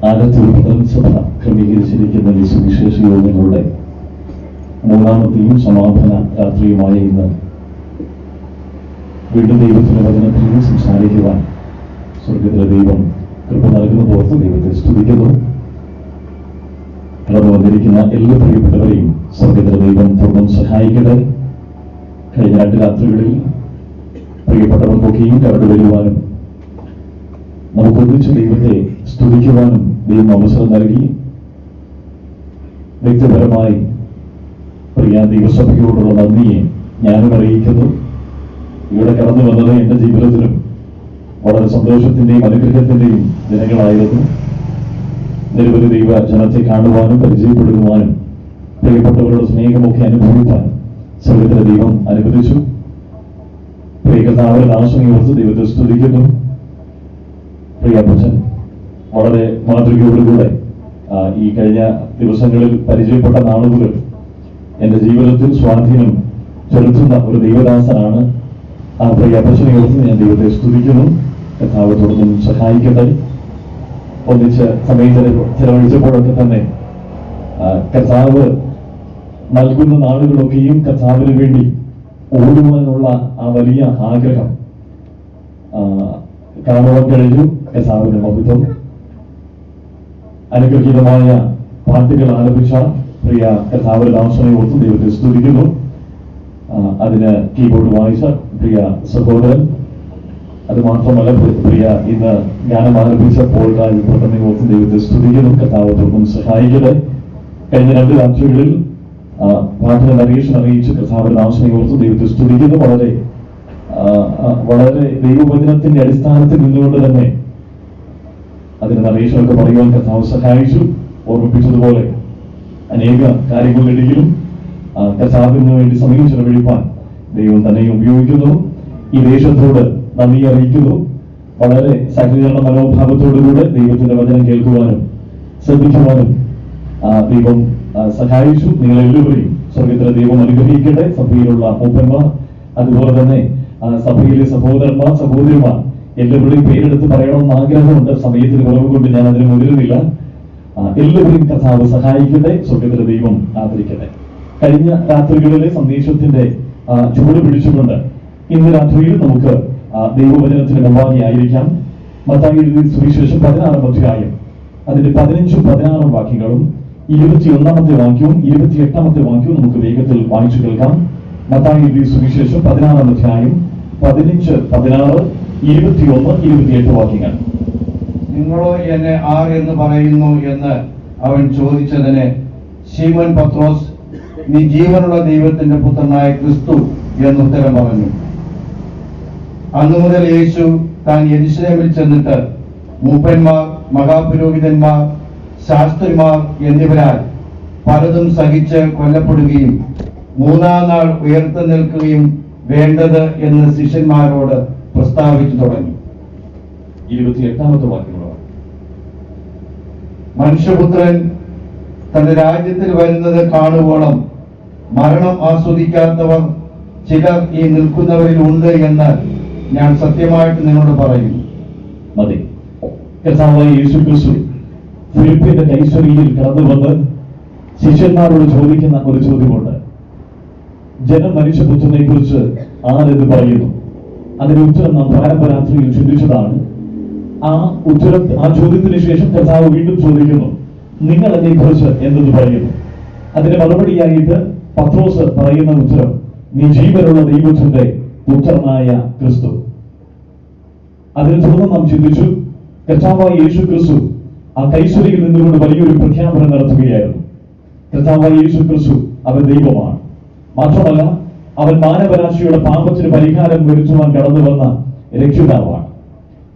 ആലത്തൂർ പ്രഥമസഭ ക്രമീകരിച്ചിരിക്കുന്ന ഈ സുവിശേഷ യോഗങ്ങളുടെ മൂന്നാമത്തെയും സമാപന രാത്രിയുമായ ഇന്ന് വീണ്ടും ദൈവത്തിന്റെ വചനത്തിൽ സംസാരിക്കുവാൻ സ്വർഗത്തിലെ ദൈവം കൃപ നൽകുന്ന പുറത്ത് ദൈവത്തെ സ്തുതിക്കുന്നു. കടന്നു വന്നിരിക്കുന്ന എല്ലാ പ്രിയപ്പെട്ടവരെയും സ്വർഗത്തിലെ ദൈവം തുറന്നും സഹായിക്കട്ടെ. കഴിഞ്ഞ 2 രാത്രികളിൽ പ്രിയപ്പെട്ടവർക്കൊക്കെയും കടന്നു വരുവാനും നമുക്കൊന്നിച്ച് ദൈവത്തെ സ്തുതിക്കുവാനും ദൈവം അവസരം നൽകി. വ്യക്തിപരമായി പ്രിയ ദൈവസഭയോടുള്ള നന്ദിയെ ഞാനും അറിയിക്കുന്നു. ഇവിടെ കടന്നു വന്നത് എന്റെ ജീവിതത്തിലും വളരെ സന്തോഷത്തിന്റെയും അനുഗ്രഹത്തിന്റെയും ദിനങ്ങളായിരുന്നു. നിരവധി ദൈവ ജനത്തെ കാണുവാനും പരിചയപ്പെടുവാനും പ്രിയപ്പെട്ടവരുടെ സ്നേഹമൊക്കെ അനുഭവിക്കാൻ സ്വർഗത്തിലെ ദൈവം അനുവദിച്ചു. പ്രിയകർത്താവിന്റെ ആശങ്കയോർത്ത് ദൈവത്തെ സ്തുതിക്കുന്നു. പ്രിയ അപ്പച്ചൻ വളരെ മാതൃകയോടുകൂടെ ഈ കഴിഞ്ഞ ദിവസങ്ങളിൽ പരിചയപ്പെട്ട നാളുകൾ എന്റെ ജീവിതത്തിൽ സ്വാധീനം ചെലുത്തുന്ന ഒരു ദൈവദാസനാണ്. ആ പ്രിയ അപ്പച്ചനെ ഓർത്ത് ഞാൻ ദൈവത്തെ സ്തുതിക്കുന്നു. കർത്താവ് തുടർന്നും സഹായിക്കട്ടെ. ഒന്നിച്ച് സമയം ചെലവഴിച്ചപ്പോഴൊക്കെ തന്നെ കർത്താവ് നൽകുന്ന നാളുകളൊക്കെയും കർത്താവിന് വേണ്ടി ഓടുവാനുള്ള ആ വലിയ ആഗ്രഹം കാണുവാൻ കഴിഞ്ഞു. കർത്താവിന്റെ മഹത്വം അനുഗ്രഹീതമായ പാട്ടുകൾ ആലപിച്ച പ്രിയ കർത്താവിന്റെ ദാസനെ ഓർത്ത് ദൈവത്തെ സ്തുതിക്കുന്നു. അതിന് കീബോർഡ് വായിച്ച പ്രിയ സഹോദരൻ, അത് മാത്രമല്ല പ്രിയ ഇന്ന് ഗാനം ആലപിച്ച പോൾ പ്രഥമ ഓർത്ത് ദൈവത്തെ സ്തുതിക്കുന്നു. കർത്താവ് തുടർന്നും സഹായിക്കട്ടെ. കഴിഞ്ഞ 2 രാത്രികളിൽ പാട്ടിന്റെ നരേഷൻ അറിയിച്ച് കർത്താവിന്റെ ദാസനെ ഓർത്ത് ദൈവത്തെ സ്തുതിക്കുന്നു. വളരെ ദൈവവചനത്തിന്റെ അടിസ്ഥാനത്തിൽ നിന്നുകൊണ്ട് തന്നെ അതിന് നരേഷനൊക്കെ പറയുവാൻ കർത്താവ് സഹായിച്ചു. ഓർമ്മിപ്പിച്ചതുപോലെ അനേക കാര്യങ്ങളിലെങ്കിലും കർത്താവിന് വേണ്ടി സമയം ചെലവഴിപ്പാൻ ദൈവം തന്നെ ഉപയോഗിക്കുന്നു. ഈ ദേശത്തോട് നന്ദി അറിയിക്കുന്നു. വളരെ സഹകരണ മനോഭാവത്തോടുകൂടെ ദൈവത്തിന്റെ വചനം കേൾക്കുവാനും ശ്രദ്ധിക്കുവാനും ദൈവം സഹായിച്ചു. നിങ്ങളെല്ലാവരെയും സ്വർഗത്തിലെ ദൈവം അനുഗ്രഹിക്കട്ടെ. സഭയിലുള്ള മൂപ്പന്മാർ, അതുപോലെ തന്നെ സഭയിലെ സഹോദരന്മാർ, സഹോദരിമാർ എല്ലാവരുടെയും പേരെടുത്ത് പറയണമെന്ന് ആഗ്രഹമുണ്ട്. സമയത്തിന് കുറവ് കൊണ്ട് ഞാൻ അതിന് മുതിരുന്നില്ല. എല്ലാവരെയും കർത്താവ് സഹായിക്കട്ടെ. സ്വർഗത്തിലെ ദൈവം ആദരിക്കട്ടെ. കഴിഞ്ഞ രാത്രികളിലെ സന്ദേശത്തിന്റെ ചുവട് പിടിച്ചുകൊണ്ട് ഇന്ന് രാത്രിയിൽ നമുക്ക് ദൈവവചനത്തിന് മുമ്പാകെയായിരിക്കാം. മത്തായി എഴുതിയ സുവിശേഷം 16-ാം അധ്യായം അതിന്റെ 15-16 വാക്യങ്ങളും 21-ാമത്തെ വാക്യവും 28-ാമത്തെ വാക്യവും നമുക്ക് വേഗത്തിൽ വായിച്ചു കേൾക്കാം. മത്തായി എഴുതിയ സുവിശേഷം 16-ാം അധ്യായം 15, 16, 21, 28 വാക്യങ്ങൾ. നിങ്ങളോ എന്നെ ആർ എന്ന് പറയുന്നു എന്ന് അവൻ ചോദിച്ചതിന് ശീമോൻ പത്രോസ്, നീ ജീവനുള്ള ദൈവത്തിന്റെ പുത്രനായ ക്രിസ്തു എന്നുത്തരം പറഞ്ഞു. അന്നു മുതൽ യേശു താൻ യെരൂശലേമിൽ ചെന്നിട്ട് മൂപ്പന്മാർ, മഹാപുരോഹിതന്മാർ, ശാസ്ത്രിമാർ എന്നിവരാൽ പലതും സഹിച്ച് കൊല്ലപ്പെടുകയും 3-ാം നാൾ ഉയർത്തെഴുന്നേൽക്കുകയും വേണ്ടത് എന്ന് ശിഷ്യന്മാരോട് പ്രസ്താവിച്ചു തുടങ്ങി. 28-ാമത്തെ വാക്യങ്ങളാണ്. മനുഷ്യപുത്രൻ തന്റെ രാജ്യത്തിൽ വരുന്നത് കാണുവോളം മരണം ആസ്വദിക്കാത്തവർ ചിലർ ഈ നിൽക്കുന്നവരിൽ ഉണ്ട് എന്ന് ഞാൻ സത്യമായിട്ട് നിങ്ങളോട് പറയുന്നു. മതി. കർത്താവായ യേശു ക്രിസ്തു ഫിലിപ്പിന്റെ കൈസരിയിൽ കടന്നു വന്ന് ശിഷ്യന്മാരോട് ചോദിക്കുന്ന ഒരു ചോദ്യമുണ്ട്. ജനം മനുഷ്യപുത്രനെ കുറിച്ച് ആരെന്ന് പറയുന്നു? അതിന് ഉത്തരം നാം പ്രാരംഭരാത്രിയിൽ ചിന്തിച്ചതാണ്. ആ ചോദ്യത്തിന് ശേഷം കർത്താവ് വീണ്ടും ചോദിക്കുന്നു, നിങ്ങൾ എന്നെ കുറിച്ച് എന്തെന്ന് പറയുന്നു? അതിന് മറുപടിയായിട്ട് പത്രോസ് പറയുന്ന ഉത്തരം, നീ ജീവനുള്ള ദൈവത്തിന്റെ പുത്രനായ ക്രിസ്തു. അതിനെ തുടർന്ന് നാം ചിന്തിച്ചു, കർത്താവായ യേശു ക്രിസ്തു ആ കൈസരിയിൽ നിന്നുകൊണ്ട് വലിയൊരു പ്രഖ്യാപനം നടത്തുകയായിരുന്നു. കർത്താവായ യേശു ക്രിസ്തു അവൻ ദൈവമാണ്. മാത്രമല്ല അവൻ മാനവരാശിയുടെ പാപത്തിന് പരിഹാരം വരുത്തുവാൻ കടന്നു വന്ന രക്ഷിതാവാണ്.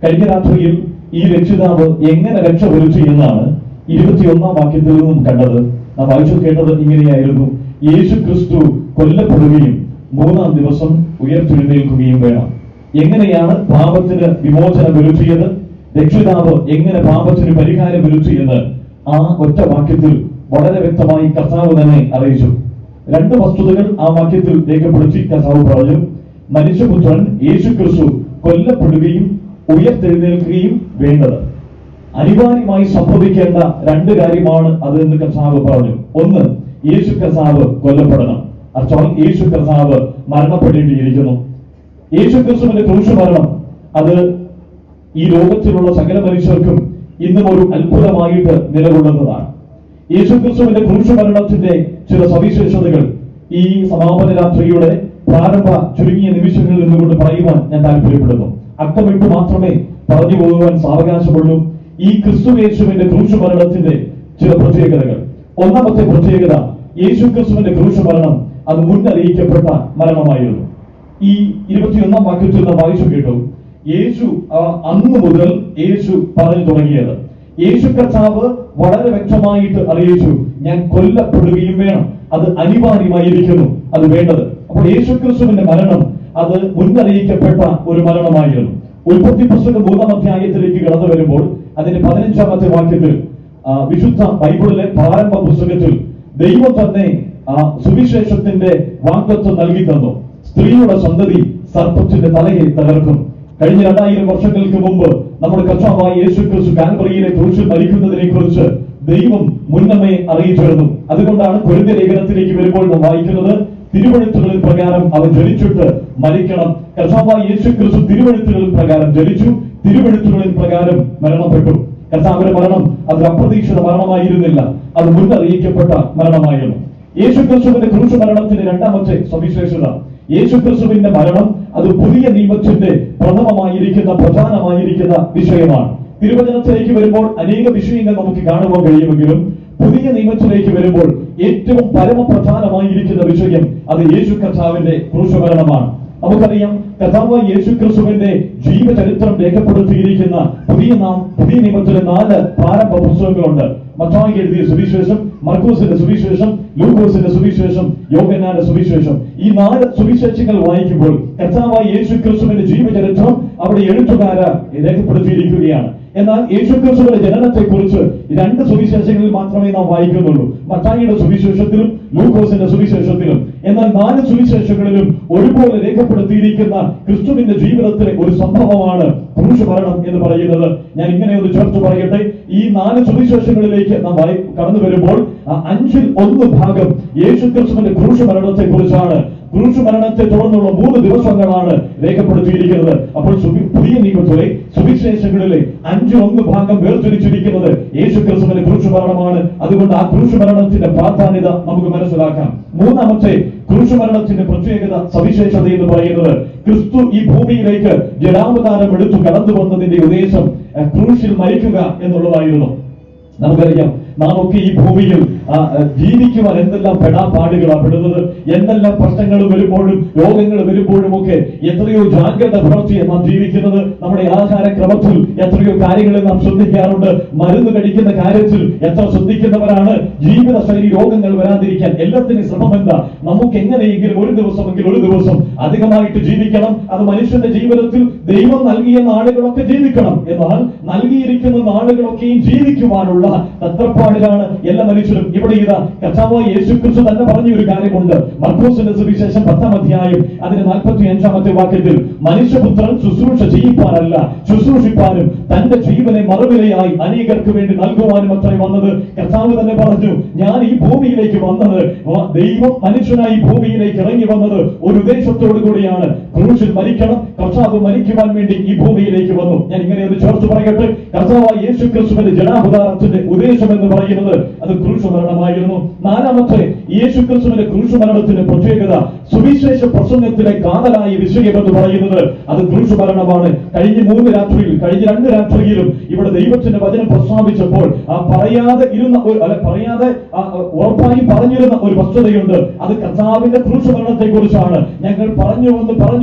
കഴിഞ്ഞ രാത്രിയിൽ ഈ രക്ഷിതാവ് എങ്ങനെ രക്ഷ വരുത്തി എന്നാണ് 21-ാം വാക്യത്തിൽ നിന്നും കണ്ടത്. നാം വായിച്ചു കേട്ടത് ഇങ്ങനെയായിരുന്നു, യേശു ക്രിസ്തു കൊല്ലപ്പെടുകയും 3-ാം ദിവസം ഉയർത്തെഴുന്നേൽക്കുകയും വേണം. എങ്ങനെയാണ് പാപത്തിന് വിമോചനം വരുത്തിയത്, രക്ഷിതാവ് എങ്ങനെ പാപത്തിന് പരിഹാരം വരുത്തിയെന്ന് ആ ഒറ്റ വാക്യത്തിൽ വളരെ വ്യക്തമായി കർത്താവ് തന്നെ അറിയിച്ചു. 2 വസ്തുതകൾ ആ വാക്യത്തിൽ രേഖപ്പെടുത്തി കർത്താവ് പറഞ്ഞു. മനുഷ്യപുത്രൻ യേശു ക്രിസ്തു കൊല്ലപ്പെടുകയും ഉയർത്തെഴുന്നേൽക്കുകയും വേണ്ടത്. അനിവാര്യമായി സംഭവിക്കേണ്ട രണ്ട് കാര്യമാണ് അത് എന്ന് കർത്താവ് പറഞ്ഞു. ഒന്ന്, യേശു കർത്താവ് കൊല്ലപ്പെടണം. അർത്ഥം യേശു കർത്താവ് മരണപ്പെടേണ്ടിയിരിക്കുന്നു. യേശു ക്രിസ്തുവിന്റെ ക്രൂശ് മരണം അത് ഈ ലോകത്തിലുള്ള സകല മനുഷ്യർക്കും ഇന്നും ഒരു അത്ഭുതമായിട്ട് നിലകൊള്ളുന്നതാണ്. യേശു ക്രിസ്തുവിന്റെ ക്രൂശ് മരണത്തിന്റെ ചില സവിശേഷതകൾ ഈ സമാപന രാത്രിയുടെ പ്രാരംഭ ചുരുങ്ങിയ നിമിഷങ്ങളിൽ നിന്നുകൊണ്ട് പറയുവാൻ ഞാൻ താല്പര്യപ്പെടുന്നു. അക്കമിട്ട് മാത്രമേ പറഞ്ഞു പോകുവാൻ സാവകാശമുള്ളൂ. ഈ ക്രിസ്തു യേശുവിന്റെ ക്രൂശ് മരണത്തിന്റെ ചില പ്രത്യേകതകൾ. ഒന്നാമത്തെ പ്രത്യേകത, യേശു ക്രിസ്തുവിന്റെ ക്രൂശ് മരണം അത് മുന്നറിയിക്കപ്പെട്ട മരണമായിരുന്നു. ഈ 21-ാം വാക്യത്തിൽ നാം വായിച്ചു കേട്ടു, യേശു അന്ന് മുതൽ യേശു പറഞ്ഞു തുടങ്ങിയത്. യേശു കർത്താവ് വളരെ വ്യക്തമായിട്ട് അറിയിച്ചു, ഞാൻ കൊല്ലപ്പെടുകയും വേണം, അത് അനിവാര്യമായിരിക്കുന്നു, അത് വേണ്ടത്. അപ്പോൾ യേശു ക്രിസ്തുവിന്റെ മരണം അത് മുന്നറിയിക്കപ്പെട്ട ഒരു മരണമായിരുന്നു. ഉൽപ്പത്തി പുസ്തകം 3-ാം അധ്യായത്തിലേക്ക് കടന്നു വരുമ്പോൾ അതിന്റെ 15-ാമത്തെ വാക്യത്തിൽ വിശുദ്ധ ബൈബിളിലെ പ്രാരംഭ പുസ്തകത്തിൽ ദൈവം തന്നെ സുവിശേഷത്തിന്റെ വാഗ്ദത്തം നൽകി തന്നു. സ്ത്രീയുടെ സന്തതി സർപ്പത്തിന്റെ തലയെ തകർക്കും. കഴിഞ്ഞ 2000 വർഷങ്ങൾക്ക് മുമ്പ് നമ്മുടെ കർത്താവായ യേശു ക്രിസ്തു കാൽവറിയിലെ ക്രൂശിൽ മരിക്കുന്നതിനെ കുറിച്ച് ദൈവം മുന്നമേ അറിയിച്ചിരുന്നു. അതുകൊണ്ടാണ് കൊരിന്ത്യ ലേഖനത്തിലേക്ക് വരുമ്പോൾ നാം വായിക്കുന്നത്, തിരുവെഴുത്തുകളിൽ പ്രകാരം അവൻ ജനിച്ചിട്ട് മരിക്കണം. കർത്താവായ യേശു ക്രിസ്തു തിരുവെഴുത്തുകളിൽ പ്രകാരം ജനിച്ചു, തിരുവെഴുത്തുകളിൽ പ്രകാരം മരണപ്പെട്ടു. കർത്താവിന്റെ മരണം അത് അപ്രതീക്ഷിത മരണമായിരുന്നില്ല, അത് മുന്നറിയിക്കപ്പെട്ട മരണമായിരുന്നു. യേശു ക്രിസ്തുവിന്റെ ക്രൂശ് മരണത്തിന്റെ രണ്ടാമത്തെ സവിശേഷത, യേശു ക്രിസ്തുവിന്റെ മരണം അത് പുതിയ നിയമത്തിന്റെ പ്രധാനമായിരിക്കുന്ന വിഷയമാണ്. തിരുവചനത്തിലേക്ക് വരുമ്പോൾ അനേക വിഷയങ്ങൾ നമുക്ക് കാണുവാൻ കഴിയുമെങ്കിലും പുതിയ നിയമത്തിലേക്ക് വരുമ്പോൾ ഏറ്റവും പരമപ്രധാനമായിരിക്കുന്ന വിഷയം അത് യേശു കർത്താവിന്റെ ക്രൂശ് മരണമാണ്. നമുക്കറിയാം, കർത്താവ് യേശു ക്രിസ്തുവിന്റെ ജീവചരിത്രം രേഖപ്പെടുത്തിയിരിക്കുന്ന പുതിയ നിയമത്തിലെ 4 പ്രാരംഭ പുസ്തകങ്ങളുണ്ട്. മത്തായി എഴുതിയ സുവിശേഷം, മർക്കോസിന്റെ സുവിശേഷം, ലൂക്കോസിന്റെ സുവിശേഷം, യോഹന്നാന്റെ സുവിശേഷം. ഈ 4 സുവിശേഷങ്ങൾ വായിക്കുമ്പോൾ കർത്താവായ യേശു ക്രിസ്തുവിന്റെ ജീവചരിത്രം അവിടെ എഴുത്തുകാര് രേഖപ്പെടുത്തിയിരിക്കുകയാണ്. എന്നാൽ യേശു ക്രിസ്തുവിന്റെ ജനനത്തെ കുറിച്ച് 2 സുവിശേഷങ്ങളിൽ മാത്രമേ നാം വായിക്കുന്നുള്ളൂ, മത്തായിയുടെ സുവിശേഷത്തിലും ലൂക്കോസിന്റെ സുവിശേഷത്തിലും. എന്നാൽ 4 സുവിശേഷങ്ങളിലും ഒരുപോലെ രേഖപ്പെടുത്തിയിരിക്കുന്ന ക്രിസ്തുവിന്റെ ജീവിതത്തിലെ ഒരു സംഭവമാണ് ക്രൂശ് മരണം എന്ന് പറയുന്നത്. ഞാൻ ഇങ്ങനെ ഒന്ന് ചേർത്ത് പറയട്ടെ, ഈ 4 സുവിശേഷങ്ങളിലേക്ക് നാം കടന്നു വരുമ്പോൾ 1/5 ഭാഗം യേശു ക്രിസ്തുവിന്റെ ക്രൂശ് മരണത്തെ കുറിച്ചാണ്. ക്രൂശ് മരണത്തെ തുടർന്നുള്ള 3 ദിവസങ്ങളാണ് രേഖപ്പെടുത്തിയിരിക്കുന്നത്. അപ്പോൾ പുതിയ നിയമത്തിലെ സുവിശേഷങ്ങളിലെ 5/1 ഭാഗം വേർതിരിച്ചിരിക്കുന്നത് യേശു ക്രിസ്തുവിന്റെ ക്രൂശ് മരണമാണ്. അതുകൊണ്ട് ആ ക്രൂശ് മരണത്തിന്റെ പ്രാധാന്യത നമുക്ക് മനസ്സിലാക്കാം. മൂന്നാമത്തെ ക്രൂശ് മരണത്തിന്റെ പ്രത്യേകത സവിശേഷത എന്ന് പറയുന്നത്, ക്രിസ്തു ഈ ഭൂമിയിലേക്ക് ജഡാവതാരം എടുത്തു കടന്നു വന്നതിന്റെ ഉദ്ദേശം ക്രൂശിൽ മരിക്കുക എന്നുള്ളതായിരുന്നു. നമുക്കറിയാം, നാം ഒക്കെ ഈ ഭൂമിയിൽ ജീവിക്കുവാൻ എന്തെല്ലാം പെടാപ്പാടുകളാണ് പെടുന്നത്. എന്തെല്ലാം പ്രശ്നങ്ങൾ വരുമ്പോഴും രോഗങ്ങൾ വരുമ്പോഴും ഒക്കെ എത്രയോ ജാഗ്രത പുലർത്തി നാം ജീവിക്കുന്നത്. നമ്മുടെ ആഹാരക്രമത്തിൽ എത്രയോ കാര്യങ്ങളിൽ നാം ശ്രദ്ധിക്കാറുണ്ട്. മരുന്ന് കഴിക്കുന്ന കാര്യത്തിൽ എത്ര ശ്രദ്ധിക്കുന്നവരാണ്. ജീവിതശൈലി രോഗങ്ങൾ വരാതിരിക്കാൻ എല്ലാത്തിനും ശ്രമം എന്താ? നമുക്ക് എങ്ങനെയെങ്കിലും ഒരു ദിവസം അധികമായിട്ട് ജീവിക്കണം. അത് മനുഷ്യന്റെ ജീവിതത്തിൽ ദൈവം നൽകിയ നാളുകളൊക്കെ ജീവിക്കണം. എന്നാൽ നൽകിയിരിക്കുന്ന നാളുകളൊക്കെയും ജീവിക്കുവാനുള്ള തത്രപ്പാടിലാണ് എല്ലാ മനുഷ്യരും. ഇവിടെ ഇതാ കർത്താവായ യേശു ക്രിസ്തു തന്നെ പറഞ്ഞ ഒരു കാര്യമുണ്ട്. മർക്കോസിന്റെ സുവിശേഷം 10-ാം അധ്യായം അതിന്റെ 45-ാമത്തെ വാക്യത്തിൽ, മനുഷ്യപുത്രൻ ശുശ്രൂഷ ചെയ്യിപ്പാനല്ല ശുശ്രൂഷിപ്പാനും തന്റെ ജീവനെ മറുവിലയായി അനേകർക്ക് വേണ്ടി നൽകുവാനും അത്രേ വന്നത്. കർത്താവ് തന്നെ പറഞ്ഞു, ഞാൻ ഈ ഭൂമിയിലേക്ക് വന്നത്, ദൈവം മനുഷ്യനായി ഭൂമിയിലേക്ക് ഇറങ്ങി വന്നത് ഒരു ഉദ്ദേശത്തോടു കൂടിയാണ്. ക്രൂശിൽ മരിക്കണം. കർത്താവ് മരിക്കുവാൻ വേണ്ടി ഈ ഭൂമിയിലേക്ക് വന്നു. ഞാൻ ഇങ്ങനെ ഒന്ന് ചേർത്ത് പറയട്ടെ, കർത്താവായ യേശു ക്രിസ്തുവിന്റെ ജഡാവതാരത്തിന്റെ ഉദ്ദേശം എന്ന് പറയുന്നത് അത് ക്രൂശ് മരണമായിരുന്നു. നാലാമത്തെ യേശു ക്രിസ്തുവിന്റെ ക്രൂശ് മരണത്തിന്റെ പ്രത്യേകത, സുവിശേഷ പ്രസംഗത്തിലെ കാതലായ വിഷയം എന്ന് പറയുന്നത് അത് ക്രൂശ് മരണമാണ്. കഴിഞ്ഞ 2 രാത്രിയിലും ഇവിടെ ദൈവത്തിന്റെ വചനം പ്രസ്താവിച്ചപ്പോൾ പറയാതെ ഉറപ്പായി പറഞ്ഞിരുന്ന ഒരു വസ്തുതയുണ്ട്. അത് കർത്താവിന്റെ ക്രൂശ് മരണത്തെ കുറിച്ചാണ്. ഞങ്ങൾ പറഞ്ഞു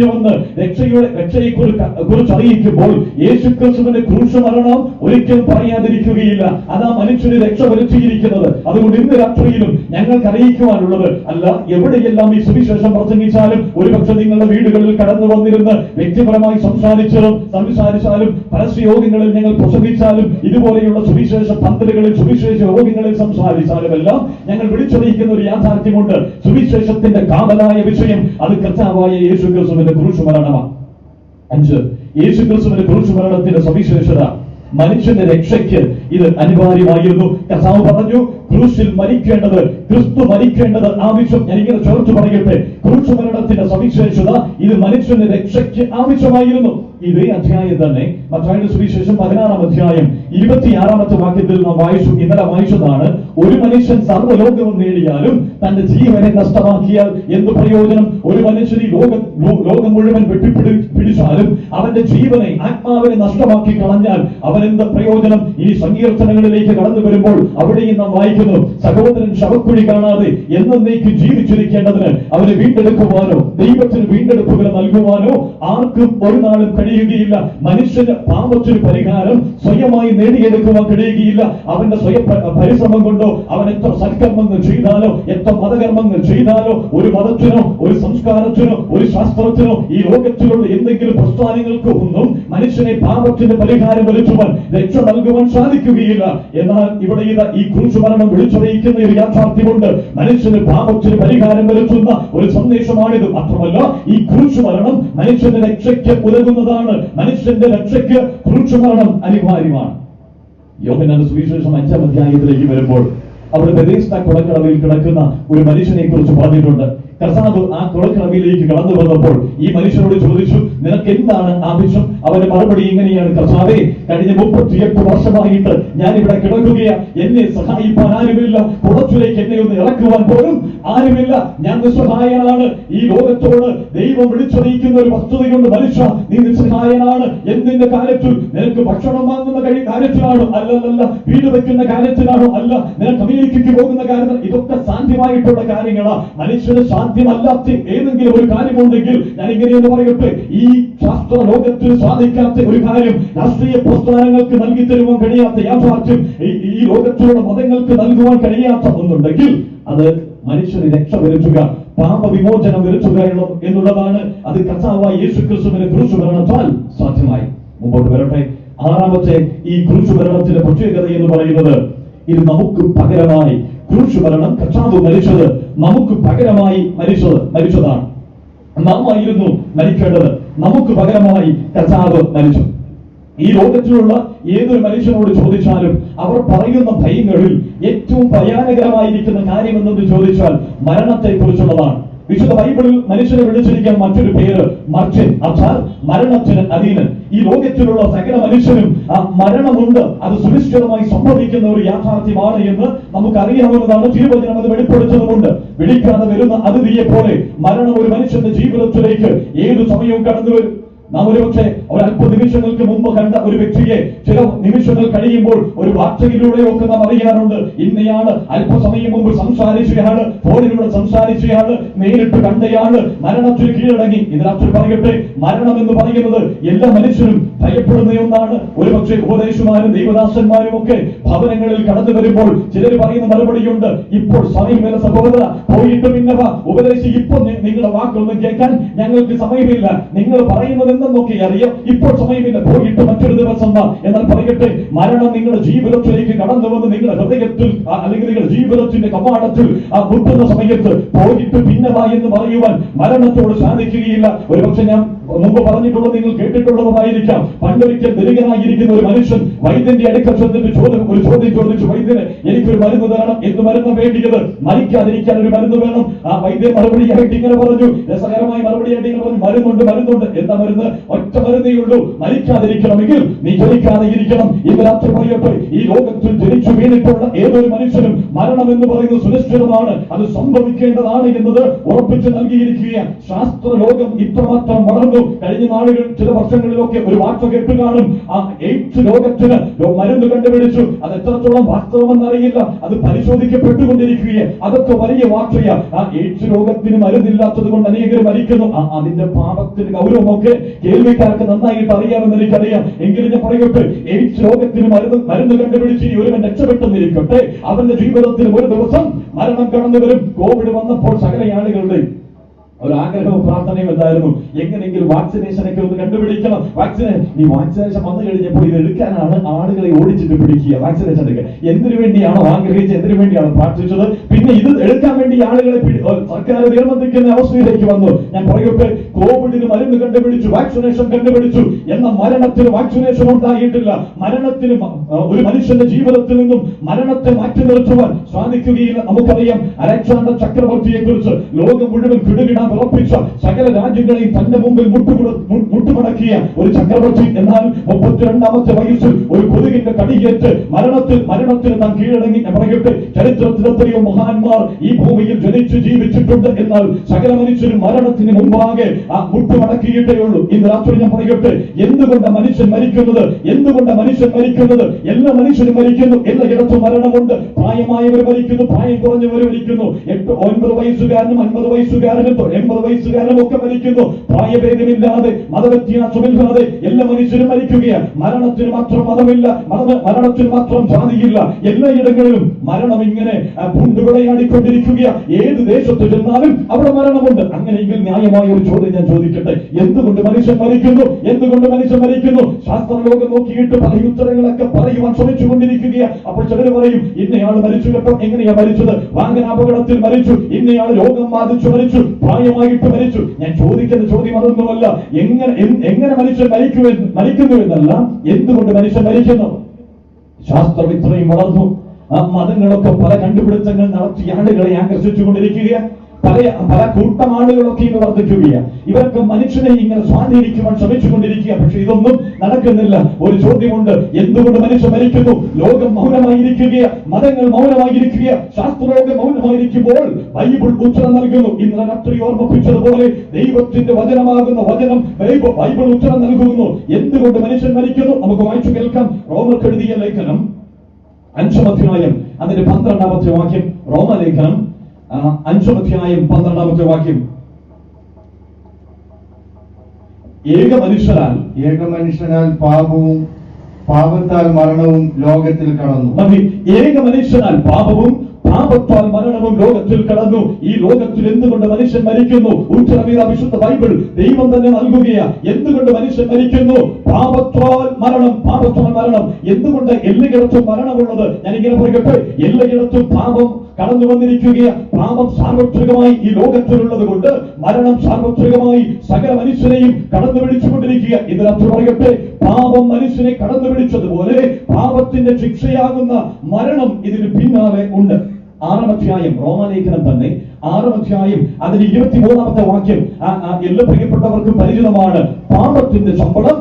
വന്ന് രക്ഷയെ കുറിച്ച് അറിയിക്കുമ്പോൾ യേശു ക്രിസ്തുവിന്റെ ക്രൂശ് മരണം ഒരിക്കലും പറയാതിരിക്കുകയില്ല. അതാ മനുഷ്യന് രക്ഷ വരുത്തിയിരിക്കുന്നത്. അതുകൊണ്ട് ഇന്ന് രാത്രിയിലും ഞങ്ങൾക്ക് അറിയിക്കുവാനുള്ളത് അല്ല, എവിടെയെല്ലാം ഈ സുവിശേഷം പ്രസംഗിച്ചാലും, ഒരുപക്ഷെ നിങ്ങളുടെ വീടുകളിൽ കടന്നു വന്നിരുന്ന് വ്യക്തിപരമായി സംസാരിച്ചാലും പരസ്യയോഗങ്ങളിൽ ഞങ്ങൾ പ്രസംഗിച്ചാലും, ഇതുപോലെയുള്ള സുവിശേഷ പന്തലുകളിൽ സുവിശേഷ യോഗങ്ങളിൽ സംസാരിച്ചാലും എല്ലാം ഞങ്ങൾ വിളിച്ചറിയിക്കുന്ന ഒരു യാഥാർത്ഥ്യമുണ്ട്. സുവിശേഷത്തിന്റെ കാതലായ വിഷയം അത് കർത്താവായ യേശു ക്രിസ്തുവിന്റെ ക്രൂശ് മരണമാണ്. 5 യേശു ക്രിസ്തുവിന്റെ ക്രൂശ് മരണത്തിന്റെ സവിശേഷത, മനുഷ്യന്റെ രക്ഷയ്ക്ക് ഇത് അനിവാര്യമായിരുന്നു. കർത്താവ് പറഞ്ഞു, ക്രൂശിൽ മരിക്കേണ്ടത്, ക്രിസ്തു മരിക്കേണ്ടത് ആവശ്യം. ഞാനിങ്ങനെ ചേർത്ത് പറയട്ടെ, ക്രൂശ് മരണത്തിന്റെ സവിശേഷത ഇത് മനുഷ്യന്റെ രക്ഷയ്ക്ക് ആവശ്യമായിരുന്നു. ഇതേ അധ്യായം തന്നെ മത്തായിയുടെ സുവിശേഷം 16-ാം അധ്യായം 26-ാമത്തെ വാക്യത്തിൽ നാം വായിച്ചു. ഇന്നലെ വായിച്ചതാണ്, ഒരു മനുഷ്യൻ സർവ്വലോകവും നേടിയാലും തന്റെ ജീവനെ നഷ്ടമാക്കിയാൽ എന്ത് പ്രയോജനം? ഒരു മനുഷ്യൻ ഈ ലോകം മുഴുവൻ വെട്ടിപ്പിടിച്ചാലും അവന്റെ ജീവനെ, ആത്മാവിനെ നഷ്ടമാക്കി കളഞ്ഞാൽ അവൻ എന്ത് പ്രയോജനം? ഈ സങ്കീർത്തനങ്ങളിലേക്ക് കടന്നു വരുമ്പോൾ അവിടെയും നാം വായിക്കുന്നു, സഹോദരൻ ശവക്കുഴി കാണാതെ എന്നേക്ക് ജീവിച്ചിരിക്കേണ്ടതിന് അവനെ വീണ്ടെടുക്കുവാനോ ദൈവത്തിന് വീണ്ടെടുപ്പുകൾ നൽകുവാനോ ആർക്കും ഒരു നാളും കഴിയുകയില്ല. മനുഷ്യന് പാപത്തിന് പരിഹാരം സ്വയമായി നേടിയെടുക്കുവാൻ കഴിയുകയില്ല. അവന്റെ സ്വയം പരിശ്രമം കൊണ്ടോ അവൻ എത്ര സൽക്കർമ്മങ്ങൾ ചെയ്താലോ, എത്ര മതകർമ്മങ്ങൾ ചെയ്താലോ, ഒരു മതത്തിനോ ഒരു സംസ്കാരത്തിനോ ഒരു ശാസ്ത്രത്തിനോ ഈ ലോകത്തിലുള്ള എന്തെങ്കിലും പ്രസ്ഥാനങ്ങൾക്ക് ഒന്നും മനുഷ്യനെ പാപത്തിന് പരിഹാരം വരുത്തുവാൻ, രക്ഷ നൽകുവാൻ സാധിക്കുകയില്ല. എന്നാൽ ഇവിടെ ഈ ക്രൂശ് മരണം വിളിച്ചറിയിക്കുന്ന ഒരു യാഥാർത്ഥ്യമുണ്ട്. മനുഷ്യന് പാപത്തിന് പരിഹാരം വരുത്തുന്ന ഒരു സന്ദേശമാണിത്. മാത്രമല്ല, ഈ ക്രൂശ് മരണം മനുഷ്യന്റെ രക്ഷയ്ക്ക് ഉതകുന്നതാണ്. മനുഷ്യന്റെ രക്ഷയ്ക്ക് ക്രൂശ് മരണം അനിവാര്യമാണ്. യോഹന്നാന്റെ സുവിശേഷം 5-ാം അധ്യായത്തിലേക്ക് വരുമ്പോൾ അവിടെ ബെഥേസ്ദ കുളക്കടവിൽ കിടക്കുന്ന ഒരു മനുഷ്യനെ കുറിച്ച് പറഞ്ഞിട്ടുണ്ട്. കർത്താവ് ആ കുളക്കടവിലേക്ക് കടന്നു വന്നപ്പോൾ ഈ മനുഷ്യനോട് ചോദിച്ചു, നിനക്ക് എന്താണ് ആവശ്യം? അവന്റെ മറുപടി ഇങ്ങനെയാണ്, കർത്താവേ, കഴിഞ്ഞ 38 വർഷമായിട്ട് ഞാനിവിടെ കിടക്കുകയാ, എന്നെ സഹായിപ്പാൻ ആരുമില്ല, കുളത്തിലേക്ക് എന്നെ ഒന്ന് ഇറക്കുവാൻ പോലും ആരുമില്ല, ഞാൻ നിസ്സഹായനാണ്. ഈ ലോകത്തോട് ദൈവം വിളിച്ചറിയിക്കുന്ന ഒരു വസ്തുതയുണ്ട്, മനുഷ്യ, നീ നിസ്സഹായനാണ്. എന്തിന്റെ കാര്യത്തിൽ? നിനക്ക് ഭക്ഷണം വാങ്ങുന്ന കാര്യത്തിലാണോ? അല്ലല്ല. വീട് വെക്കുന്ന കാര്യത്തിലാണോ? അല്ല. നിനക്ക് അമേരിക്കയ്ക്ക് പോകുന്ന കാര്യത്തിൽ? ഇതൊക്കെ സാധ്യമായിട്ടുള്ള കാര്യങ്ങളാ. മനുഷ്യന് സാധ്യമല്ലാത്ത ഏതെങ്കിലും ഒരു കാര്യമുണ്ടെങ്കിൽ ഞാൻ ഇങ്ങനെയെന്ന് പറയട്ടെ, ഈ ശാസ്ത്ര ലോകത്തിൽ സാധിക്കാത്ത ഒരു കാര്യം, രാഷ്ട്രീയ പ്രസ്ഥാനങ്ങൾക്ക് നൽകി തരുവാൻ കഴിയാത്ത യാഥാർത്ഥ്യം, ഈ ലോകത്തിലുള്ള മതങ്ങൾക്ക് നൽകുവാൻ കഴിയാത്ത ഒന്നുണ്ടെങ്കിൽ അത് മനുഷ്യന് രക്ഷ വരുത്തുക, പാപവിമോചനം വരുത്തുക എന്നുള്ളതാണ്. അത് കർത്താവായ യേശുക്രിസ്തുവിന്റെ ക്രൂശ് മരണത്താൽ സാധ്യമായി. മുമ്പോട്ട് വരട്ടെ. 6-ാമത്തെ ഈ ക്രൂശ് മരണത്തിന്റെ പ്രത്യേകത എന്ന് പറയുന്നത്, ഇത് നമുക്ക് പകരമായി, ക്രൂശ് മരണം കർത്താവ് മരിച്ചത് നമുക്ക് പകരമായി മരിച്ചതാണ്. നാം ആയിരുന്നു മരിക്കേണ്ടത്, നമുക്ക് പകരമായി കർത്താവ് മരിച്ചു. ഈ ലോകത്തിലുള്ള ഏതൊരു മനുഷ്യനോട് ചോദിച്ചാലും അവർ പറയുന്ന ഭയങ്ങളിൽ ഏറ്റവും ഭയാനകരമായിരിക്കുന്ന കാര്യം എന്തെന്ന് ചോദിച്ചാൽ മരണത്തെ കുറിച്ചുള്ളതാണ്. വിശുദ്ധ ബൈബിളിൽ മനുഷ്യനെ വിളിച്ചിരിക്കാൻ മറ്റൊരു പേര് മർത്യൻ, അർത്ഥാൽ മരണത്തിന് അധീനൻ. ഈ ലോകത്തിലുള്ള സകല മനുഷ്യനും ആ മരണമുണ്ട്, അത് സുനിശ്ചിതമായി സംഭവിക്കുന്ന ഒരു യാഥാർത്ഥ്യമാണ് എന്ന് നമുക്കറിയാവുന്നതാണ്. തിരുവചനം അത് വെളിപ്പെടുത്തുന്നുമുണ്ട്. വിളിക്കാതെ വരുന്ന അതിഥിയെ പോലെ മരണം ഒരു മനുഷ്യന്റെ ജീവിതത്തിലേക്ക് ഏതു സമയവും കടന്നു വരും. നാം ഒരുപക്ഷെ ഒരല്പ നിമിഷങ്ങൾക്ക് മുമ്പ് കണ്ട ഒരു വ്യക്തിയെ ചില നിമിഷങ്ങൾ കഴിയുമ്പോൾ ഒരു വാർത്തയിലൂടെയൊക്കെ നാം അറിയാറുണ്ട്. ഇന്നയാണ് അല്പസമയം മുമ്പ് സംസാരിച്ചയാള്, ഫോണിലൂടെ സംസാരിച്ചയാള്, നേരിട്ട് കണ്ടയാള് മരണത്തിന് കീഴടങ്ങി. ഇതിനകത്ത് പറയട്ടെ, മരണം എന്ന് പറയുന്നത് എല്ലാ മനുഷ്യരും ഭയപ്പെടുന്ന ഒന്നാണ്. ഒരുപക്ഷെ ഉപദേശമാരും ദൈവദാസന്മാരും ഒക്കെ ഭവനങ്ങളിൽ കടന്നു വരുമ്പോൾ ചിലർ പറയുന്ന മറുപടിയുണ്ട്, ഇപ്പോൾ സമയമില്ല സഹോദര, പോയിട്ട് പിന്നെ ഉപദേശി, ഇപ്പൊ നിങ്ങളുടെ വാക്കൊന്നും കേൾക്കാൻ ഞങ്ങൾക്ക് സമയമില്ല, നിങ്ങൾ പറയുന്നത് എന്തെന്നൊക്കെ അറിയാം, ഇപ്പോൾ സമയമില്ല, പോയിട്ട് മറ്റൊരു ദിവസം വാ. എന്നാൽ പറയട്ടെ, മരണം നിങ്ങളുടെ ജീവിതത്തിലേക്ക് കടന്നു വന്ന് നിങ്ങളുടെ ഹൃദയത്തിൽ അല്ലെങ്കിൽ നിങ്ങളുടെ ജീവിതത്തിന്റെ കവാടത്തിൽ മുട്ടുന്ന സമയത്ത് പോയിട്ട് പിന്നെ വാ എന്ന് പറയുവാൻ മരണത്തോട് സാധിക്കുകയില്ല. ഒരുപക്ഷെ ഞാൻ മുമ്പ് പറഞ്ഞിട്ടുള്ളത് നിങ്ങൾ കേട്ടിട്ടുള്ളതുമായിരിക്കാം. പണ്ടൊരിക്കൽ ദരിദ്രനായിരിക്കുന്ന ഒരു മനുഷ്യൻ വൈദ്യന്റെ അടുക്കൽ ചെന്നിട്ട് ഒരു ചോദ്യം ചോദിച്ചു, വൈദ്യന് എനിക്കൊരു മരുന്ന് തരണം. എന്ത് മരുന്ന് വേണ്ടിയത്? മരിക്കാതിരിക്കാൻ ഒരു മരുന്ന് വേണം. ആ വൈദ്യൻ മറുപടിയായിട്ട് ഇങ്ങനെ പറഞ്ഞു, രസകരമായ മറുപടിയായിട്ട് ഇങ്ങനെ പറഞ്ഞു, മരുന്നുണ്ട്. എന്താ മരുന്ന്? ഒറ്റ മരുന്നേ ഉള്ളൂ, മരിക്കാതിരിക്കണമെങ്കിൽ നീ ജനിക്കാതെ ഇരിക്കണം. ഇന്ന് രാത്രി പറയട്ടെ, ഈ ലോകത്തിൽ ജനിച്ചു വീണിട്ടുള്ള ഏതൊരു മനുഷ്യനും മരണം എന്ന് പറയുന്നത് സുനിശ്ചിതമാണ്, അത് സംഭവിക്കേണ്ടതാണ് എന്നത് ഉറപ്പിച്ചു നൽകിയിരിക്കുകയാണ്. ശാസ്ത്ര ലോകം ഇത്രമാത്രം വളർന്നു. കഴിഞ്ഞ നാളുകൾ ചില വർഷങ്ങളിലൊക്കെ ഒരു വാർത്ത കേട്ട് കാണും, ആ എയ്ഡ്സ് രോഗത്തിന് മരുന്ന് കണ്ടുപിടിച്ചു. അത് എത്രത്തോളം വാസ്തവമെന്നറിയില്ല, അത് പരിശോധിക്കപ്പെട്ടുകൊണ്ടിരിക്കുകയാണ്. അതൊക്കെ വലിയ വാർത്തയാ. ആ എയ്ഡ്സ് രോഗത്തിന് മരുന്നില്ലാത്തത് കൊണ്ട് അനേകർ മരിക്കുന്നു. അതിന്റെ പാപത്തിന് ഗൗരവമൊക്കെ കേൾവിക്കാർക്ക് നന്നായിട്ട് അറിയാമെന്ന് എനിക്കറിയാം. എങ്കിലും ഞാൻ പറയട്ടെ, എയ്ഡ്സ് രോഗത്തിന് മരുന്ന് കണ്ടുപിടിച്ച് ഒരുവൻ രക്ഷപ്പെട്ടെന്നിരിക്കട്ടെ, അവന്റെ ജീവിതത്തിൽ ഒരു ദിവസം മരണം കടന്നു വരും. കോവിഡ് വന്നപ്പോൾ സകല ആളുകളുടെ ഒരു ആഗ്രഹവും പ്രാർത്ഥനയും എന്തായിരുന്നു? എങ്ങനെയെങ്കിലും വാക്സിനേഷനൊക്കെ ഒന്ന് കണ്ടുപിടിക്കണം. വാക്സിനേഷൻ വന്നു കഴിഞ്ഞപ്പോൾ ഇത് എടുക്കാനാണ് ആളുകളെ ഓടിച്ചിട്ട് പിടിക്കുക. വാക്സിനേഷൻ എടുക്കുക എന്തിനു വേണ്ടിയാണോ ആഗ്രഹിച്ചത്, എന്തിനു വേണ്ടിയാണോ പ്രാർത്ഥിച്ചത്, പിന്നെ ഇത് എടുക്കാൻ വേണ്ടി ആളുകളെ സർക്കാർ നിർബന്ധിക്കുന്ന അവസ്ഥയിലേക്ക് വന്നു. ഞാൻ പറയട്ടെ, കോവിഡിന് മരുന്ന് കണ്ടുപിടിച്ചു, വാക്സിനേഷൻ കണ്ടുപിടിച്ചു, എന്ന മരണത്തിന് വാക്സിനേഷൻ ഉണ്ടായിട്ടില്ല. മരണത്തിന് ഒരു മനുഷ്യന്റെ ജീവിതത്തിൽ നിന്നും മരണത്തെ മാറ്റി നിർത്തുവാൻ സാധിക്കുകയില്ല. നമുക്കറിയാം അലക്സാണ്ടർ ചക്രവർത്തിയെ കുറിച്ച്. ലോകം മുഴുവൻ കിടുകിടാൻ ഉറപ്പിച്ച സകല രാജ്യങ്ങളെയും തന്റെ മുമ്പിൽ മുട്ടുമടക്കിയ ഒരു ചക്രവർത്തി. എന്നാൽ 32ാമത്തെ വയസ്സിൽ ഒരു കൊതുകിന്റെ കടിയേറ്റ് മരണത്തിന് താൻ കീഴടങ്ങി. ഞാൻ പറയട്ടെ, ചരിത്രത്തിൽ എത്രയോ മഹാന്മാർ ഈ ഭൂമിയിൽ ജനിച്ചു ജീവിച്ചിട്ടുണ്ട്. എന്നാൽ സകല മനുഷ്യരും മരണത്തിന് മുമ്പാകെ ആ മുട്ടുമടക്കിയിട്ടേ ഉള്ളൂ. ഇന്ന് രാത്രി ഞാൻ പറയട്ടെ, എന്തുകൊണ്ട് മനുഷ്യൻ മരിക്കുന്നത്? എല്ലാ മനുഷ്യരും മരിക്കുന്നു. എല്ലായിടത്തും മരണമുണ്ട്. പ്രായമായവർ മരിക്കുന്നു, പ്രായം കുറഞ്ഞവർ മരിക്കുന്നു. 9 വയസ്സുകാരനും 50 വയസ്സുകാരനും 80 വയസ്സുകാരനും ഒക്കെ മരിക്കുന്നു. പ്രായഭേദമില്ലാതെ മതവ്യത്യാസമില്ലാതെ എല്ലാ മനുഷ്യരും മരിക്കുകയാണ്. മരണത്തിന് മാത്രം മതമില്ല, മരണത്തിന് മാത്രം ജാതിയില്ല. എല്ലായിടങ്ങളിലും മരണം ഇങ്ങനെ പൂണ്ടുവിളയാടിക്കൊണ്ടിരിക്കുകയാണ്. ഏത് ദേശത്ത് ചെന്നാലും അവിടെ മരണമുണ്ട്. അങ്ങനെയെങ്കിൽ ന്യായമായ ഒരു ചോദ്യം ഞാൻ ചോദിക്കട്ടെ, എന്തുകൊണ്ട് മനുഷ്യൻ മരിക്കുന്നു? ശാസ്ത്രലോകം നോക്കിയിട്ട് പല ഉത്തരങ്ങളൊക്കെ പറയുവാൻ ശ്രമിച്ചുകൊണ്ടിരിക്കുകയാണ്. അപ്പോൾ ചിലർ പറയും, ഇന്നയാൾ മരിച്ചു കേട്ടോ. എങ്ങനെയാ മരിച്ചത്? വാഹനാപകടത്തിൽ മരിച്ചു, ഇന്നയാൾ രോഗം ബാധിച്ചു മരിച്ചു, പ്രായമായിട്ട് മരിച്ചു. ഞാൻ ചോദിക്കുന്ന ചോദ്യം അതൊന്നുമല്ല, എങ്ങനെ മനുഷ്യൻ മരിക്കുന്നു എന്നല്ല, എന്തുകൊണ്ട് മനുഷ്യൻ മരിക്കുന്നു? ശാസ്ത്രം ഇത്രയും വളർന്നു. ആ മതങ്ങളൊക്കെ പല കണ്ടുപിടുത്തങ്ങൾ നടത്തി ആളുകളെ ആകർഷിച്ചുകൊണ്ടിരിക്കുകയാണ്. പല കൂട്ടം ആളുകളൊക്കെ ഇന്ന് വർദ്ധിക്കുകയാണ്. ഇവർക്ക് മനുഷ്യനെ ഇങ്ങനെ സ്വാധീനിക്കുവാൻ ശ്രമിച്ചുകൊണ്ടിരിക്കുക. പക്ഷെ ഇതൊന്നും നടക്കുന്നില്ല. ഒരു ചോദ്യമുണ്ട്, എന്തുകൊണ്ട് മനുഷ്യൻ മരിക്കുന്നു? ലോകം മൗനമായിരിക്കുക, മതങ്ങൾ മൗനമായിരിക്കുക, ശാസ്ത്രലോകം മൗനമായിരിക്കുമ്പോൾ ബൈബിൾ ഉത്തരം നൽകുന്നു. ഇന്നലെ രാത്രി ഓർമ്മിപ്പിച്ചതുപോലെ ദൈവത്തിന്റെ വചനമാകുന്ന വചനം ബൈബിൾ ഉത്തരം നൽകുന്നു. എന്തുകൊണ്ട് മനുഷ്യൻ മരിക്കുന്നു? നമുക്ക് വായിച്ചു കേൾക്കാം. റോമർക്ക് എഴുതിയ ലേഖനം 5-ാം അധ്യായം അതിന്റെ 12ാമത്തെ വാക്യം. റോമലേഖനം 5-ാം അധ്യായം 12ാമത്തെ വാക്യം. ഏക മനുഷ്യനാൽ പാപവും പാപത്താൽ മരണവും ലോകത്തിൽ കടന്നു. ഏക മനുഷ്യനാൽ പാപവും പാപത്താൽ മരണവും ലോകത്തിൽ കടന്നു. ഈ ലോകത്തിൽ എന്തുകൊണ്ട് മനുഷ്യൻ മരിക്കുന്നു? ഉത്തരവിത വിശുദ്ധ ബൈബിൾ ദൈവം തന്നെ നൽകുകയാണ്. എന്തുകൊണ്ട് മനുഷ്യൻ മരിക്കുന്നു? പാപത്താൽ മരണം. എന്തുകൊണ്ട് എല്ലായിടത്തും മരണമുള്ളത്? ഞാനിങ്ങനെ പറയട്ടെ, എല്ലായിടത്തും പാപം കടന്നു വന്നിരിക്കുകയാണ്. പാപം സാർവത്രികമായി ഈ ലോകത്തിലുള്ളത് കൊണ്ട് മരണം സാർവത്രികമായി സകല മനുഷ്യനെയും കടന്നു പിടിച്ചുകൊണ്ടിരിക്കുക. ഇതിനകത്ത് പറയട്ടെ, പാപം മനുഷ്യനെ കടന്നു പിടിച്ചതുപോലെ പാപത്തിന്റെ ശിക്ഷയാകുന്ന മരണം ഇതിന് പിന്നാലെ ഉണ്ട്. 6-ാം അധ്യായം റോമാലേഖനം തന്നെ 6-ാം അധ്യായം അതിന് 23ാമത്തെ വാക്യം എല്ലാ പ്രിയപ്പെട്ടവർക്കും പരിചിതമാണ്. പാപത്തിന്റെ ശമ്പളം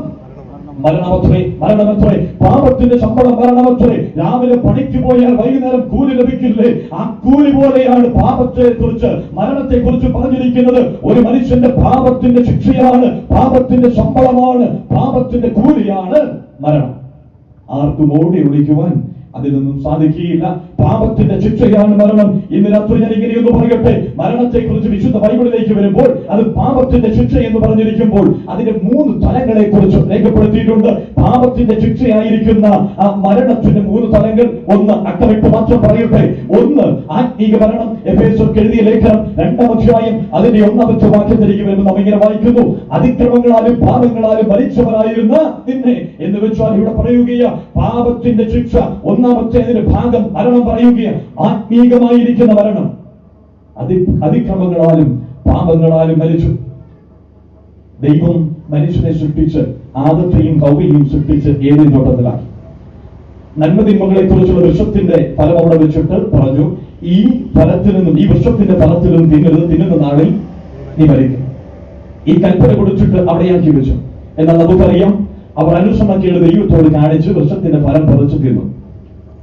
മരണമത്രേ. പാപത്തിന്റെ ശമ്പളം മരണമത്രേ. രാവിലെ പണിക്ക് പോയാൽ വൈകുന്നേരം കൂലി ലഭിക്കില്ലേ? ആ കൂലി പോലെയാണ് മരണത്തെ കുറിച്ച് പറഞ്ഞിരിക്കുന്നത്. ഒരു മനുഷ്യന്റെ പാപത്തിന്റെ ശിക്ഷയാണ്, പാപത്തിന്റെ ശമ്പളമാണ്, പാപത്തിന്റെ കൂലിയാണ് മരണം. ആർക്കും ഓടി ഒളിക്കുവാൻ അതിനൊന്നും സാധിക്കുകയില്ല. പാപത്തിന്റെ ശിക്ഷയാണ് മരണം. ഇന്ന് രാത്രി ഞാൻ ഇങ്ങനെയൊന്ന് പറയട്ടെ, മരണത്തെ കുറിച്ച് വിശുദ്ധ ബൈബിളിലേക്ക് വരുമ്പോൾ അത് പാപത്തിന്റെ ശിക്ഷ എന്ന് പറഞ്ഞിരിക്കുമ്പോൾ അതിന്റെ 3 തലങ്ങളെ കുറിച്ച് രേഖപ്പെടുത്തിയിട്ടുണ്ട്. പാപത്തിന്റെ ശിക്ഷയായിരിക്കുന്ന ആ മരണത്തിന്റെ 3 തലങ്ങൾ. ഒന്ന് അക്കമിട്ട് മാത്രം പറയട്ടെ. ഒന്ന് ആത്മീക മരണം. എഫേസ്യർക്ക് എഴുതിയ ലേഖനം 2-ാം അധ്യായം അതിന്റെ 1ാമത്തെ വാക്യത്തിലേക്ക് വരുമ്പോൾ നാം ഇങ്ങനെ വായിക്കുന്നു, അതിക്രമങ്ങളാലും പാപങ്ങളാലും മരിച്ചവരായിരുന്ന നിന്നെ എന്ന് വെച്ചാൽ ഇവിടെ പറയുകയാ പാപത്തിന്റെ ശിക്ഷ. 1ാമത്തെ ഭാഗം മരണം പറയുകയാണ്. ആത്മീകമായിരിക്കുന്ന മരണം. അതിക്രമങ്ങളാലും പാപങ്ങളാലും മരിച്ചു. ദൈവം മനുഷ്യനെ സൃഷ്ടിച്ച് ആദത്തെയും ഹവ്വയെയും സൃഷ്ടിച്ച് ഏദൻ തോട്ടത്തിലാക്കി. നന്മതിന്മകളെ കുറിച്ചുള്ള വൃക്ഷത്തിന്റെ ഫലം അവിടെ വെച്ചിട്ട് പറഞ്ഞു, ഈ വൃക്ഷത്തിന്റെ ഫലത്തിൽ നിന്നും തിന്നുന്ന നാളിൽ നീ മരിക്കും. ഈ കൽപ്പന കൊടുത്തിട്ട് അവിടെയാക്കി വെച്ചു. എന്നാൽ നമുക്കറിയാം, അവർ അനുസരണക്കേട് ദൈവത്തോട് കാണിച്ച് വൃക്ഷത്തിന്റെ ഫലം പറിച്ചു തിന്നു.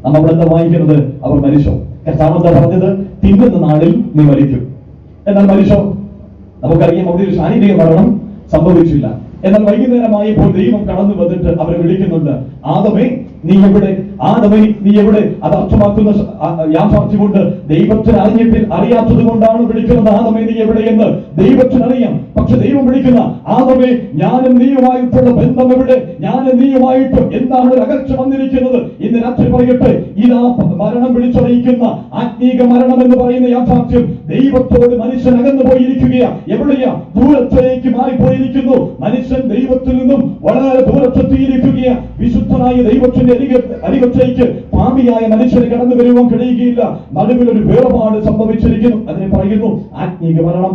നമ്മൾ എന്താ വായിക്കുന്നത്? അവർ മരിച്ചോ? കർത്താവ് എന്താ പറഞ്ഞത്? തിന്നുന്ന നാളിൽ നീ മരിക്കും. എന്നാൽ മരിച്ചോ? നമുക്കറിയാം, അവിടെ ഒരു ശാരീരിക മരണം സംഭവിച്ചില്ല. എന്നാൽ വൈകുന്നേരമായപ്പോൾ ദൈവം കടന്നു വന്നിട്ട് അവരെ വിളിക്കുന്നുണ്ട്, ആദമേ നീ എവിടെ? ആദമേ നീ എവിടെ? അത് അർത്ഥമാക്കുന്ന യാഥാർത്ഥ്യമുണ്ട്. ദൈവത്തിന് അറിയാത്തത് കൊണ്ടാണ് വിളിക്കുന്നത് ആദമേ നീ എവിടെ എന്ന്. ദൈവത്തിന് അറിയാം. പക്ഷെ ദൈവം വിളിക്കുന്ന ആദമേ ഞാനും നീയുമായിട്ടുള്ള ബന്ധം എവിടെ? ഞാനും നീയുമായിട്ട് എന്താണ് അകൽച്ച വന്നിരിക്കുന്നത്? ഇന്ന് രാത്രി പറയട്ടെ, ഇതാ മരണം വിളിച്ചറിയിക്കുന്ന ആത്മീക മരണം എന്ന് പറയുന്ന യാഥാർത്ഥ്യം. ദൈവത്തോട് മനുഷ്യൻ അകന്നു പോയിരിക്കുകയാ. എവിടെയാ? ദൂരത്തിലേക്ക് മാറിപ്പോയിരിക്കുന്നു. മനുഷ്യൻ ദൈവത്തിൽ നിന്നും വളരെ ദൂരത്തെത്തിയിരിക്കുകയാ. വിശുദ്ധനായ ദൈവത്തിന്റെ അരികത്തേക്ക് പാപിയായ മനുഷ്യന് കടന്നു വരുവാൻ കഴിയുകയില്ല. നടുവിലൊരു വേർപാട് സംഭവിച്ചിരിക്കുന്നു. അതിനെ പറയുന്നു ആത്മീക മരണം.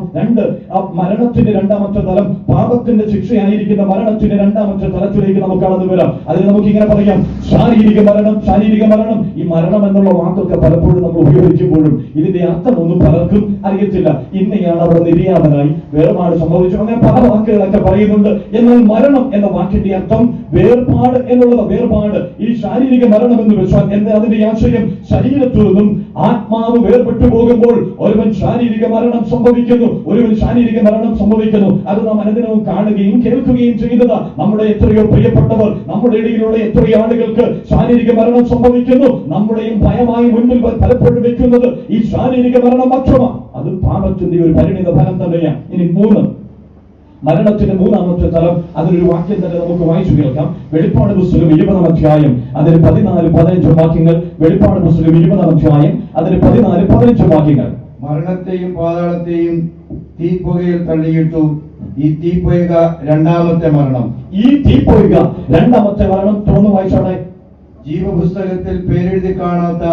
മരണത്തിന്റെ രണ്ടാമത്തെ തലം, പാപത്തിന്റെ ശിക്ഷയായിരിക്കുന്ന മരണത്തിന്റെ രണ്ടാമത്തെ തലത്തിലേക്ക് നമുക്ക് കടന്നു വരാം. അതിന് നമുക്ക് ഇങ്ങനെ പറയാം, ശാരീരിക മരണം. ശാരീരിക മരണം, ഈ മരണം എന്നുള്ള വാക്കൊക്കെ പലപ്പോഴും നമ്മൾ ഉപയോഗിക്കുമ്പോഴും ഇതിന്റെ അർത്ഥം ഒന്നും പലർക്കും അറിയത്തില്ല. ഇന്നയാണ് അവിടെ നിര്യാതനായി, വേർപാട് സംഭവിച്ചു, അങ്ങനെ പല വാക്കുകളൊക്കെ പറയുന്നുണ്ട്. എന്നാൽ മരണം എന്ന വാക്കിന്റെ അർത്ഥം വേർപാട് എന്നുള്ളത്. വേർപാട്, ഈ ശാരീരിക മരണം എന്ന് വെച്ചാൽ എന്താ? അതിന്റെ ആശയം, ശരീരത്തിൽ നിന്നും ആത്മാവ് വേർപെട്ടു പോകുമ്പോൾ ഒരുവൻ ശാരീരിക മരണം സംഭവിക്കുന്നു. അത് നാം അനുദിനവും കാണുകയും കേൾക്കുകയും ചെയ്യുന്നത്. നമ്മുടെ എത്രയോ പ്രിയപ്പെട്ടവർ, നമ്മുടെ ഇടയിലുള്ള എത്രയോ ആളുകൾക്ക് ശാരീരിക മരണം സംഭവിക്കുന്നു. നമ്മുടെയും ഭയമായി മുൻപിൽ പലപ്പോഴും വെക്കുന്നത് ഈ ശാരീരിക മരണം മാത്രമാണ്. അത് പാപത്തിന്റെ ഒരു പരിണിത ഫലം തന്നെയാണ്. ഇനി മരണത്തിന്റെ മൂന്നാമത്തെ തലം, അതിനൊരു വാക്യം തന്നെ നമുക്ക് വായിച്ചു കേൾക്കാം. വെളിപ്പാട് പുസ്തകം 20-ാം അധ്യായം അതിന് 14-15 വാക്യങ്ങൾ. വെളിപ്പാട് പുസ്തകം 20-ാം അധ്യായം അതിന് 14-15 വാക്യങ്ങൾ. മരണത്തെയും പാതാളത്തെയും തീപ്പൊയ്കയിൽ തള്ളിയിട്ടു. ഈ തീപ്പൊയ്ക രണ്ടാമത്തെ മരണം. ഈ തീപ്പൊയ്ക രണ്ടാമത്തെ മരണം. തുറന്നു വായിച്ചാണ്. ജീവപുസ്തകത്തിൽ പേരെഴുതി കാണാത്ത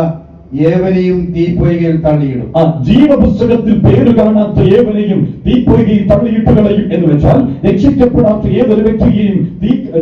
ഏവനെയും തീപ്പൊയ്കയിൽ തള്ളിയിടും. ജീവപുസ്തകത്തിൽ പേര് കാണാത്ത ഏവനെയും തീപ്പൊയ്കയിൽ തള്ളിയിട്ട് കളയും എന്ന് വെച്ചാൽ രക്ഷിക്കപ്പെടാത്ത ഏതൊരു വ്യക്തിയെയും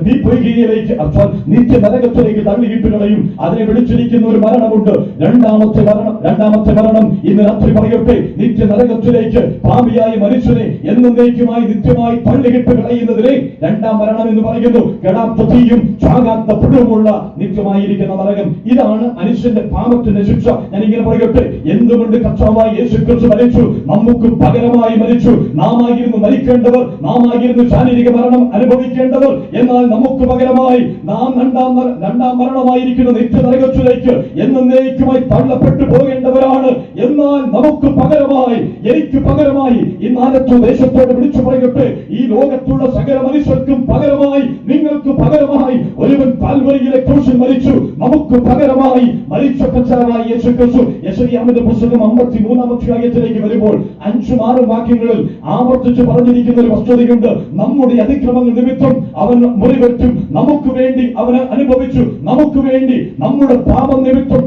തീപ്പൊയ്കയിലേക്ക്, അർത്ഥം നിത്യ നരകത്തിലേക്ക് തള്ളിയിട്ട് കളയും. അതിനെ വിളിച്ചിരിക്കുന്ന ഒരു മരണമുണ്ട്, രണ്ടാമത്തെ മരണം. ഇന്ന് രാത്രി പറയട്ടെ, നിത്യ നരകത്തിലേക്ക് പാപിയായ മനുഷ്യനെ എന്നേക്കുമായി നിത്യമായി തള്ളിയിട്ട് കളയുന്നതിനെ രണ്ടാം മരണം എന്ന് പറയുന്നു. കെടാത്ത തീയും ചാകാത്ത പുഴുമുള്ള നിത്യമായിരിക്കുന്ന നരകം. ഇതാണ് മനുഷ്യന്റെ പാപത്തിന്റെ ശിക്ഷ. ഞാൻ ഇങ്ങനെ പറയട്ടെ, എന്തുകൊണ്ട് കർത്താവായ യേശുക്രിസ്തു മരിച്ചു? നമുക്ക് പകരമായി മരിച്ചു. നാമായിരുന്നു മരിക്കേണ്ടവർ, നാമായിരുന്നു ശാരീരിക മരണം അനുഭവിക്കേണ്ടവർ. എന്നാൽ നമുക്ക് പകരമായി നാം രണ്ടാം മരണമായിരിക്കുന്ന നിത്യനരകത്തിലേക്ക് എന്നേക്കുമായി തള്ളപ്പെട്ടു പോകേണ്ടവരാണ്. എന്നാൽ നമുക്ക് പകരമായി, എനിക്ക് പകരമായി, ഈ നാലത്തു ദേശത്തോട് വിളിച്ചു പറയട്ടെ, ഈ ലോകത്തുള്ള സകല മനുഷ്യർക്കും പകരമായി, നിങ്ങൾക്ക് പകരമായി ഒരുവൻ കാൽവരിയിലെ ക്രൂശിൽ മരിച്ചു. നമുക്ക് പകരമായി മരിച്ച കർത്താവായ യേശുക്രിസ്തു. യെശയ്യാവിന്റെ പുസ്തകം 53-ാം അധ്യായത്തിലേക്ക് വരുമ്പോൾ 5-6 വാക്യങ്ങളിൽ ആവർത്തിച്ച് പറഞ്ഞിരിക്കുന്ന ഒരു വസ്തുതയുണ്ട്. നമ്മുടെ അതിക്രമങ്ങൾ നിമിത്തം അവൻ മുറിവേറ്റും, നമുക്ക് വേണ്ടി അവന് അനുഭവിച്ചു, നമുക്ക് വേണ്ടി നമ്മുടെ പാപം നിമിത്തം.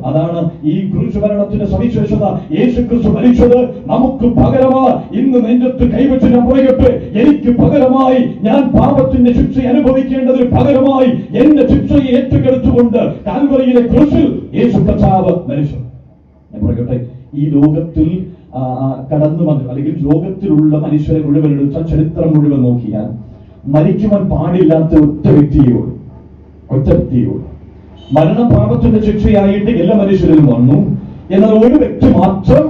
അതാണ് ഈ ക്രൂശ് മരണത്തിന്റെ സവിശേഷത. യേശുക്രിസ്തു മരിച്ചത് നമുക്ക് പകരമായി. ഇന്ന് നെഞ്ചത്ത് കൈവച്ച് ഞാൻ പറയട്ടെ, എനിക്ക് പകരമായി, ഞാൻ പാപത്തിന്റെ ശിക്ഷ അനുഭവിക്കേണ്ടതിന് പകരമായി എന്റെ ശിക്ഷയെ ഏറ്റെടുത്തുകൊണ്ട് കാൽവരിയിലെ ക്രൂശിൽ യേശു കർത്താവ് മരിച്ചു. ഞാൻ പറയട്ടെ, ഈ ലോകത്തിൽ കടന്നു വന്നു, അല്ലെങ്കിൽ ലോകത്തിലുള്ള മനുഷ്യരെ മുഴുവൻ എടുത്ത ചരിത്രം മുഴുവൻ നോക്കിയാൽ മരിക്കുവാൻ പാടില്ലാത്ത ഒറ്റ വ്യക്തിയോട് മരണം പാപത്തിന്റെ ശിക്ഷയായിട്ട് എല്ലാ മനുഷ്യരിലും വന്നു. എന്നാൽ ഒരു വ്യക്തി മാത്രം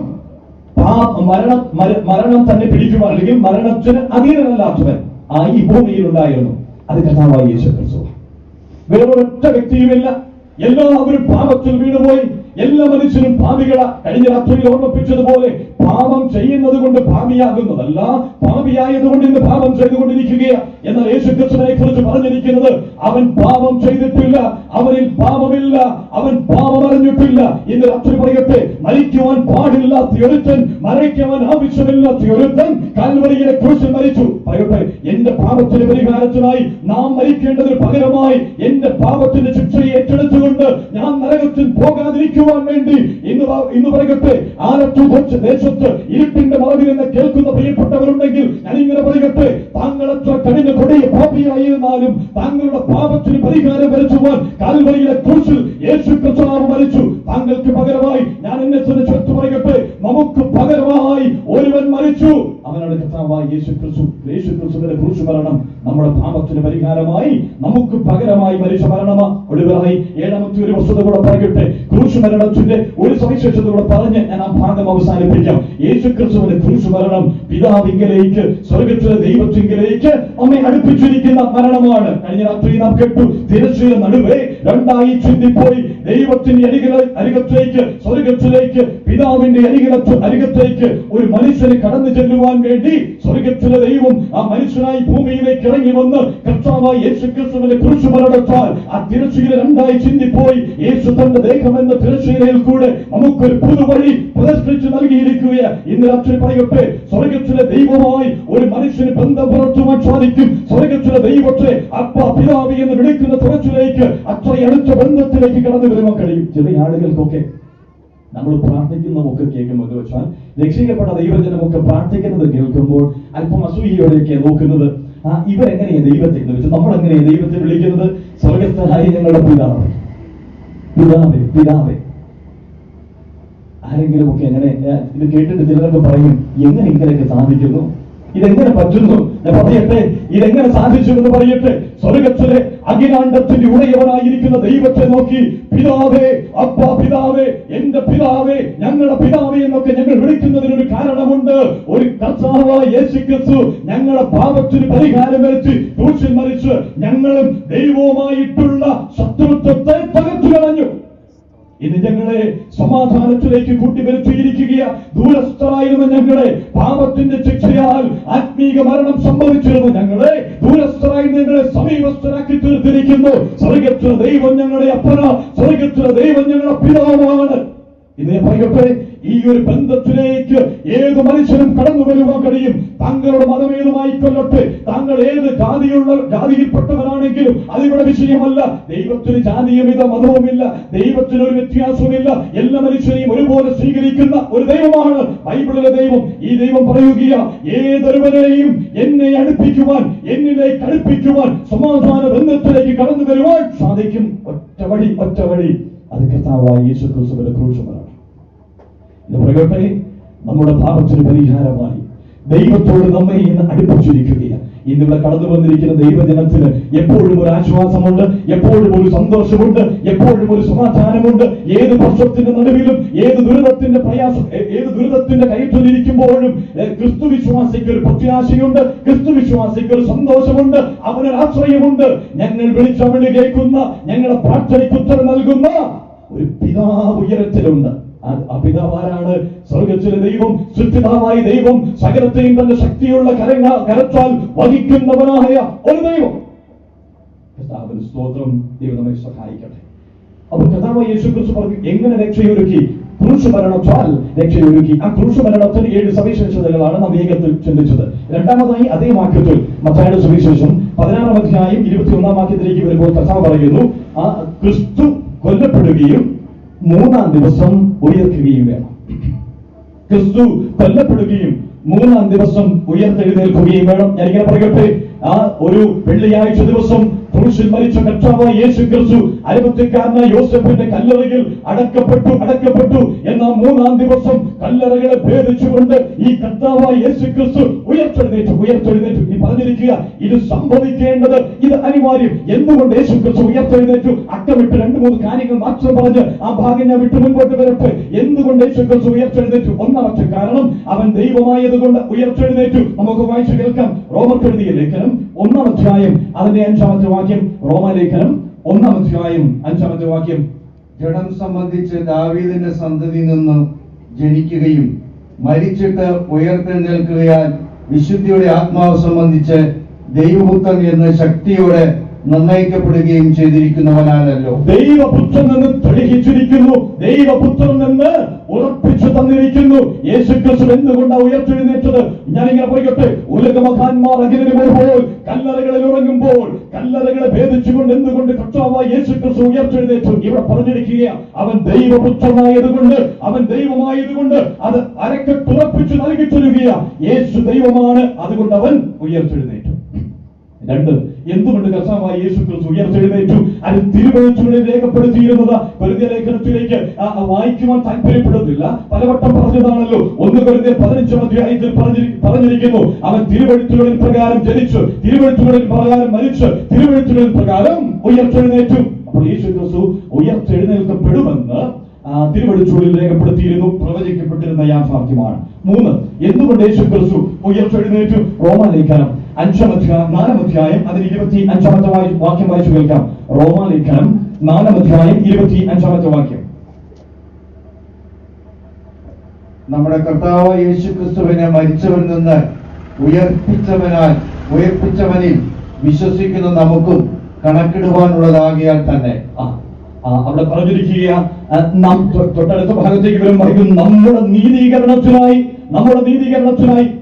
മരണം തന്നെ പിടിക്കുവാൻ, അല്ലെങ്കിൽ മരണത്തിന് അധീനനല്ലാത്തവൻ ഈ ഭൂമിയിൽ ഉണ്ടായിരുന്നു. അത് കർത്താവായ യേശുക്രിസ്തു. വേറൊരൊറ്റ വ്യക്തിയുമില്ല. എല്ലാവരും പാപത്തിൽ വീണുപോയി. എല്ലാ മനുഷ്യരും പാപികളാ. കഴിഞ്ഞ രാത്രിയിൽ ഓർമ്മിപ്പിച്ചതുപോലെ പാപം ചെയ്യുന്നത് കൊണ്ട് പാപിയാകുന്നതല്ല, പാപിയായതുകൊണ്ട് ഇന്ന് പാപം ചെയ്തുകൊണ്ടിരിക്കുകയാണ്. എന്നാൽ യേശുക്രിസ്തുവിനെ കുറിച്ച് പറഞ്ഞിരിക്കുന്നത്, അവൻ പാപം ചെയ്തിട്ടില്ല, അവനിൽ പാപമില്ല, അവൻ പാപം അറിഞ്ഞിട്ടില്ല. ഇന്ന് രാത്രി പറയട്ടെ, മരിക്കുവാൻ പാടില്ലാത്ത ഒരുത്തൻ, മരിക്കുവാൻ ആവശ്യമില്ലാത്ത ഒരുത്തൻ കാൽവരിയിലെ ക്രൂശിൽ മരിച്ചു. പറയട്ടെ, എന്റെ പാപത്തിന്റെ പരിഹാരത്തിനായി നാം മരിക്കേണ്ടതിന് പകരമായി എന്റെ പാപത്തിന്റെ ശിക്ഷയെ ഏറ്റെടുത്തുകൊണ്ട് ഞാൻ നരകത്തിൽ പോകാതിരിക്കുവാൻ വേണ്ടി ഇന്ന് പറയട്ടെ, ആലത്തൂർ ദേശത്ത് ഇരുട്ടിന്റെ മറവിൽ നിന്ന് കേൾക്കുന്ന പ്രിയപ്പെട്ടവരുണ്ടെങ്കിൽ ഞാൻ ഇങ്ങനെ പറയട്ടെ, താങ്കളെത്ര കഠിന കൊടിയ പാപിയായിരുന്നാലും താങ്കളുടെ പാപത്തിന് പരിഹാരം വരുത്തുവാൻ കാൽവരിയിലെ ക്രൂശിൽ യേശു കർത്താവ് മരിച്ചു. താങ്കൾക്ക് പകരമായി ഞാൻ എന്നെ ചേർത്ത് പറയട്ടെ, നമുക്ക് പകരമായി ഒരുവൻ മരിച്ചു. അവനാണ് കർത്താവായ യേശുക്രിസ്തു. യേശുക്രിസ്തുവിന്റെ ക്രൂശ് മരണം നമ്മുടെ പാപത്തിന് പരിഹാരമായി നമുക്ക് പകരമായി മരിച്ച മരണമാണ്. ഒടുവിലായി 7ാമത്തെ ഒരു വസ്തുത കൂടെ പറയട്ടെ, ക്രൂശ് ക്രൂശ് മരണത്തിന്റെ ഒരു സവിശേഷതയോടെ പറഞ്ഞ് ഞാൻ ആ ഭാഗം അവസാനിപ്പിക്കാം. യേശു ക്രിസ്തുവിന്റെ ക്രൂശ് മരണം പിതാവിങ്കലേക്ക്, സ്വർഗത്തിലെ ദൈവത്തിങ്കലേക്ക് നമ്മെ അടുപ്പിച്ചിരിക്കുന്ന മരണമാണ്. കഴിഞ്ഞ രാത്രി നാം കേട്ടു, തിരശ്ശീല നടുവേ രണ്ടായി ചിന്തിപ്പോയി ദൈവത്തിന്റെ അരികത്തേക്ക്, സ്വർഗത്തിലേക്ക്, പിതാവിന്റെ അരികത്തേക്ക് ഒരു മനുഷ്യന് കടന്നു ചെല്ലുവാൻ വേണ്ടി സ്വർഗത്തിലെ ദൈവം ആ മനുഷ്യനായി ഭൂമിയിലേക്ക് ഇറങ്ങി വന്ന് കർത്താവായ യേശു ക്രിസ്തുവിന്റെ ക്രൂശ് മരണത്താൽ ആ തിരശ്ശീല രണ്ടായി ചിന്തിപ്പോയി യേശു തന്റെ ദേഹം എന്ന തിരശ്ശീലയിൽ കൂടെ നമുക്കൊരു പുതുവഴി പ്രദർശിപ്പിച്ചു നൽകിയിരിക്കുകയാണ്. ഇന്ന് രാത്രി പറയട്ടെ, സ്വർഗത്തിലെ ദൈവമായി ഒരു മനുഷ്യന് ബന്ധം പുലർത്തുവാൻ സാധിക്കും. സ്വർഗത്തിലെ ദൈവത്തെ അപ്പ, പിതാവ് എന്ന് വിളിക്കുന്ന തുറച്ചിലേക്ക്, അത്രയും അടുത്ത ബന്ധത്തിലേക്ക് കടന്നു വരുവാൻ കഴിയും. ചില ആളുകൾക്കൊക്കെ നമ്മൾ പ്രാർത്ഥിക്കുന്നതൊക്കെ കേൾക്കുമ്പോൾ വെച്ചാൽ രക്ഷിക്കപ്പെട്ട ദൈവജനമൊക്കെ പ്രാർത്ഥിക്കുന്നത് കേൾക്കുമ്പോൾ അല്പം അസൂയയോടെയൊക്കെ നോക്കുന്നത്. ഇവരെങ്ങനെയാണ് ദൈവത്തെ എന്ന് വെച്ചാൽ നമ്മൾ എങ്ങനെയാണ് ദൈവത്തെ വിളിക്കുന്നത്? സ്വർഗസ്ഥനായി ഞങ്ങളുടെ പിതാവേ, പിതാവേ, പിതാവേ. ആരെങ്കിലും ഒക്കെ എങ്ങനെ ഇത് കേട്ടിട്ട് ചിലരൊക്കെ പറയും, എങ്ങനെ ഇങ്ങനെയൊക്കെ സാധിക്കുന്നു, ഇതെങ്ങനെ പറ്റുന്നു? ഞാൻ പറയട്ടെ, ഇതെങ്ങനെ സാധിച്ചു എന്ന് പറയട്ടെ. സ്വർഗത്തിലെ അഖിലാണ്ടത്തിന്റെ ഉടയവനായിരിക്കുന്ന ദൈവത്തെ നോക്കി പിതാവേ, അപ്പ, പിതാവേ, എന്റെ പിതാവേ, ഞങ്ങളുടെ പിതാവേ എന്നൊക്കെ ഞങ്ങൾ വിളിക്കുന്നതിനൊരു കാരണമുണ്ട്. ഒരു കർത്താവായ യേശു ക്രിസ്തു ഞങ്ങളുടെ പാപത്തിന് പരിഹാരം വരുത്തി ക്രൂശിൽ മരിച്ച് ഞങ്ങളും ദൈവവുമായിട്ടുള്ള ശത്രുത്വത്തെ തകർത്തു കളഞ്ഞു. ഇന്ന് ഞങ്ങളെ സമാധാനത്തിലേക്ക് കൂട്ടിവരുത്തിയിരിക്കുക. ദൂരസ്ഥരായിരുന്ന ഞങ്ങളെ പാപത്തിന്റെ ശിക്ഷയാൽ ആത്മീക മരണം സംഭവിച്ചിരുന്നു ഞങ്ങളെ ദൂരസ്ഥരായി ഞങ്ങളെ സമീപസ്ഥരാക്കി തീർത്തിരിക്കുന്നു. സ്വർഗത്തിലെ ദൈവം ഞങ്ങളുടെ അപ്പന, സ്വർഗത്തിലെ ദൈവം ഞങ്ങളുടെ പിതാവാണ്. ഇന്ന് പറയട്ടെ, ഈ ഒരു ബന്ധത്തിലേക്ക് ഏത് മനുഷ്യനും കടന്നു വരുവാൻ കഴിയും. താങ്കളുടെ മതമേതുമായിക്കൊള്ളട്ടെ, താങ്കൾ ഏത് ജാതിയിൽപ്പെട്ടവരാണെങ്കിലും അതിവിടെ വിഷയമല്ല. ദൈവത്തിന് ജാതിയുമില്ല, മതവുമില്ല, ദൈവത്തിന് ഒരു വ്യത്യാസവുമില്ല. എല്ലാ മനുഷ്യരെയും ഒരുപോലെ സ്വീകരിക്കുന്ന ഒരു ദൈവമാണ് ബൈബിളിലെ ദൈവം. ഈ ദൈവം പറയുക, ഏതൊരുവരെയും എന്നെ അടുപ്പിക്കുവാൻ, എന്നിലേക്ക് അടുപ്പിക്കുവാൻ, സമാധാന ബന്ധത്തിലേക്ക് കടന്നു വരുവാൻ സാധിക്കും. ഒറ്റ വഴി, അത് കർത്താവായ യേശു ക്രിസ്തുവിന്റെ ക്രൂശ് മരണം. ഇത് പറയട്ടെ, നമ്മുടെ പാപത്തിന് പരിഹാരമായി ദൈവത്തോട് നമ്മെ ഇന്ന് അടുപ്പിച്ചിരിക്കുകയാണ്. ഇന്നിവിടെ കടന്നു വന്നിരിക്കുന്ന ദൈവജനത്തിന് എപ്പോഴും ഒരു ആശ്വാസമുണ്ട്, എപ്പോഴും ഒരു സന്തോഷമുണ്ട്, എപ്പോഴും ഒരു സമാധാനമുണ്ട്. ഏത് പ്രശ്നത്തിന്റെ നടുവിലും, ഏത് ദുരിതത്തിന്റെ പ്രയാസം, ഏത് ദുരിതത്തിന്റെ കയറ്റിലിരിക്കുമ്പോഴും ക്രിസ്തു വിശ്വാസിക്ക് ഒരു പ്രത്യാശയുണ്ട്, ക്രിസ്തു വിശ്വാസിക്ക് ഒരു സന്തോഷമുണ്ട്, അവനൊരു ആശ്രയമുണ്ട്. ഞങ്ങൾ വിളിച്ച വിളി കേൾക്കുന്ന, ഞങ്ങളുടെ പ്രാർത്ഥനയ്ക്ക് ഉത്തരം നൽകുന്ന ഒരു പിതാവ് ഉയരത്തിലുണ്ട്. ആ പിതാവാരാണ്? സ്വർഗത്തിലെ ദൈവം, സൃഷ്ടിതാവായ ദൈവം, സകലത്തെയും തന്റെ ശക്തിയുള്ള കരത്താൽ വഹിക്കുന്നവനായ ഒരു ദൈവം. കർത്താവിന് സ്തോത്രം. ദൈവം നമ്മെ സഹായിക്കട്ടെ. അപ്പോൾ കർത്താവായ യേശു ക്രിസ്തു പറഞ്ഞു, എങ്ങനെ രക്ഷയൊരുക്കി? ക്രൂശ് മരണത്താൽ രക്ഷയൊരുക്കി. ആ ക്രൂശ് മരണത്തിന് 7 സവിശേഷതകളാണ് നാം വേഗത്തിൽ ചിന്തിച്ചത്. രണ്ടാമതായി അതേ വാക്യത്തിൽ മത്തായിയുടെ സുവിശേഷം 16-ാം അധ്യായം 21-ാം വാക്യത്തിലേക്ക് വരുമ്പോൾ കർത്താവ് പറയുന്നു, ആ ക്രിസ്തു കൊല്ലപ്പെടുകയും 3-ാം ദിവസം ഉയർക്കുകയും വേണം. ക്രിസ്തു കൊല്ലപ്പെടുകയും 3-ാം ദിവസം ഉയർത്തെഴുന്നേൽക്കുകയും വേണം. ഞാനിങ്ങനെ പറയട്ടെ, ആ ഒരു വെള്ളിയാഴ്ച ദിവസം ക്രൂശിൽ മരിച്ച കർത്താവായ യേശു ക്രിസ്തു അരിമത്യക്കാരനായ യോസേഫിന്റെ കല്ലറയിൽ അടക്കപ്പെട്ടു. എന്നാൽ 3-ാം ദിവസം കല്ലറകളെ ഭേദിച്ചുകൊണ്ട് ഈ കർത്താവായ യേശു ക്രിസ്തു ഉയർത്തെഴുന്നേറ്റു. ഈ പറഞ്ഞിരിക്കുക, ഇത് സംഭവിക്കേണ്ടത്, ഇത് അനിവാര്യം. എന്തുകൊണ്ട് യേശു ക്രിസ്തു ഉയർത്തെഴുന്നേറ്റു? അക്കമിട്ട് 2-3 കാര്യങ്ങൾ മാത്രം പറഞ്ഞ് ആ ഭാഗം ഞാൻ വിട്ടു മുൻപോട്ട് വരട്ടെ. എന്തുകൊണ്ട് യേശു ക്രിസ്തു ഉയർത്തെഴുന്നേറ്റു? ഒന്നാമത്തെ കാരണം, അവൻ ദൈവമായതുകൊണ്ട് ഉയർത്തെഴുന്നേറ്റു. നമുക്ക് വായിച്ചു കേൾക്കാം. റോമർക്കെഴുതിയ ലേഖനം 1-ാം അധ്യായം അതിന്റെ 5-ാമത്തെ വാക്യം. റോമാലേഖനം 1-ാം അധ്യായം 5-ാമത്തെ വാക്യം. ജഡം സംബന്ധിച്ച് ദാവീദിന്റെ സന്തതിയിൽ നിന്ന് ജനിക്കുകയും മരിച്ചിട്ട് ഉയർത്തെഴുന്നേൽക്കുകയാൽ വിശുദ്ധിയുടെ ആത്മാവ് സംബന്ധിച്ച് ദൈവപുത്രൻ എന്ന ശക്തിയോടെ നിർണയിക്കപ്പെടുകയും ചെയ്തിരിക്കുന്നവനാണല്ലോ. ദൈവപുത്രൻ എന്ന് തെളിയിച്ചിരിക്കുന്നു, ദൈവപുത്രൻ എന്ന് ഉറപ്പിച്ചു തന്നിരിക്കുന്നു. യേശുക്രിസ്തു എന്തുകൊണ്ടാണ് ഉയർത്തെഴുന്നേറ്റത്? ഞാനിങ്ങനെ പറയട്ടെ, ഉലകമഹാന്മാർ അഖിലം വരുമ്പോൾ, കല്ലറകളിൽ ഉറങ്ങുമ്പോൾ, കല്ലറകളെ ഭേദിച്ചുകൊണ്ട് എന്തുകൊണ്ട് കർത്താവായ യേശുക്രിസ്തു ഉയർത്തെഴുന്നേറ്റു? ഇവിടെ പറഞ്ഞിരിക്കുക, അവൻ ദൈവപുത്രനായതുകൊണ്ട്, അവൻ ദൈവമായതുകൊണ്ട് അത് അരക്കെട്ടുറപ്പിച്ചു നൽകി തരിക. യേശു ദൈവമാണ്, അതുകൊണ്ട് അവൻ ഉയർത്തെഴുന്നേറ്റു. 2, എന്തുകൊണ്ട് കർത്താവായ യേശു ക്രിസ്തു ഉയർത്തെഴുന്നേറ്റു? അത് തിരുവെഴുത്തുകളിൽ രേഖപ്പെടുത്തിയിരുന്നത് കൊരിന്ത്യർ ലേഖനത്തിലേക്ക് വായിക്കുവാൻ താല്പര്യപ്പെടുന്നില്ല. പലവട്ടം പറഞ്ഞതാണല്ലോ. 1 കൊരിന്ത്യർ 15-ാം അധ്യായത്തിൽ പറഞ്ഞിരിക്കുന്നു, അവൻ തിരുവെഴുത്തുകളിൽ പ്രകാരം ജനിച്ചു, തിരുവെഴുത്തുകളിൽ പ്രകാരം മരിച്ചു, തിരുവെഴുത്തുകളിൽ പ്രകാരം ഉയർത്തെഴുന്നേറ്റു. അപ്പോൾ യേശു ക്രിസ്തു ഉയർത്തെഴുന്നേൽക്കപ്പെടുമെന്ന് തിരുവെടുച്ചൂരിൽ രേഖപ്പെടുത്തിയിരുന്നു, പ്രവചിക്കപ്പെട്ടിരുന്ന യാഥാർത്ഥ്യമാണ്. 3, എന്തുകൊണ്ട് യേശു ക്രിസ്തു ഉയർത്തെഴുന്നേറ്റു? റോമാലേഖനം 4-ാം അധ്യായം അതിന് 25-ാമത്തെ വാക്യം വായിച്ചു കേൾക്കാം. റോമാലേഖനം 4-ാം അധ്യായം 25-ാമത്തെ വാക്യം. നമ്മുടെ കർത്താവ് യേശു ക്രിസ്തുവിനെ മരിച്ചവരിൽ നിന്ന് ഉയർപ്പിച്ചവനിൽ വിശ്വസിക്കുന്ന നമുക്കും കണക്കിടുവാനുള്ളതാകിയാൽ തന്നെ. അവിടെ പറഞ്ഞിരിക്കുക, തൊട്ടടുത്ത ഭാഗത്തേക്ക് വരും പറയും, നമ്മുടെ നീതീകരണത്തിനായി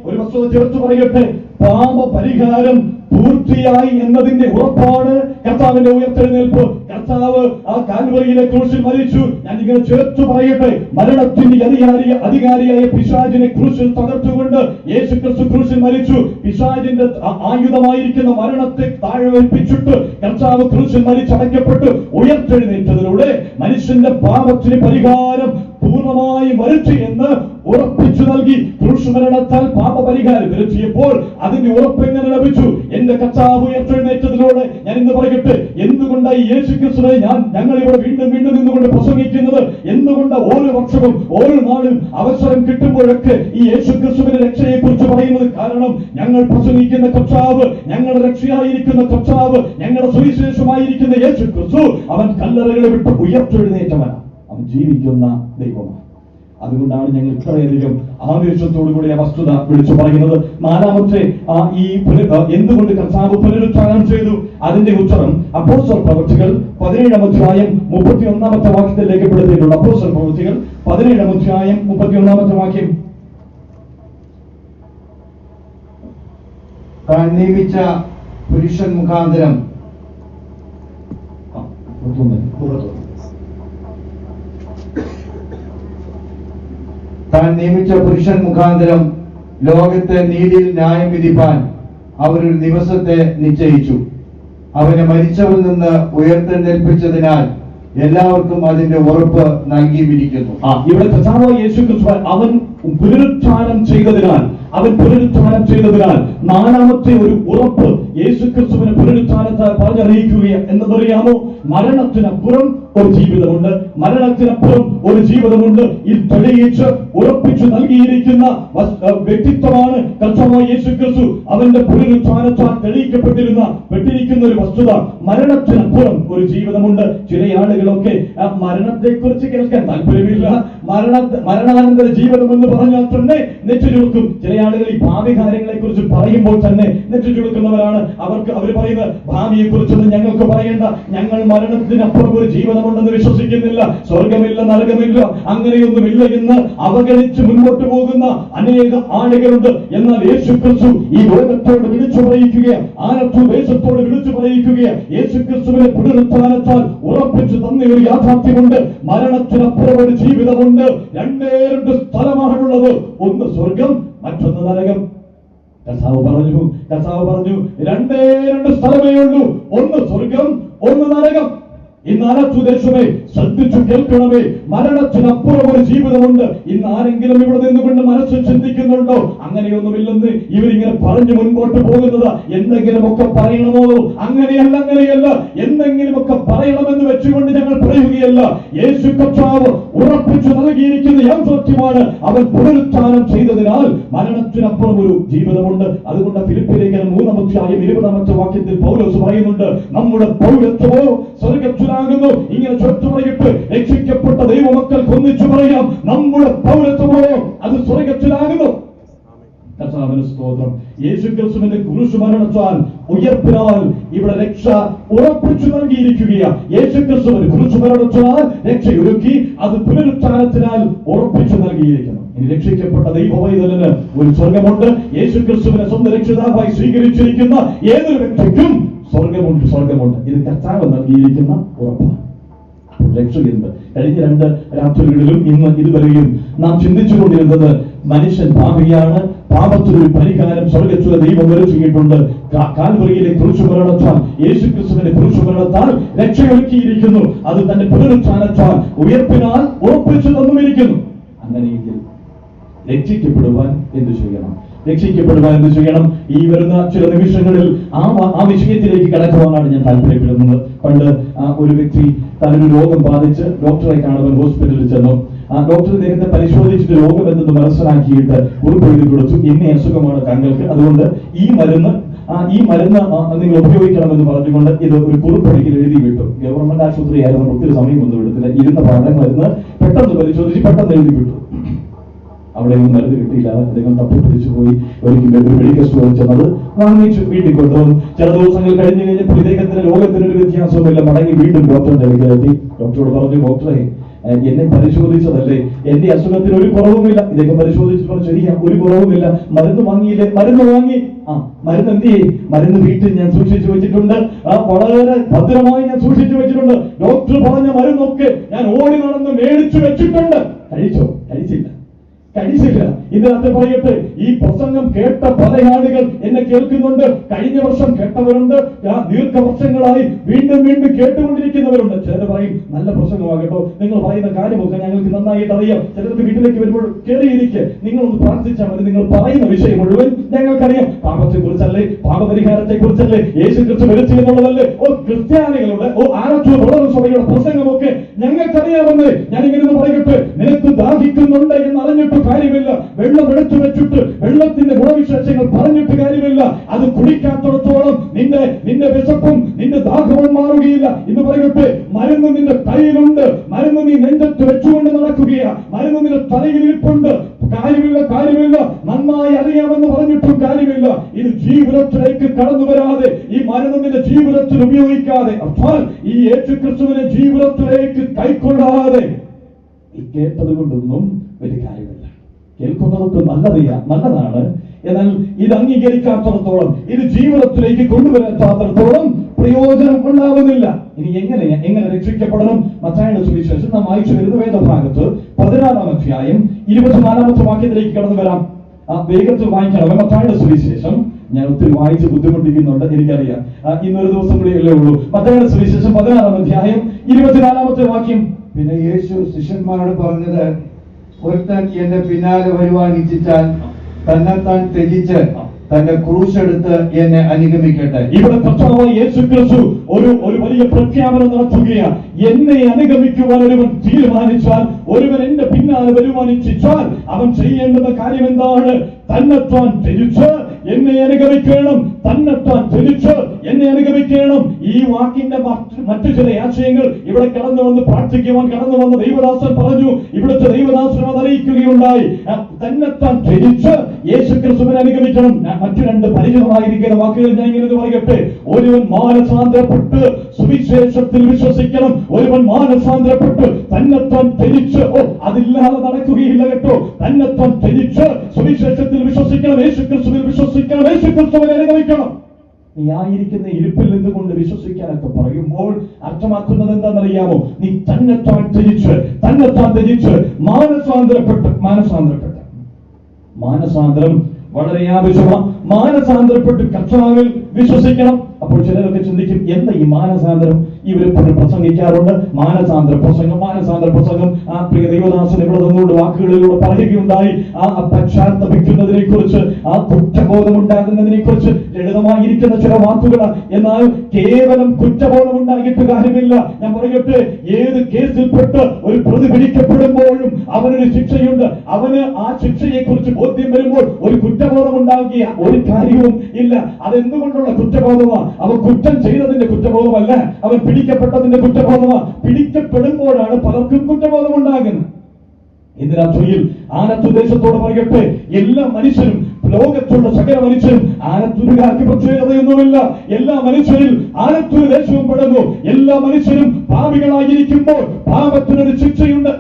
ഒരു വസ്തുത ചേർത്ത് പറയട്ടെ, പാപ പരിഹാരം പൂർത്തിയായി എന്നതിന്റെ ഉറപ്പാണ് കർത്താവിന്റെ ഉയർത്തെഴുന്നേൽപ്പ്. കർത്താവ് ആ കാൽവരിയിലെ ക്രൂശിൽ മരിച്ചു. ഞാൻ ഇങ്ങനെ ചേർത്ത് പറയട്ടെ, മരണത്തിന്റെ അധികാരിയായ പിശാചിനെ ക്രൂശിൽ തകർത്തുകൊണ്ട് യേശു ക്രിസ്തു ക്രൂശിൽ മരിച്ചു. പിശാചിന്റെ ആയുധമായിരിക്കുന്ന മരണത്തെ താഴ്വേൽപ്പിച്ചിട്ട് കർത്താവ് ക്രൂശിൽ മരിച്ചടയ്ക്കപ്പെട്ട് ഉയർത്തെഴുന്നേറ്റതിലൂടെ മനുഷ്യന്റെ പാപത്തിന് പരിഹാരം പൂർണ്ണമായി മരിച്ചു എന്ന് ഉറപ്പിച്ചു നൽകി. ക്രൂശുമരണത്താൽ പാപപരിഹാരം വരുത്തിയപ്പോൾ അതിന്റെ ഉറപ്പ് എങ്ങനെ ലഭിച്ചു? എന്റെ കർത്താവ് ഉയർത്തെഴുന്നേറ്റതിലൂടെ ഞാൻ ഇന്ന് പറയട്ടെ, എന്തുകൊണ്ടാണ് ഈ യേശു ക്രിസ്തുവിനെ ഞങ്ങൾ ഇവിടെ വീണ്ടും നിന്നുകൊണ്ട് പ്രസംഗിക്കുന്നത്? എന്തുകൊണ്ട് ഓരോ വർഷവും ഓരോ നാളും അവസരം കിട്ടുമ്പോഴൊക്കെ ഈ യേശു ക്രിസ്തുവിന്റെ രക്ഷയെ കുറിച്ച് പറയുന്നത്? കാരണം ഞങ്ങൾ പ്രസംഗിക്കുന്ന കർത്താവ്, ഞങ്ങളുടെ രക്ഷയായിരിക്കുന്ന കർത്താവ്, ഞങ്ങളുടെ സുവിശേഷമായിരിക്കുന്ന യേശു ക്രിസ്തു അവൻ കല്ലറകളെ വിട്ട് ഉയർത്തെഴുന്നേറ്റവനാണ്. അവൻ ജീവിക്കുന്ന ദൈവമാണ്. അതുകൊണ്ടാണ് ഞങ്ങൾ ഇത്രയധികം ആവേശത്തോടുകൂടി ആ വസ്തുത വിളിച്ചു പറയുന്നത്. 4-ാമത്തെ എന്തുകൊണ്ട് കർത്താവ് പുനരുത്ഥാനം ചെയ്തു? അതിന്റെ ഉത്തരം അപ്പോസ്തല പ്രവൃത്തികൾ 17-ാം അധ്യായം 31-ാമത്തെ വാക്യത്തിൽ രേഖപ്പെടുത്തിയിട്ടുണ്ട്. അപ്പോസ്തല പ്രവൃത്തികൾ 17-ാം അധ്യായം 31-ാമത്തെ വാക്യം. താൻ നിയമിച്ച പുരുഷൻ മുഖാന്തരം ലോകത്തെ നീതിയിൽ ന്യായം വിധിപ്പാൻ അവരൊരു ദിവസത്തെ നിശ്ചയിച്ചു. അവനെ മരിച്ചവരിൽ നിന്ന് ഉയർത്തെഴുന്നേൽപ്പിച്ചതിനാൽ എല്ലാവർക്കും അതിന്റെ ഉറപ്പ് നൽകിയിരിക്കുന്നു. ഇവിടെ കർത്താവ് യേശു ക്രിസ്തു അവൻ പുനരുത്ഥാനം ചെയ്തതിനാൽ 4-ാമത്തെ ഒരു ഉറപ്പ് യേശു ക്രിസ്തുവിനെ പുനരുത്ഥാനത്താൽ പറഞ്ഞറിയിക്കുക എന്നറിയാമോ? മരണത്തിനപ്പുറം ഒരു ജീവിതമുണ്ട്, മരണത്തിനപ്പുറം ഒരു ജീവിതമുണ്ട്. ഇത് തെളിയിച്ച് ഉറപ്പിച്ചു നൽകിയിരിക്കുന്ന വ്യക്തിത്വമാണ് കർത്താവായ യേശു ക്രിസ്തു. അവന്റെ പുനരുത്ഥാനത്താൽ പെട്ടിരിക്കുന്ന ഒരു വസ്തുത, മരണത്തിനപ്പുറം ഒരു ജീവിതമുണ്ട്. ചില ആളുകളൊക്കെ മരണത്തെക്കുറിച്ച് കേൾക്കാൻ താല്പര്യമില്ല. മരണാനന്തര ജീവിതം എന്ന് പറഞ്ഞാൽ തന്നെ നെറ്റുചുളുക്കും. ചില ആളുകൾ ഈ ഭാവി കാര്യങ്ങളെ കുറിച്ച് പറയുമ്പോൾ തന്നെ നെറ്റുചുളുക്കുന്നവരാണ്. അവർ പറയുന്നത്, ഭാവിയെ കുറിച്ചൊന്നും ഞങ്ങൾക്ക് പറയേണ്ട, ഞങ്ങൾ മരണത്തിനപ്പുറം ഒരു ജീവിതമുണ്ടെന്ന് വിശ്വസിക്കുന്നില്ല, സ്വർഗമില്ല, നരകമില്ല, അങ്ങനെയൊന്നുമില്ല എന്ന് അവഗണിച്ച് മുൻപോട്ട് പോകുന്ന അനേക ആളുകളുണ്ട്. എന്നാൽ യേശു ക്രിസ്തു ഈ ലോകത്തോട് വിളിച്ചു പറയിക്കുക, ദേശത്തോട് വിളിച്ചു പറയിക്കുക, യേശു ക്രിസ്തുവിനെ പുനരുത്ഥാനത്താൽ ഉറപ്പിച്ചു തന്ന ഒരു യാഥാർത്ഥ്യമുണ്ട്. മരണത്തിനപ്പുറം ഒരു ജീവിതമുണ്ട്. രണ്ട് സ്ഥലമാണുള്ളത്, ഒന്ന് സ്വർഗം, മറ്റൊന്ന് നരകം. കർത്താവ് പറഞ്ഞു രണ്ട് സ്ഥലമേ ഉള്ളൂ, ഒന്ന് സ്വർഗം, ഒന്ന് നരകം. ഇന്ന് ദേശമേ ശ്രദ്ധിച്ചു കേൾക്കണമേ, മരണത്തിനപ്പുറം ഒരു ജീവിതമുണ്ട്. ഇന്ന് ആരെങ്കിലും ഇവിടെ നിന്നുകൊണ്ട് മനസ്സ് ചിന്തിക്കുന്നുണ്ടോ? അങ്ങനെയൊന്നുമില്ലെന്ന് ഇവരിങ്ങനെ പറഞ്ഞു മുൻപോട്ട് പോകുന്നത്. എന്തെങ്കിലുമൊക്കെ പറയണമോ? അങ്ങനെയല്ല. എന്തെങ്കിലുമൊക്കെ പറയണമെന്ന് വെച്ചുകൊണ്ട് ഞങ്ങൾ പറയുകയല്ല. യേശു കർത്താവ് ഉറപ്പിച്ചു നൽകിയിരിക്കുന്ന യാഥാർത്ഥ്യമാണ്. അവൻ പുനരുത്ഥാനം ചെയ്തതിനാൽ മരണത്തിനപ്പുറം ഒരു ജീവിതമുണ്ട്. അതുകൊണ്ട് ഫിലിപ്പിലേഖനം 3-ാം അധ്യായം 20-ാമത്തെ വാക്യത്തിൽ പൗലോസ് പറയുന്നുണ്ട്, നമ്മുടെ പൗരത്വമോ സ്വർഗ്ഗത്തിലാകുന്നു. ഇങ്ങനെ ചേർത്ത് പറയിട്ട് രക്ഷിക്കപ്പെട്ട ദൈവമക്കൾക്ക് ഒന്നിച്ചു പറയാം, നമ്മുടെ പൗരത്വമോ അത് സ്വർഗ്ഗത്തിലാകുന്നു. കർത്താവിന് സ്തോത്രം. യേശു ക്രിസ്തുവിന്റെ കുരിശു മരണത്താൽ ഉയർപ്പിനാൽ ഇവിടെ രക്ഷ ഉറപ്പിച്ചു നൽകിയിരിക്കുകയാണ്. യേശു ക്രിസ്തുവിന്റെ കുരിശു മരണത്താൽ രക്ഷയൊരുക്കി, അത് പുനരുത്ഥാനത്തിനാൽ ഉറപ്പിച്ചു നൽകിയിരിക്കുന്നു. ഇനി രക്ഷിക്കപ്പെട്ട ദൈവവൈതലിന് ഒരു സ്വർഗമുണ്ട്. യേശു ക്രിസ്തുവിനെ സ്വന്തം രക്ഷിതാവായി സ്വീകരിച്ചിരിക്കുന്ന ഏതൊരു വ്യക്തിക്കും സ്വർഗമുണ്ട്. ഇത് കർത്താവ് നൽകിയിരിക്കുന്ന ഉറപ്പാണ്. രക്ഷയുണ്ട്. കഴിഞ്ഞ 2 രാത്രികളിലും ഇന്ന് ഇതുവരെയും നാം ചിന്തിച്ചുകൊണ്ടിരുന്നത് മനുഷ്യൻ പാപിയാണ്, പാപത്തിനൊരു പരിഹാരം സ്വർഗ്ഗത്തിലെ ദൈവം വരുത്തിയിട്ടുണ്ട്. കാൽവരിയിലെ കുരിശുമരണത്താൽ, യേശുക്രിസ്തുവിന്റെ കുരിശുമരണത്താൽ രക്ഷയൊരുക്കിയിരിക്കുന്നു. അത് തന്റെ പുനരുത്ഥാനത്താൽ ഉയർപ്പിനാൽ ഉറപ്പിച്ചു തന്നിരിക്കുന്നു. അങ്ങനെയെങ്കിൽ രക്ഷിക്കപ്പെടുവാൻ എന്ത് ചെയ്യണം? രക്ഷിക്കപ്പെടുവാൻ എന്ത് ചെയ്യണം? ഈ വരുന്ന ചില നിമിഷങ്ങളിൽ ആ വിഷയത്തിലേക്ക് കടക്കുവാനാണ് ഞാൻ താല്പര്യപ്പെടുന്നത്. പണ്ട് ഒരു വ്യക്തി തനൊരു രോഗം ബാധിച്ച് ഡോക്ടറെ കാണുവാൻ ഹോസ്പിറ്റലിൽ ചെന്നു. ആ ഡോക്ടർ ഇദ്ദേഹത്തെ പരിശോധിച്ചിട്ട് രോഗം എന്തെന്ന് മനസ്സിലാക്കിയിട്ട് കുറിപ്പ് എഴുതി കൊടുത്തു. ഇന്ന അസുഖമാണ് താങ്കൾക്ക്, അതുകൊണ്ട് ഈ മരുന്ന് നിങ്ങൾ ഉപയോഗിക്കണമെന്ന് പറഞ്ഞുകൊണ്ട് ഇത് ഒരു കുറിപ്പടിയിൽ എഴുതി വിട്ടു. ഗവൺമെന്റ് ആശുപത്രി ആയിരുന്നു, ഒത്തിരി സമയമൊന്നും എടുത്തില്ല. ഇരുന്ന പാടം മരുന്ന് പെട്ടെന്ന് പരിശോധിച്ച് പെട്ടെന്ന് എഴുതി വിട്ടു. അവിടെ ഒന്നും മരുന്ന് കിട്ടിയില്ല. അദ്ദേഹം തപ്പിപ്പിടിച്ചു പോയി ഒരിക്കലും ഒരു മെഡിക്കൽ സ്റ്റോറിൽ ചെന്നത് വാങ്ങിച്ചു വീട്ടിൽ കൊണ്ടുവന്നു. ചില ദിവസങ്ങൾ കഴിഞ്ഞ് കഴിഞ്ഞപ്പോൾ ഇദ്ദേഹത്തിന്റെ രോഗത്തിനൊരു വ്യത്യാസവുമില്ല. മടങ്ങി വീണ്ടും ഡോക്ടറുടെ അടുക്കലെത്തി. ഡോക്ടറോട് പറഞ്ഞു, ഡോക്ടറെ, എന്നെ പരിശോധിച്ചതല്ലേ, എന്റെ അസുഖത്തിന് ഒരു കുറവുമില്ല. ഇദ്ദേഹം പരിശോധിച്ചു പറഞ്ഞു, ശരിയാ, ഒരു കുറവുമില്ല. മരുന്ന് വാങ്ങിയില്ലേ? മരുന്ന് വാങ്ങി. മരുന്ന് എന്ത് ചെയ്യും? മരുന്ന് വീട്ടിൽ ഞാൻ സൂക്ഷിച്ചു വെച്ചിട്ടുണ്ട്. വളരെ ഭദ്രമായി ഞാൻ സൂക്ഷിച്ചു വെച്ചിട്ടുണ്ട്. ഡോക്ടർ പറഞ്ഞ മരുന്നൊക്കെ ഞാൻ ഓടി നടന്ന് മേടിച്ചു വെച്ചിട്ടുണ്ട്. കഴിച്ചോ? കഴിച്ചില്ല. ഇതിനകത്ത് പറയട്ടെ, ഈ പ്രസംഗം കേട്ട പല ആളുകൾ എന്നെ കേൾക്കുന്നുണ്ട്. കഴിഞ്ഞ വർഷം കേട്ടവരുണ്ട്, ദീർഘവർഷങ്ങളായി വീണ്ടും കേട്ടുകൊണ്ടിരിക്കുന്നവരുണ്ട്. ചിലർ പറയും, നല്ല പ്രസംഗമാകട്ടോ, നിങ്ങൾ പറയുന്ന കാര്യമൊക്കെ ഞങ്ങൾക്ക് നന്നായിട്ട് അറിയാം. ചിലർക്ക് വീട്ടിലേക്ക് വരുമ്പോൾ കയറിയിരിക്കെ നിങ്ങളൊന്ന് പ്രാർത്ഥിച്ചാൽ മതി, നിങ്ങൾ പറയുന്ന വിഷയം മുഴുവൻ ഞങ്ങൾക്കറിയാം. പാപത്തെ കുറിച്ചല്ലേ, പാപപരിഹാരത്തെ കുറിച്ചല്ലേ, യേശു ക്രിസ്തു മരിച്ചു എന്നുള്ളതല്ലേ, ക്രിസ്ത്യാനികളുടെ ആരാധന സഭയുടെ പ്രസംഗമൊക്കെ ഞങ്ങൾക്കറിയാമെന്ന് ഞാൻ ഇങ്ങനെ പറയട്ടെ. നിനക്ക് ദാഹിക്കുന്നുണ്ട് എന്ന് അറിഞ്ഞിട്ട് കാര്യമില്ല. വെള്ളം എടുത്തു വെച്ചിട്ട് വെള്ളത്തിന്റെ ഗുണവിശേഷങ്ങൾ പറഞ്ഞിട്ട് കാര്യമില്ല. അത് കുടിക്കാത്തിടത്തോളം നിന്റെ വിശപ്പും നിന്റെ ദാഹവും മാറുകയില്ല. ഇന്ന് പറയട്ടെ, മരുന്ന് നിന്റെ കയ്യിലുണ്ട്, മരുന്ന് നീ നെഞ്ചത്ത് വെച്ചുകൊണ്ട് നടക്കുകയാണ്, മരുന്ന് നിന്റെ തലയിൽ ഇരിപ്പുണ്ട്. കാര്യമില്ല, നന്നായി അറിയാമെന്ന് പറഞ്ഞിട്ടും കാര്യമില്ല. ഇത് ജീവിതത്തിലേക്ക് കടന്നു വരാതെ, ഈ മരുന്ന് നിന്റെ ജീവിതത്തിൽ ഉപയോഗിക്കാതെ, ഈ യേശുക്രിസ്തുവിനെ ജീവിതത്തിലേക്ക് കൈക്കൊള്ളാതെ ഈ കേട്ടത് കൊണ്ടൊന്നും വലിയ കാര്യമില്ല. കേൾക്കുന്നതൊക്കെ നല്ലതാണ്. എന്നാൽ ഇത് അംഗീകരിക്കാത്തടത്തോളം, ഇത് ജീവിതത്തിലേക്ക് കൊണ്ടുവരാത്തടത്തോളം പ്രയോജനം ഉണ്ടാവുന്നില്ല. ഇനി എങ്ങനെ രക്ഷിക്കപ്പെടണം? മത്തായിയുടെ സുവിശേഷം നാം വായിച്ചു വരുന്ന വേദഭാഗത്ത് 16-ാം അധ്യായം 24-ാമത്തെ വാക്യത്തിലേക്ക് കടന്നു വരാം. വേഗത്തിൽ വായിക്കണം മത്തായിയുടെ സുവിശേഷം. ഞാൻ ഒത്തിരി വായിച്ച് ബുദ്ധിമുട്ടിക്കുന്നുണ്ട്, എനിക്കറിയാം. ഇന്നൊരു ദിവസം കൂടിയല്ലേ ഉള്ളൂ. മത്തായിയുടെ സുവിശേഷം 16-ാം അധ്യായം 24-ാമത്തെ വാക്യം. പിന്നെ യേശു ശിഷ്യന്മാരോട് പറഞ്ഞത്, ഒരുത്തൻ എന്റെ പിന്നാലെ വരുവാൻ ഇച്ഛിച്ചാൽ തന്നെത്താൻ ത്യജിച്ച് തന്റെ ക്രൂശെടുത്ത് എന്നെ അനുഗമിക്കട്ടെ. ഇവിടെ കർത്താവായ യേശു ക്രിസ്തു ഒരു വലിയ പ്രഖ്യാപനം നടത്തുകയാണ്. എന്നെ അനുഗമിക്കുവാൻ ഒരുവൻ തീരുമാനിച്ചാൽ, ഒരുവൻ എന്റെ പിന്നാലെ വരുവാൻ ഇച്ഛിച്ചാൽ അവൻ ചെയ്യേണ്ടുന്ന കാര്യം എന്താണ്? തന്നെത്താൻ ത്യജിച്ച് എന്നെ അനുഗമിക്കണം. തന്നെത്താൻ ത്യജിച്ച് എന്നെ അനുഗമിക്കണം. ഈ വാക്കിന്റെ മറ്റു ചില ആശയങ്ങൾ ഇവിടെ കടന്നു വന്ന് പ്രാർത്ഥിക്കുവാൻ കടന്നു വന്ന ദൈവദാസൻ പറഞ്ഞു. ഇവിടുത്തെ ദൈവദാസൻ അത് അറിയിക്കുകയുണ്ടായി. തന്നെത്താൻ ത്യജിച്ച് യേശു ക്രിസ്തുവിനെ അനുഗമിക്കണം. മറ്റു രണ്ട് പരിചിതമായിരിക്കുന്ന വാക്കുകൾ ഞാൻ ഇങ്ങനെ പറയട്ടെ. ഒരുവൻ മാനസാന്തരപ്പെട്ട് സുവിശേഷത്തിൽ വിശ്വസിക്കണം. ഒരുവൻ മാനസാന്തരപ്പെട്ട് തന്നെത്താൻ ത്യജിച്ച്, അതില്ലാതെ നടക്കുകയില്ല കേട്ടോ. തന്നെത്താൻ ത്യജിച്ച് സുവിശേഷത്തിൽ വിശ്വസിക്കണം, യേശു ക്രിസ്തുവിൽ വിശ്വസിക്കണം, യേശു ക്രിസ്തുവിനെ അനുഗമിക്കണം. നീ ആയിരിക്കുന്ന ഇരിപ്പിൽ നിന്നുകൊണ്ട് വിശ്വസിക്കാനൊക്കെ പറയുമ്പോൾ അർത്ഥമാക്കുന്നത് എന്താണെന്നറിയാമോ? നീ തന്നെത്താൻ ത്യജിച്ച് മാനസാന്തരം വളരെ ആവശ്യമാണ്. മാനസാന്തരപ്പെട്ട് കർത്താവിൽ വിശ്വസിക്കണം. അപ്പോൾ ചിലരൊക്കെ ചിന്തിക്കും, എന്താ ഈ മാനസാന്തരം? ഇവരെപ്പോഴും പ്രസംഗിക്കാറുണ്ട്, മാനസാന്തര പ്രസംഗം. ആ പ്രിയ ദൈവദാസൻ ഇവിടെ നിന്നുകൊണ്ട് വാക്കുകളിലൂടെ പറയുകയുണ്ടായി. ആ പശ്ചാത്തപിക്കുന്നതിനെ കുറിച്ച്, ആ കുറ്റബോധം ഉണ്ടാകുന്നതിനെ കുറിച്ച് ലളിതമായിരിക്കുന്ന ചില വാക്കുകൾ. എന്നാൽ കേവലം കുറ്റബോധം ഉണ്ടായിട്ട് കാര്യമില്ല. ഞാൻ പറയട്ടെ, ഏത് കേസിൽപ്പെട്ട് ഒരു പ്രതി പിടിക്കപ്പെടുമ്പോഴും അവനൊരു ശിക്ഷയുണ്ട്. അവന് ആ ശിക്ഷയെ കുറിച്ച് ബോധ്യം വരുമ്പോൾ ഒരു കുറ്റബോധം ഉണ്ടാകുക ഒരു കാര്യവും ഇല്ല. അതെന്തുകൊണ്ടുള്ള കുറ്റബോധമാണ്? അവൻ കുറ്റം ചെയ്തതിന്റെ കുറ്റബോധമല്ല, അവൻ പിടിക്കപ്പെട്ടതിന്റെ കുറ്റബോധമാണ്. പിടിക്കപ്പെടുമ്പോഴാണ് പലർക്കും കുറ്റബോധം ഉണ്ടാകുന്നത്. ഇതിനർത്ഥയിൽ ആനത്തുദേശത്തോട് പറയട്ടെ, എല്ലാ മനുഷ്യരും, ലോകത്തുള്ള സകല മനുഷ്യരും, ആനത്തുകാർക്ക് പ്രത്യേകതയൊന്നുമില്ല. എല്ലാ മനുഷ്യരിൽ ആനത്തുര ദേശവും പെടുന്നു. എല്ലാ മനുഷ്യരും പാപികളായിരിക്കുമ്പോൾ പാപത്തിനൊരു ശിക്ഷയുണ്ട്.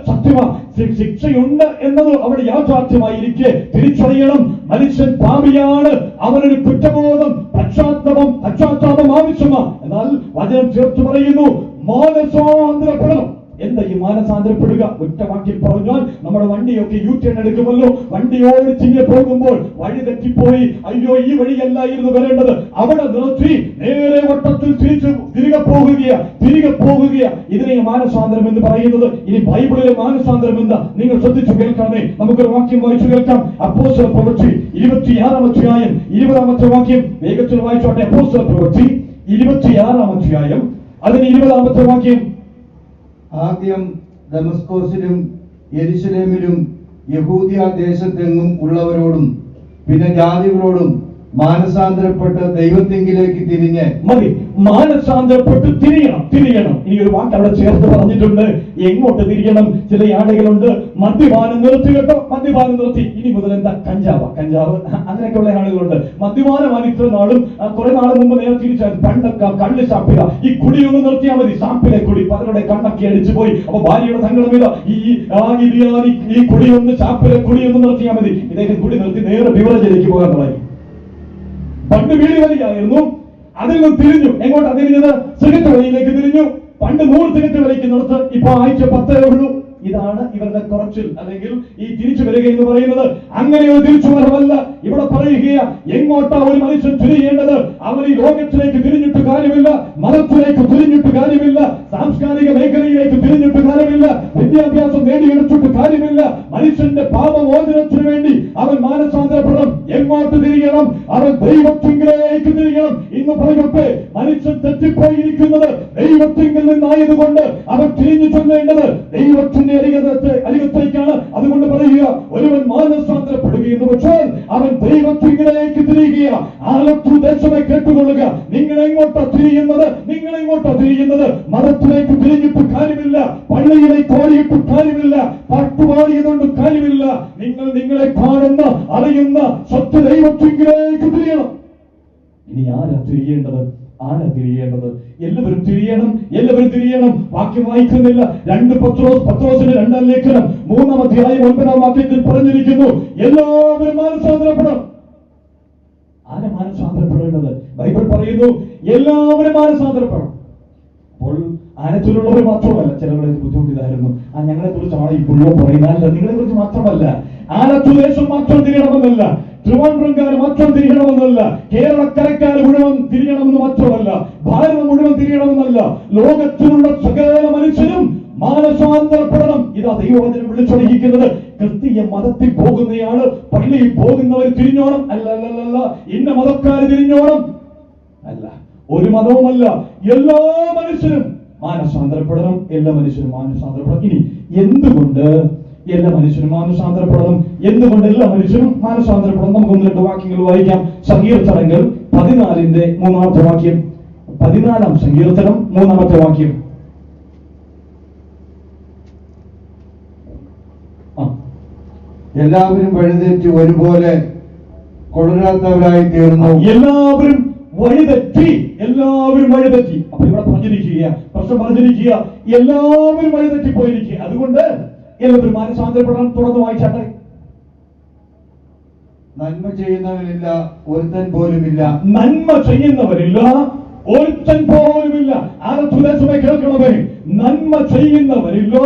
ശിക്ഷയുണ്ട് എന്നത് അവിടെ യാഥാർത്ഥ്യമായിരിക്കെ തിരിച്ചറിയണം. മനുഷ്യൻ പാപിയാണ്, അവനൊരു കുറ്റബോധം, പശ്ചാത്താപം ആവശ്യമാണ്. എന്നാൽ വചനം ചേർത്ത് പറയുന്നു, മാനസാന്തരപ്പെടണം. എന്താ ഈ മാനസാന്തരപ്പെടുക? ഒറ്റ വാക്കിൽ പറഞ്ഞാൽ നമ്മുടെ വണ്ടിയൊക്കെ യൂടേൺ എടുക്കുമല്ലോ. വണ്ടി ഓടിച്ചിങ്ങനെ പോകുമ്പോൾ വഴി തെറ്റിപ്പോയി, അയ്യോ ഈ വഴിയല്ലായിരുന്നു വരേണ്ടത്, അവിടെ നിർത്തി നേരെ വട്ടത്തിൽ തിരികെ പോകുക. ഇതിനെ മാനസാന്തരം എന്ന് പറയുന്നത്. ഇനി ബൈബിളിലെ മാനസാന്തരം എന്താ നിങ്ങൾ ശ്രദ്ധിച്ചു കേൾക്കാമേ. നമുക്കൊരു വാക്യം വായിച്ചു കേൾക്കാം. അപ്പോസ്തല പ്രവൃത്തി 26-ാം അധ്യായം 20-ാമത്തെ വാക്യം വേഗത്തിൽ വായിച്ചോട്ടെ. അപ്പോസ്തല പ്രവൃത്തി 26-ാം അധ്യായം അതിന് 20-ാമത്തെ വാക്യം. ആദ്യം ദമസ്കോസിലും യെരുശലേമിലും യഹൂദ്യ ദേശത്തെങ്ങും ഉള്ളവരോടും പിന്നെ ജാതികളോടും മാനസാന്തരപ്പെട്ട് ദൈവത്തെങ്കിലേക്ക് തിരിഞ്ഞ് മതി. മാനസാന്തരപ്പെട്ട് തിരിയണം. ഇനി ഒരു വാക്ക് അവിടെ ചേർത്ത് പറഞ്ഞിട്ടുണ്ട്. എങ്ങോട്ട് തിരിയണം? ചില ആളുകളുണ്ട് മദ്യപാനം നിർത്തി കേട്ടോ, മദ്യപാനം നിർത്തി. ഇനി മുതൽ എന്താ? കഞ്ചാവ് അങ്ങനെയൊക്കെയുള്ള ആളുകളുണ്ട്. മദ്യപാനമാണ് ഇത്ര നാളും, കുറെ നാൾ മുമ്പ് നേരെ തിരിച്ചാൽ പണ്ടൊക്കെ കള്ള് ഷാപ്പില. ഈ കുടിയൊന്ന് നിർത്തിയാൽ മതി, ഷാപ്പിലെ കുടി പലരുടെ കണ്ണൊക്കെ അടിച്ചു പോയി. അപ്പൊ ഭാര്യയുടെ സങ്കടം ഇതാ, ഈ കുടിയൊന്ന് ഷാപ്പിലെ കുടിയൊന്ന് നിർത്തിയാൽ മതി. ഇദ്ദേഹം കുടി നിർത്തി നേരെ ബിവറേജിലേക്ക് പോകാൻ തുടങ്ങി. പണ്ട് വീട് വലിയായിരുന്നു, അതിൽ നിന്ന് തിരിഞ്ഞു. എങ്ങോട്ടാ തിരിഞ്ഞത്? സിഗരറ്റ് വലിയിലേക്ക് തിരിഞ്ഞു. പണ്ട് 100 സിഗരറ്റ് വലിക്കുന്നിടത്ത് ഇപ്പൊ ആഴ്ച 10 ഉള്ളൂ. ഇതാണ് ഇവരുടെ കുറച്ചിൽ, അല്ലെങ്കിൽ ഈ തിരിച്ചു വരിക എന്ന് പറയുന്നത്. അങ്ങനെ ഒരു തിരിച്ചുവരവല്ല ഇവിടെ പറയുക. എങ്ങോട്ടാ ഒരു മനുഷ്യൻ തിരിയേണ്ടത്? അവൻ ഈ ലോകത്തിലേക്ക് തിരിഞ്ഞിട്ട് കാര്യമില്ല, മതത്തിലേക്ക് തിരിഞ്ഞിട്ട് കാര്യമില്ല, സാംസ്കാരിക മേഖലയിലേക്ക് തിരിഞ്ഞിട്ട് കാര്യമില്ല, വിദ്യാഭ്യാസം നേടിയെടുത്തിട്ട് കാര്യമില്ല. മനുഷ്യന്റെ പാപമോചനത്തിന് വേണ്ടി അവൻ മാനസാന്തരപ്പെടണം. എങ്ങോട്ട് തിരിയണം? അവൻ ദൈവത്തിങ്കിലേക്ക് തിരിയണം. ഇന്ന് പറയട്ടെ, മനുഷ്യൻ തെറ്റിപ്പോയിരിക്കുന്നത് ദൈവത്തിങ്കിൽ നിന്നായതുകൊണ്ട് അവൻ തിരിഞ്ഞു ചൊല്ലേണ്ടത് ദൈവത്തിന്റെ അരികത്തേക്കാണ്. അതുകൊണ്ട് പറയുക, ഒരുവൻ മാനസാന്തരപ്പെടുക എന്ന് വെച്ചാൽ അവൻ ദൈവത്തിങ്കിലേക്ക് തിരിയുക. ആലത്തൂർ ദേശമേ കേട്ടുകൊള്ളുക. നിങ്ങൾ എങ്ങോട്ടാ തിരിയുന്നത്? മതത്തിലേക്ക് തിരിഞ്ഞിട്ട് കാര്യമില്ല, പള്ളിയിലേക്ക് ഓടിയിട്ട് കാര്യമില്ല, പാട്ടുപാടിയതുകൊണ്ട് കാര്യമില്ല. നിങ്ങൾ നിങ്ങളെ കാണുന്ന അറിയുന്ന സത്യ ദൈവത്തിങ്കിലേക്ക് തിരിയണം. ഇനി ആരാ തിരിയേണ്ടത്? എല്ലാവരും തിരിയണം. വാക്യം വായിക്കുന്നില്ല. 2 പത്രോസിന്റെ 2-ാം ലേഖനം 3-ാം അധ്യായം 9-ാം വാക്യത്തിൽ പറഞ്ഞിരിക്കുന്നു, എല്ലാവരും മാനസാന്തരപ്പെടണം. ആരെ മാനസാന്തരപ്പെടേണ്ടത്? ബൈബിൾ പറയുന്നു എല്ലാവരും മാനസാന്തരപ്പെടണം. അപ്പോൾ ആനത്തിലുള്ളവർ മാത്രമല്ല. ചിലരുടെ ബുദ്ധിമുട്ടിതായിരുന്നു, ഞങ്ങളെ കുറിച്ചാണ് ഈ പുള്ളിയോ പറയുന്നത്. നിങ്ങളെ കുറിച്ച് മാത്രമല്ല, ആലത്തുദേശം മാത്രം തിരിയണമെന്നല്ല, ട്രിവാൻഡ്രംകാർ മാത്രം തിരിയണമെന്നല്ല, കേരളക്കരക്കാർ മുഴുവൻ തിരിയണമെന്ന് മാത്രമല്ല, ഭാരതം മുഴുവൻ തിരിയണമെന്നല്ല, ലോകത്തിലുള്ള സകല മനുഷ്യരും മാനസാന്തരപ്പെടണം. ഇതാ ദൈവവചനം വിളിച്ചൊടിക്കുന്നത്. ക്രിസ്തീയ മതത്തിൽ പോകുന്നയാള് പള്ളിയിൽ പോകുന്നവർ തിരിഞ്ഞോണം അല്ല, ഇന്ന മതക്കാർ തിരിഞ്ഞോണം അല്ല, ഒരു മതവുമല്ല, എല്ലാ മനുഷ്യരും മാനസാന്തരപ്പെടണം. ഇനി എന്തുകൊണ്ട് എല്ലാ മനുഷ്യരും മാനസാന്തരപ്പെടണം? നമുക്ക് 1-2 വാക്യങ്ങൾ വായിക്കാം. സങ്കീർത്തനങ്ങൾ 14-ന്റെ 3-ാമത്തെ വാക്യം. 14-ാം സങ്കീർത്തനം 3-ാമത്തെ വാക്യം. എല്ലാവരും വഴിതെറ്റി ഒരുപോലെ കൊള്ളരാത്തവരായി തീർന്നു. എല്ലാവരും വഴിതെറ്റി. അപ്പൊ ഇവിടെ പ്രശ്നം പറഞ്ഞിരിക്കുക, എല്ലാവരും വഴിതെറ്റി പോയിരിക്കുക. അതുകൊണ്ട് എല്ലാവരും മാനസാന്തരപ്പെടണം. തുടർന്ന് വായിച്ചാട്ടെ. നന്മ ചെയ്യുന്നവരില്ല ഒരുത്തൻ പോലുമില്ല. ആലത്തുദേശമേ കേൾക്കണമേ, നന്മ ചെയ്യുന്നവരില്ല,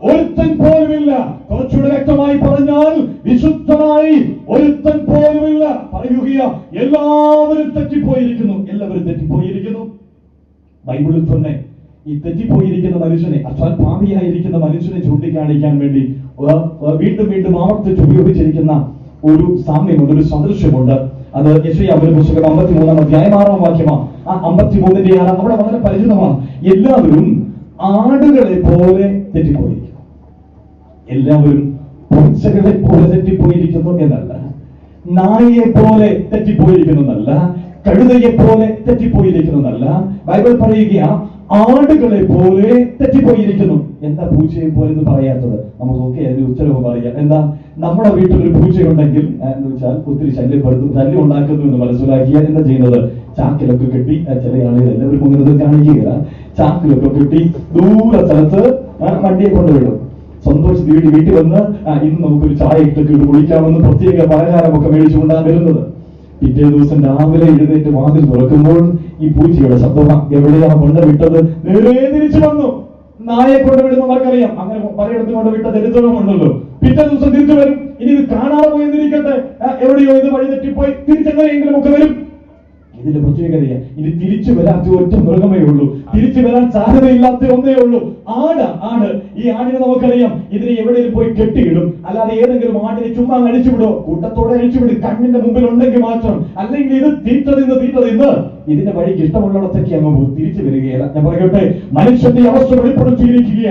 ഒരുത്തൻ പോലുമില്ല. കുറച്ചുകൂടെ വ്യക്തമായി പറഞ്ഞാൽ വിശുദ്ധനായി ഒരുത്തൻ പോലുമില്ല. പറയുക, എല്ലാവരും തെറ്റിപ്പോയിരിക്കുന്നു. ബൈബിളിൽ തന്നെ ഈ തെറ്റിപ്പോയിരിക്കുന്ന മനുഷ്യനെ, അസാൽപാപിയായിരിക്കുന്ന മനുഷ്യനെ ചൂണ്ടിക്കാണിക്കാൻ വേണ്ടി വീണ്ടും ആവർത്തിച്ച് ഉപയോഗിച്ചിരിക്കുന്ന ഒരു സാമ്യമുണ്ട്, ഒരു സദൃശ്യമുണ്ട്. അത് യെശയ്യാവിന്റെ പുസ്തകം 53-ാം അധ്യായം 6-ാം വാക്യമാണ്. ആ 53-ന്റെ 6 അവിടെ വളരെ പരിചിതമാണ്. എല്ലാവരും ആടുകളെ പോലെ തെറ്റിപ്പോയിരിക്കുന്നു. എല്ലാവരും പൂച്ചകളെ പോലെ തെറ്റിപ്പോയിരിക്കുന്നു എന്നല്ല, നായയെ പോലെ തെറ്റിപ്പോയിരിക്കുന്നു എന്നല്ല, കഴുതയെ പോലെ തെറ്റിപ്പോയിരിക്കുന്നു എന്നല്ല. ബൈബിൾ പറയുക, ആടുകളെ പോലെ തെറ്റിപ്പോയിരിക്കുന്നു. എന്താ പൂച്ചയെ പോലെ എന്ന് പറയാത്തത്? നമുക്കൊക്കെ അതിന് ഉത്തരവ് പറയാം. എന്താ? നമ്മുടെ വീട്ടിലൊരു പൂച്ചയുണ്ടെങ്കിൽ എന്ന് വെച്ചാൽ ഒത്തിരി ശല്യം ഉണ്ടാക്കുന്നു എന്ന് മനസ്സിലാക്കിയാൽ എന്താ ചെയ്യുന്നത്? ചാക്കിലൊക്കെ കെട്ടി, ചില ആളുകൾ എല്ലാവരും മുന്നിൽ കാണിക്കുകയില്ല, ചാക്കിലൊക്കെ കെട്ടി ദൂര സ്ഥലത്ത് വണ്ടിയെ കൊണ്ടുവിടും. സന്തോഷ് വീട്ടിൽ വന്ന് ഇന്ന് നമുക്കൊരു ചായ ഇട്ടൊക്കെ കുടിക്കാമെന്ന് പ്രത്യേക പലഹാരമൊക്കെ മേടിച്ചുകൊണ്ടാണ് വരുന്നത്. പിറ്റേ ദിവസം രാവിലെ എഴുന്നേറ്റ് വാതിൽ തുറക്കുമ്പോൾ ഈ പൂച്ചയുടെ ശബ്ദം, എവിടെയാണ് കൊണ്ട് വിട്ടത്? നേരെ തിരിച്ചു വന്നു. നായെ കൊണ്ട് വിടുന്നവർക്കറിയാം, അങ്ങനെ പലയിടത്തും കൊണ്ട് വിട്ട ചരിത്രമുണ്ടല്ലോ. പിറ്റേ ദിവസം തിരിച്ചു വരും. ഇനി ഇത് കാണാതെ പോയെന്നിരിക്കട്ടെ, എവിടെയോ ഇത് വഴി തെറ്റിപ്പോയി തിരിച്ചെങ്ങനെയെങ്കിലും ഒക്കെ വരും. ഇതിന്റെ പ്രത്യേകതയ, ഇനി തിരിച്ചു വരാത്ത ഒറ്റ മൃഗമേ ഉള്ളൂ, തിരിച്ചു വരാൻ സാധ്യതയില്ലാത്ത ഒന്നേ ഉള്ളൂ. ആട്. ഈ ആടിനെ നമുക്കറിയാം, ഇതിനെ എവിടെയും പോയി കെട്ടിയിടും. അല്ലാതെ ഏതെങ്കിലും ആടിനെ ചുമ്മാ അഴിച്ചുവിടോ? കൂട്ടത്തോടെ അഴിച്ചുവിടും, കണ്ണിന്റെ മുമ്പിൽ ഉണ്ടെങ്കിൽ മാത്രം. അല്ലെങ്കിൽ ഇത് തീറ്റ തിന്ന് ഇതിന്റെ വഴിക്ക് ഇഷ്ടമുള്ളിടത്തേക്ക് അങ്ങ് പോകും, തിരിച്ചു വരികയില്ല. ഞാൻ പറയട്ടെ, മനുഷ്യന്റെ അവസ്ഥ വെളിപ്പെടുത്തിയിരിക്കുക.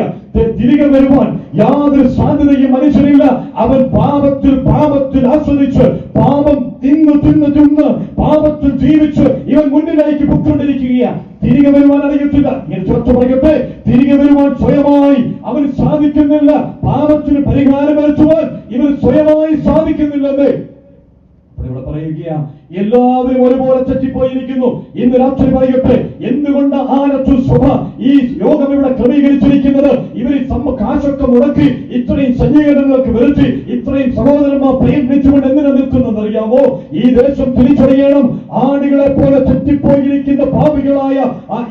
തിരികെ വരുവാൻ യാതൊരു സാധ്യതയും മനുഷ്യനില്ല. അവൻ പാപത്തിൽ ആസ്വദിച്ച് പാപം തിന്ന് പാപത്തിൽ ജീവിച്ച് ഇവൻ മുന്നിലേക്ക് പൊയ്ക്കൊണ്ടിരിക്കുകയാണ്. തിരികെ വരുവാൻ അറിയത്തില്ല. ഇങ്ങനെ ചർച്ച പറയട്ടെ, തിരികെ വരുവാൻ സ്വയമായി അവന് സാധിക്കുന്നില്ല. പാപത്തിന് പരിഹാരം വരുത്തുവാൻ ഇവന് സ്വയമായി സാധിക്കുന്നില്ലെന്നേ ഇവിടെ പറയുക. എല്ലാവരും ഒരുപോലെ തെറ്റിപ്പോയിരിക്കുന്നു. ഇന്ന് രാത്രി പറയട്ടെ, എന്തുകൊണ്ട് സഭ ഈ യോഗം ഇവിടെ ക്രമീകരിച്ചിരിക്കുന്നത്? ഇവര് കാശൊക്കെ മുടക്കി ഇത്രയും സജ്ജീകരണങ്ങൾക്ക് വരുത്തി ഇത്രയും സഹോദരന്മാർ പ്രയത്നിച്ചുകൊണ്ട് എന്തിനാ നിൽക്കുന്നത് അറിയാമോ? ഈ ദേശം തിരിച്ചറിയണം. ആടുകളെ പോലെ തെറ്റിപ്പോയിരിക്കുന്ന പാപികളായ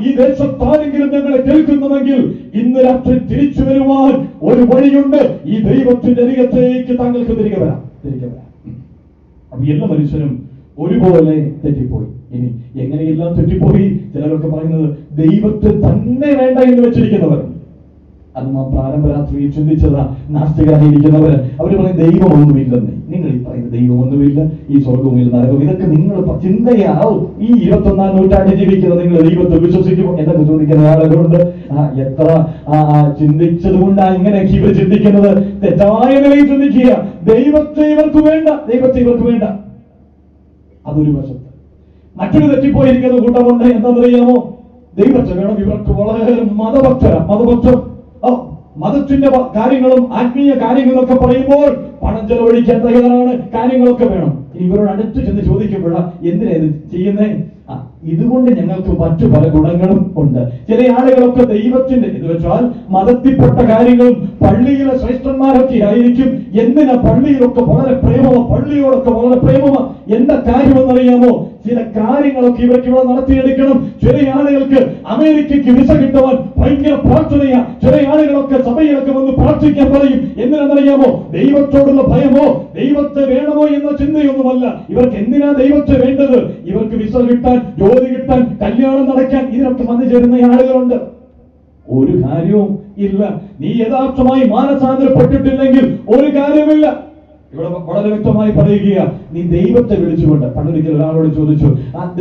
ഈ ദേശത്താരെങ്കിലും ഞങ്ങളെ കേൾക്കുന്നുവെങ്കിൽ ഇന്ന് രാത്രി തിരിച്ചു വരുവാൻ ഒരു വഴിയുണ്ട്. ഈ ദൈവത്തിന്റെ അരികത്തേക്ക് താങ്കൾക്ക് തിരികെ വരാം. അപ്പൊ എല്ലാ മനുഷ്യരും ഒരുപോലെ തെറ്റിപ്പോയി. ഇനി എങ്ങനെയെല്ലാം തെറ്റിപ്പോയി? ചിലരൊക്കെ പറയുന്നത് ദൈവത്തെ തന്നെ വേണ്ട എന്ന് വെച്ചിരിക്കുന്നവർ. അത് നാം പ്രാരംഭരാത്രിയിൽ ചിന്തിച്ചതാ. നാസ്തികരായിരിക്കുന്നവർ അവർ പറയും ദൈവമൊന്നുമില്ലെന്ന്. നിങ്ങൾ ഈ പറയുന്ന ദൈവമൊന്നുമില്ല, ഈ സ്വർഗവുമില്ല, നരകവും, ഇതൊക്കെ നിങ്ങൾ ചിന്തയാവും. ഈ 21-ാം നൂറ്റാണ്ടിൽ ജീവിക്കുന്ന നിങ്ങൾ ദൈവത്തെ വിശ്വസിക്കുമോ എന്നൊക്കെ ചോദിക്കുന്ന ആളുകളുണ്ട്. എത്ര ചിന്തിച്ചത് കൊണ്ടാ ഇങ്ങനെ ഇവർ ചിന്തിക്കുന്നത്? തെറ്റായ നിലയിൽ ചിന്തിക്കുക. ദൈവത്തെ ഇവർക്ക് വേണ്ട. അതൊരു വശത്ത്. മറ്റൊരു തെറ്റിപ്പോയിരിക്കുന്ന കൂട്ടമുണ്ട്. എന്താണെന്നറിയാമോ? ദൈവത്തെ വേണം. ഇവർക്ക് വളരെ മതഭക്തർ. മതത്തിന്റെ കാര്യങ്ങളും ആത്മീയ കാര്യങ്ങളൊക്കെ പറയുമ്പോൾ പണം ചെലവഴിക്കാൻ തയ്യാറാണ്, കാര്യങ്ങളൊക്കെ വേണം. ഇവരോട് അടുത്ത് ചെന്ന് ചോദിക്കുമ്പോഴ എന്തിനാ ഇത് ചെയ്യുന്നേ? ഇതുകൊണ്ട് ഞങ്ങൾക്ക് മറ്റു പല ഗുണങ്ങളും ഉണ്ട്. ചില ആളുകളൊക്കെ ദൈവത്തിന്റെ ഇത് വെച്ചാൽ മതത്തിൽപ്പെട്ട കാര്യങ്ങളും പള്ളിയിലെ ശ്രേഷ്ഠന്മാരൊക്കെ ആയിരിക്കും. എന്തിനാ പള്ളിയോടൊക്കെ വളരെ പ്രേമമാ. എന്താ കാര്യമെന്നറിയാമോ? ചില കാര്യങ്ങളൊക്കെ ഇവർക്ക് ഇവിടെ നടത്തിയെടുക്കണം. ചില ആളുകൾക്ക് അമേരിക്കയ്ക്ക് വിസ കിട്ടുവാൻ ഭയങ്കര പ്രാർത്ഥനയാ. ചില ആളുകളൊക്കെ സഭയിലൊക്കെ വന്ന് പ്രാർത്ഥിക്കാൻ പറയും. എന്തിനാണെന്നറിയാമോ? ദൈവത്തോടുള്ള ഭയമോ ദൈവത്തെ വേണമോ എന്ന ചിന്തയൊന്നുമല്ല. ഇവർക്ക് എന്തിനാ ദൈവത്തെ വേണ്ടത്? ഇവർക്ക് വിസ കിട്ടാൻ, ജോലി കിട്ടാൻ, കല്യാണം നടക്കാൻ ഇതിനൊക്കെ വന്നു ചേരുന്ന ആളുകളുണ്ട്. ഒരു കാര്യവും ഇല്ല. നീ യഥാർത്ഥമായി മാനസാന്തരപ്പെട്ടിട്ടില്ലെങ്കിൽ ഒരു കാര്യമില്ല. ഇവിടെ വളരെ വ്യക്തമായി പറയുക, നീ ദൈവത്തെ വിളിച്ചുകൊണ്ട്. പണ്ടൊരിക്കൽ ഒരാളോട് ചോദിച്ചു,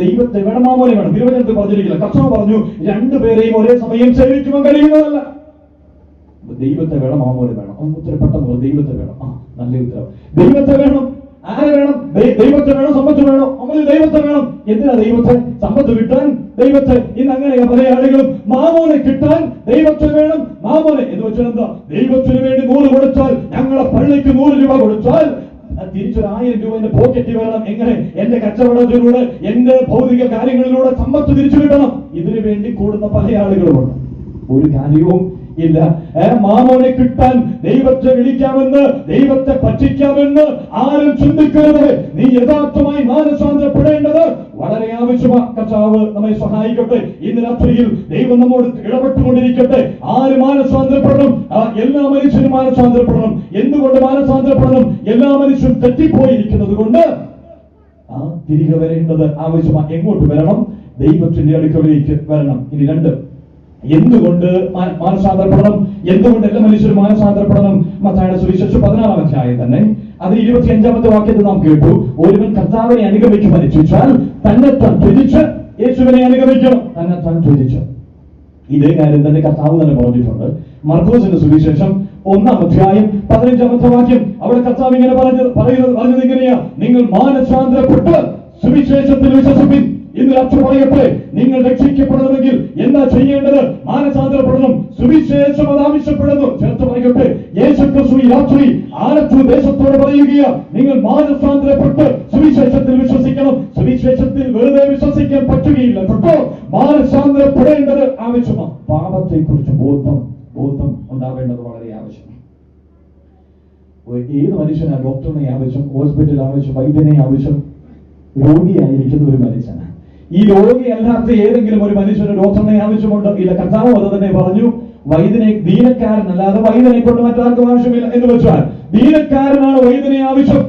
ദൈവത്തെ വേണമാമോനെ വേണം. തിരുവനന്തപുരത്ത് പറഞ്ഞിരിക്കില്ല, കർത്താവ് പറഞ്ഞു രണ്ടുപേരെയും ഒരേ സമയം സേവിക്കുവാൻ കഴിയുന്നതല്ല. ദൈവത്തെ വേണമാമോനെ വേണം. ഉത്തരപ്പെട്ടെന്ന് ദൈവത്തെ വേണം. നല്ല ഉത്തരവ്. ദൈവത്തെ വേണം. ആരെ വേണം? ദൈവത്തെ വേണം. സമ്പത്ത് വേണം. നമ്മൾ ദൈവത്തെ വേണം. എന്തിനാ ദൈവത്തെ? സമ്പത്ത് കിട്ടാൻ ദൈവത്തെ. ഇന്ന് അങ്ങനെയാ പല ആളുകളും. മാമോനെ കിട്ടാൻ ദൈവത്തെ വേണം. മാമോനെ എന്ന് വെച്ചാൽ എന്താ? ദൈവത്തിന് വേണ്ടി 100 കൊടുത്താൽ, ഞങ്ങളെ പള്ളിക്ക് 100 രൂപ കൊടുത്താൽ തിരിച്ചൊരു 1000 രൂപ എന്റെ പോക്കറ്റിൽ വരണം. എങ്ങനെ? എന്റെ കച്ചവടത്തിലൂടെ, എന്റെ ഭൗതിക കാര്യങ്ങളിലൂടെ സമ്പത്ത് തിരിച്ചു കിട്ടണം. ഇതിനു വേണ്ടി കൂടുന്ന പല ആളുകളുമുണ്ട്. ഒരു കാര്യവും ഇല്ല. മാമോനെ കിട്ടാൻ ദൈവത്തെ വിളിക്കാമെന്ന്, ദൈവത്തെ പറ്റിക്കാമെന്ന് ആരും ചിന്തിക്കരുത്. നീ യഥാർത്ഥമായി മാനസാന്തരപ്പെടേണ്ടത് വളരെ ആവശ്യമാണ്. കർത്താവ് നമ്മെ സഹായിക്കട്ടെ. ഇന്ന് രാത്രിയിൽ ദൈവം നമ്മോട് ഇടപെട്ടുകൊണ്ടിരിക്കട്ടെ. ആര് മാനസാന്തരപ്പെടണം? എല്ലാ മനുഷ്യരും മാനസാന്തരപ്പെടണം. എന്തുകൊണ്ട് മാനസാന്തരപ്പെടണം? എല്ലാ മനുഷ്യരും തെറ്റിപ്പോയിരിക്കുന്നത് കൊണ്ട് തിരികെ വരേണ്ടത് ആവശ്യമാണ്. എങ്ങോട്ട് വരണം? ദൈവത്തിന്റെ അടുക്കളയിലേക്ക് വരണം. ഇനി 2, എന്തുകൊണ്ട് മാനസാന്തരപ്പെടണം? എന്തുകൊണ്ട് എല്ലാ മനുഷ്യരും മാനസാന്തരപ്പെടണം? മത്തായിയുടെ സുവിശേഷം 16-ാം അധ്യായം തന്നെ അതിൽ 25-ാമത്തെ വാക്യത്തിൽ നാം കേട്ടു, ഒരുവൻ കർത്താവിനെ അനുഗമിക്കുവാൻ ഇച്ഛിച്ചാൽ തന്നെത്താൻ ത്യജിച്ച് യേശുവിനെ അനുഗമിക്കണം. തന്നെത്താൻ ത്യജിച്ച്. ഇതേ കാര്യം തന്നെ കർത്താവ് തന്നെ പറഞ്ഞിട്ടുണ്ട്. മർക്കോസിന്റെ സുവിശേഷം 1-ാം അധ്യായം 15-ാമത്തെ വാക്യം. അവിടെ കർത്താവ് ഇങ്ങനെ പറഞ്ഞത് ഇങ്ങനെയാ, നിങ്ങൾ മാനസാന്തരപ്പെട്ട് സുവിശേഷത്തിൽ വിശ്വസിപ്പിൻ. ഇന്ന് രാത്രി പറയട്ടെ, നിങ്ങൾ രക്ഷിക്കപ്പെടണമെങ്കിൽ എന്താ ചെയ്യേണ്ടത്? മാനസാന്തരപ്പെടണം. സുവിശേഷം അത് ആവശ്യപ്പെടുന്നു. ചേർത്ത് പറയട്ടെ, യേശുക്രിസ്തു ഈ രാത്രി ആലത്തൂർ ദേശത്തോട് പറയുകയാ, നിങ്ങൾ മാനസാന്തരപ്പെട്ട് സുവിശേഷത്തിൽ വിശ്വസിക്കണം. സുവിശേഷത്തിൽ വെറുതെ വിശ്വസിക്കാൻ പറ്റുകയില്ല കേട്ടോ. മാനസാന്തരപ്പെടേണ്ടത് ആവശ്യമാണ്. പാപത്തെ കുറിച്ച് ബോധം ഉണ്ടാവേണ്ടത് വളരെ ആവശ്യമാണ്. ഏത് മനുഷ്യനാണ് ഡോക്ടറിനെ ആവശ്യം, ഹോസ്പിറ്റൽ ആവശ്യം, വൈദ്യനെ ആവശ്യം? രോഗിയായിരിക്കുന്ന ഒരു മനുഷ്യനാണ്. ഈ രോഗിയല്ലാത്ത ഏതെങ്കിലും ഒരു മനുഷ്യന് ഡോക്ടറിനെ ആവശ്യമുണ്ടോ? ഇല്ല. കർത്താവ് അത് തന്നെ പറഞ്ഞു, വൈദ്യനെ ദീനക്കാരനല്ലാതെ വൈദ്യനെ കൊണ്ട് മറ്റാർക്കും ആവശ്യമില്ല എന്ന് വെച്ചാൽ ദീനക്കാരനാണ് വൈദ്യനെ ആവശ്യം.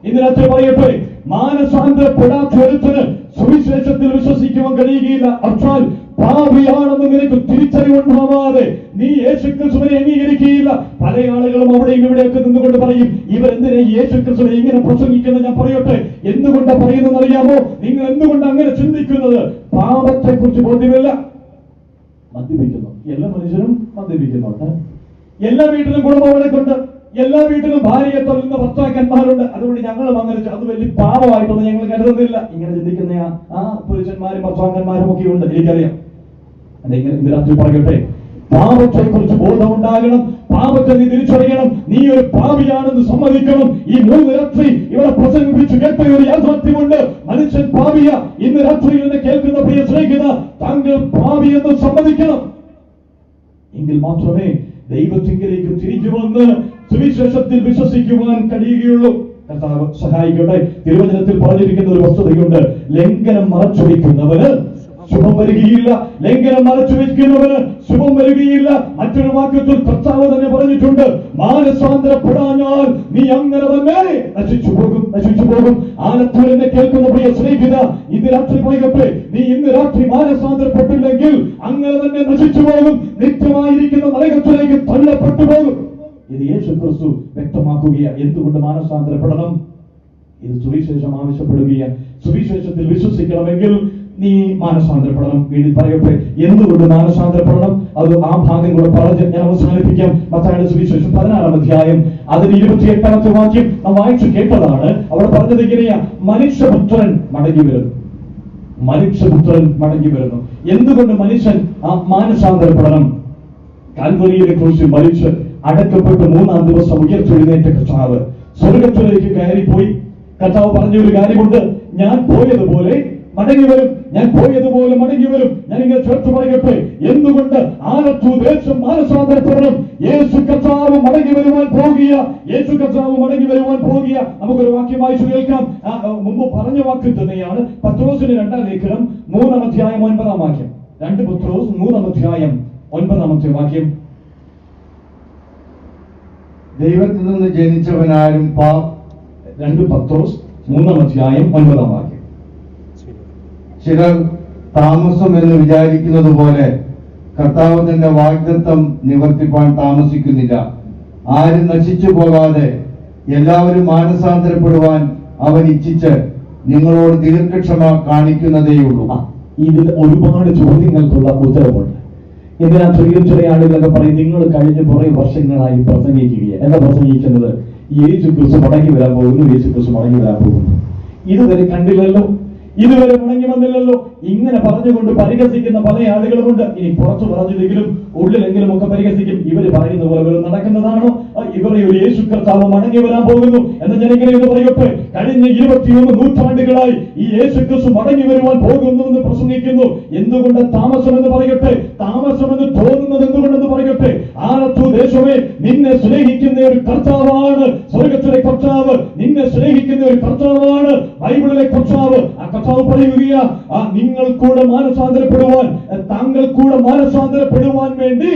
ഇന്ന് രാത്രി പറയട്ടെ, മാനസാന്തരപ്പെടാത്തൊരുത്തന് സുവിശേഷത്തിൽ വിശ്വസിക്കുവാൻ കഴിയുകയില്ല. അർച്ചാൽ പാപിയാണെന്ന് നിനക്ക് തിരിച്ചറിവുണ്ടാവാതെ നീ യേശുക്രിസ്തുവിനെ അംഗീകരിക്കുകയില്ല. പല ആളുകളും അവിടെയും ഇവിടെയൊക്കെ നിന്നുകൊണ്ട് പറയും, ഇവരെന്തിനാ യേശുക്രിസ്തുവിനെ ഇങ്ങനെ പ്രസംഗിക്കുന്നത്? ഞാൻ പറയട്ടെ, എന്തുകൊണ്ടാ പറയുന്നത് അറിയാമോ? നിങ്ങൾ എന്തുകൊണ്ട് അങ്ങനെ ചിന്തിക്കുന്നത്? പാപത്തെ കുറിച്ച് ബോധ്യമില്ല. മദ്യപിക്കുന്നു, എല്ലാ മനുഷ്യരും മദ്യപിക്കുന്നുണ്ട്. എല്ലാ വീട്ടിലും കുടുംബങ്ങളെക്കൊണ്ട്, എല്ലാ വീട്ടിലും ഭാര്യയെ തൊല്ലുന്ന ഭർത്താക്കന്മാരുണ്ട്. അതുകൊണ്ട് ഞങ്ങളും അങ്ങനെ അത് വലിയ പാപമായിട്ടൊന്നും ഞങ്ങൾ കരുതുന്നില്ല. ഇങ്ങനെ ചിന്തിക്കുന്ന ആ പുരുഷന്മാരും ഭർത്താക്കന്മാരും ഒക്കെ ഉണ്ട്, എനിക്കറിയാം. ഇന്ന് രാത്രി പറയട്ടെ, പാപത്തെ കുറിച്ച് ബോധമുണ്ടാകണം. പാപത്തെ നീ തിരിച്ചറിയണം. നീ ഒരു പാപിയാണെന്ന് സമ്മതിക്കണം. ഈ 3 രാത്രി ഇവിടെ പ്രസംഗിപ്പിച്ചു കേട്ട ഒരു യാഥാർത്ഥ്യമുണ്ട്. മനുഷ്യൻ പാപിയ. ഇന്ന് രാത്രി എന്നെ കേൾക്കുന്ന പ്രിയ സ്നേഹിത, താങ്കൾ പാപിയെന്ന് സമ്മതിക്കണം. എങ്കിൽ മാത്രമേ ദൈവത്തിങ്കിലേക്ക് തിരിച്ചു വന്ന് സുവിശേഷത്തിൽ വിശ്വസിക്കുവാൻ കഴിയുകയുള്ളൂ. കർത്താവ് സഹായിക്കട്ടെ. തിരുവചനത്തിൽ പറഞ്ഞിരിക്കുന്ന ഒരു വസ്തുതയുണ്ട്, ലംഘനം മറച്ചു വയ്ക്കുന്നവന് ശുഭം വരികയില്ല. ലംഘനം മറച്ചു വയ്ക്കുന്നവന് ശുഭം വരികയില്ല. മറ്റൊരു വാക്യത്തിൽ കർത്താവ് തന്നെ പറഞ്ഞിട്ടുണ്ട്, മാനസാന്തരപ്പെടാഞ്ഞാൽ നീ അങ്ങനെ തന്നെ നശിച്ചു പോകും. ആലത്തൂരിനെ കേൾക്കുന്ന പ്രിയ സ്നേഹിത, ഇന്ന് രാത്രി പറയട്ടെ, നീ ഇന്ന് രാത്രി മാനസാന്തരപ്പെട്ടില്ലെങ്കിൽ അങ്ങനെ തന്നെ നശിച്ചു പോകും. നിത്യമായിരിക്കുന്ന നരകത്തിലേക്ക് തള്ളപ്പെട്ടു പോകും. ഇത് യേശു ക്രിസ്തു വ്യക്തമാക്കുകയാണ്. എന്തുകൊണ്ട് മാനസാന്തരപ്പെടണം? ഇത് സുവിശേഷം ആവശ്യപ്പെടുകയാണ്. സുവിശേഷത്തിൽ വിശ്വസിക്കണമെങ്കിൽ നീ മാനസാന്തരപ്പെടണം. വീട്ടിൽ പറയട്ടെ, എന്തുകൊണ്ട് മാനസാന്തരപ്പെടണം? അത് ആ ഭാഗം കൂടെ പറഞ്ഞ് ഞാൻ അവസാനിപ്പിക്കാം. മത്തായിയുടെ സുവിശേഷം 16-ാം അധ്യായം അതിന് 28-ാമത്തെ വാക്യം നാം വായിച്ചു കേട്ടതാണ്. അവിടെ പറഞ്ഞത് ഇങ്ങനെയാ, മനുഷ്യപുത്രൻ മടങ്ങി വരുന്നു. മനുഷ്യപുത്രൻ മടങ്ങി വരുന്നു. എന്തുകൊണ്ട് മനുഷ്യൻ മാനസാന്തരപ്പെടണം? കാൽവരിയിലെ കുറിച്ച് മരിച്ച് അടക്കപ്പെട്ട് 3-ാം ദിവസം ഉയർത്തെഴുന്നേറ്റ കർത്താവ് സ്വർഗത്തിലേക്ക് കയറിപ്പോയി. കർത്താവ് പറഞ്ഞ ഒരു കാര്യമുണ്ട്, ഞാൻ പോയതുപോലെ മടങ്ങി വരും, ഞാൻ പോയതുപോലെ മടങ്ങി വരും. ഞാൻ ഇങ്ങനെ ചേർത്ത് പറയട്ടെ, എന്തുകൊണ്ട് ആലത്തൂർ ദേശം മാനസാന്തരപ്പെടണം? യേശു കർത്താവ് മടങ്ങി വരുവാൻ പോകുക. യേശു കർത്താവ് മടങ്ങി വരുവാൻ പോകുക. നമുക്കൊരു വാക്യം വായിച്ചു കേൾക്കാം. മുമ്പ് പറഞ്ഞ വാക്യം തന്നെയാണ്. പത്രോസിന്റെ 2-ാം ലേഖനം 3-ാം അധ്യായം 9-ാം വാക്യം. 2 പത്രോസ് 3-ാം അധ്യായം 9-ാമത്തെ വാക്യം. ദൈവത്തിൽ നിന്ന് ജനിച്ചവനാരും 2 പത്രോസ് 3-ാം അധ്യായം 9-ാം വാക്യം. ചിലർ താമസം എന്ന് വിചാരിക്കുന്നത് പോലെ കർത്താവ് തന്റെ വാഗ്ദത്തം നിവർത്തിപ്പാൻ താമസിക്കുന്നില്ല. ആരും നശിച്ചു പോകാതെ എല്ലാവരും മാനസാന്തരപ്പെടുവാൻ അവൻ ഇച്ഛിച്ച് നിങ്ങളോട് ദീർഘക്ഷമ കാണിക്കുന്നതേയുള്ളൂ. ഇതിൽ ഒരുപാട് ചോദ്യങ്ങൾക്കുള്ള ഉത്തരവുണ്ട്. ഇതിനാ ചില ആളുകളൊക്കെ പറയും, നിങ്ങൾ കഴിഞ്ഞ കുറെ വർഷങ്ങളായി പ്രസംഗിക്കുകയാണ്. എന്താ പ്രസംഗിക്കുന്നത്? യേശു ക്രിസ്തു മടങ്ങി വരാൻ പോകുന്നു, യേശു ക്രിസ്തു മടങ്ങി വരാൻ പോകുന്നു. ഇതുവരെ കണ്ടില്ലല്ലോ, ഇതുവരെ മടങ്ങി വന്നില്ലല്ലോ. ഇങ്ങനെ പറഞ്ഞുകൊണ്ട് പരിഹസിക്കുന്ന പല ആളുകളുമുണ്ട്. ഇനി പുറത്തു പറഞ്ഞില്ലെങ്കിലും ഉള്ളിലെങ്കിലും ഒക്കെ പരിഹസിക്കും. ഇവര് പറയുന്ന പോലെ ഇവർ നടക്കുന്നതാണോ? ഇവരെ ഒരു യേശു കർത്താവ് മടങ്ങി വരാൻ പോകുന്നു എന്ന് ഞാൻ ഇങ്ങനെ എന്ന് പറയട്ടെ, കഴിഞ്ഞ 21 നൂറ്റാണ്ടുകളായി ഈ യേശു ക്രിസ്തു മടങ്ങി വരുവാൻ പോകുന്നു എന്ന് പ്രസംഗിക്കുന്നു. എന്തുകൊണ്ട് താമസം എന്ന് പറയട്ടെ? താമസം എന്ന് തോന്നുന്നത് എന്തുകൊണ്ടെന്ന് പറയട്ടെ, ആലത്തൂർ ദേശമേ, നിന്നെ സ്നേഹിക്കുന്ന ഒരു കർത്താവാണ് സ്വർഗത്തിലെ കർത്താവ്. നിന്നെ സ്നേഹിക്കുന്ന ഒരു കർത്താവാണ് ബൈബിളിലെ കർത്താവ്. ആ കർത്താവ് പറയുകയാ, നിങ്ങൾ കൂടെ മാനസാന്തരപ്പെടുവാൻ, താങ്കൾ കൂടെ മാനസാന്തരപ്പെടുവാൻ വേണ്ടി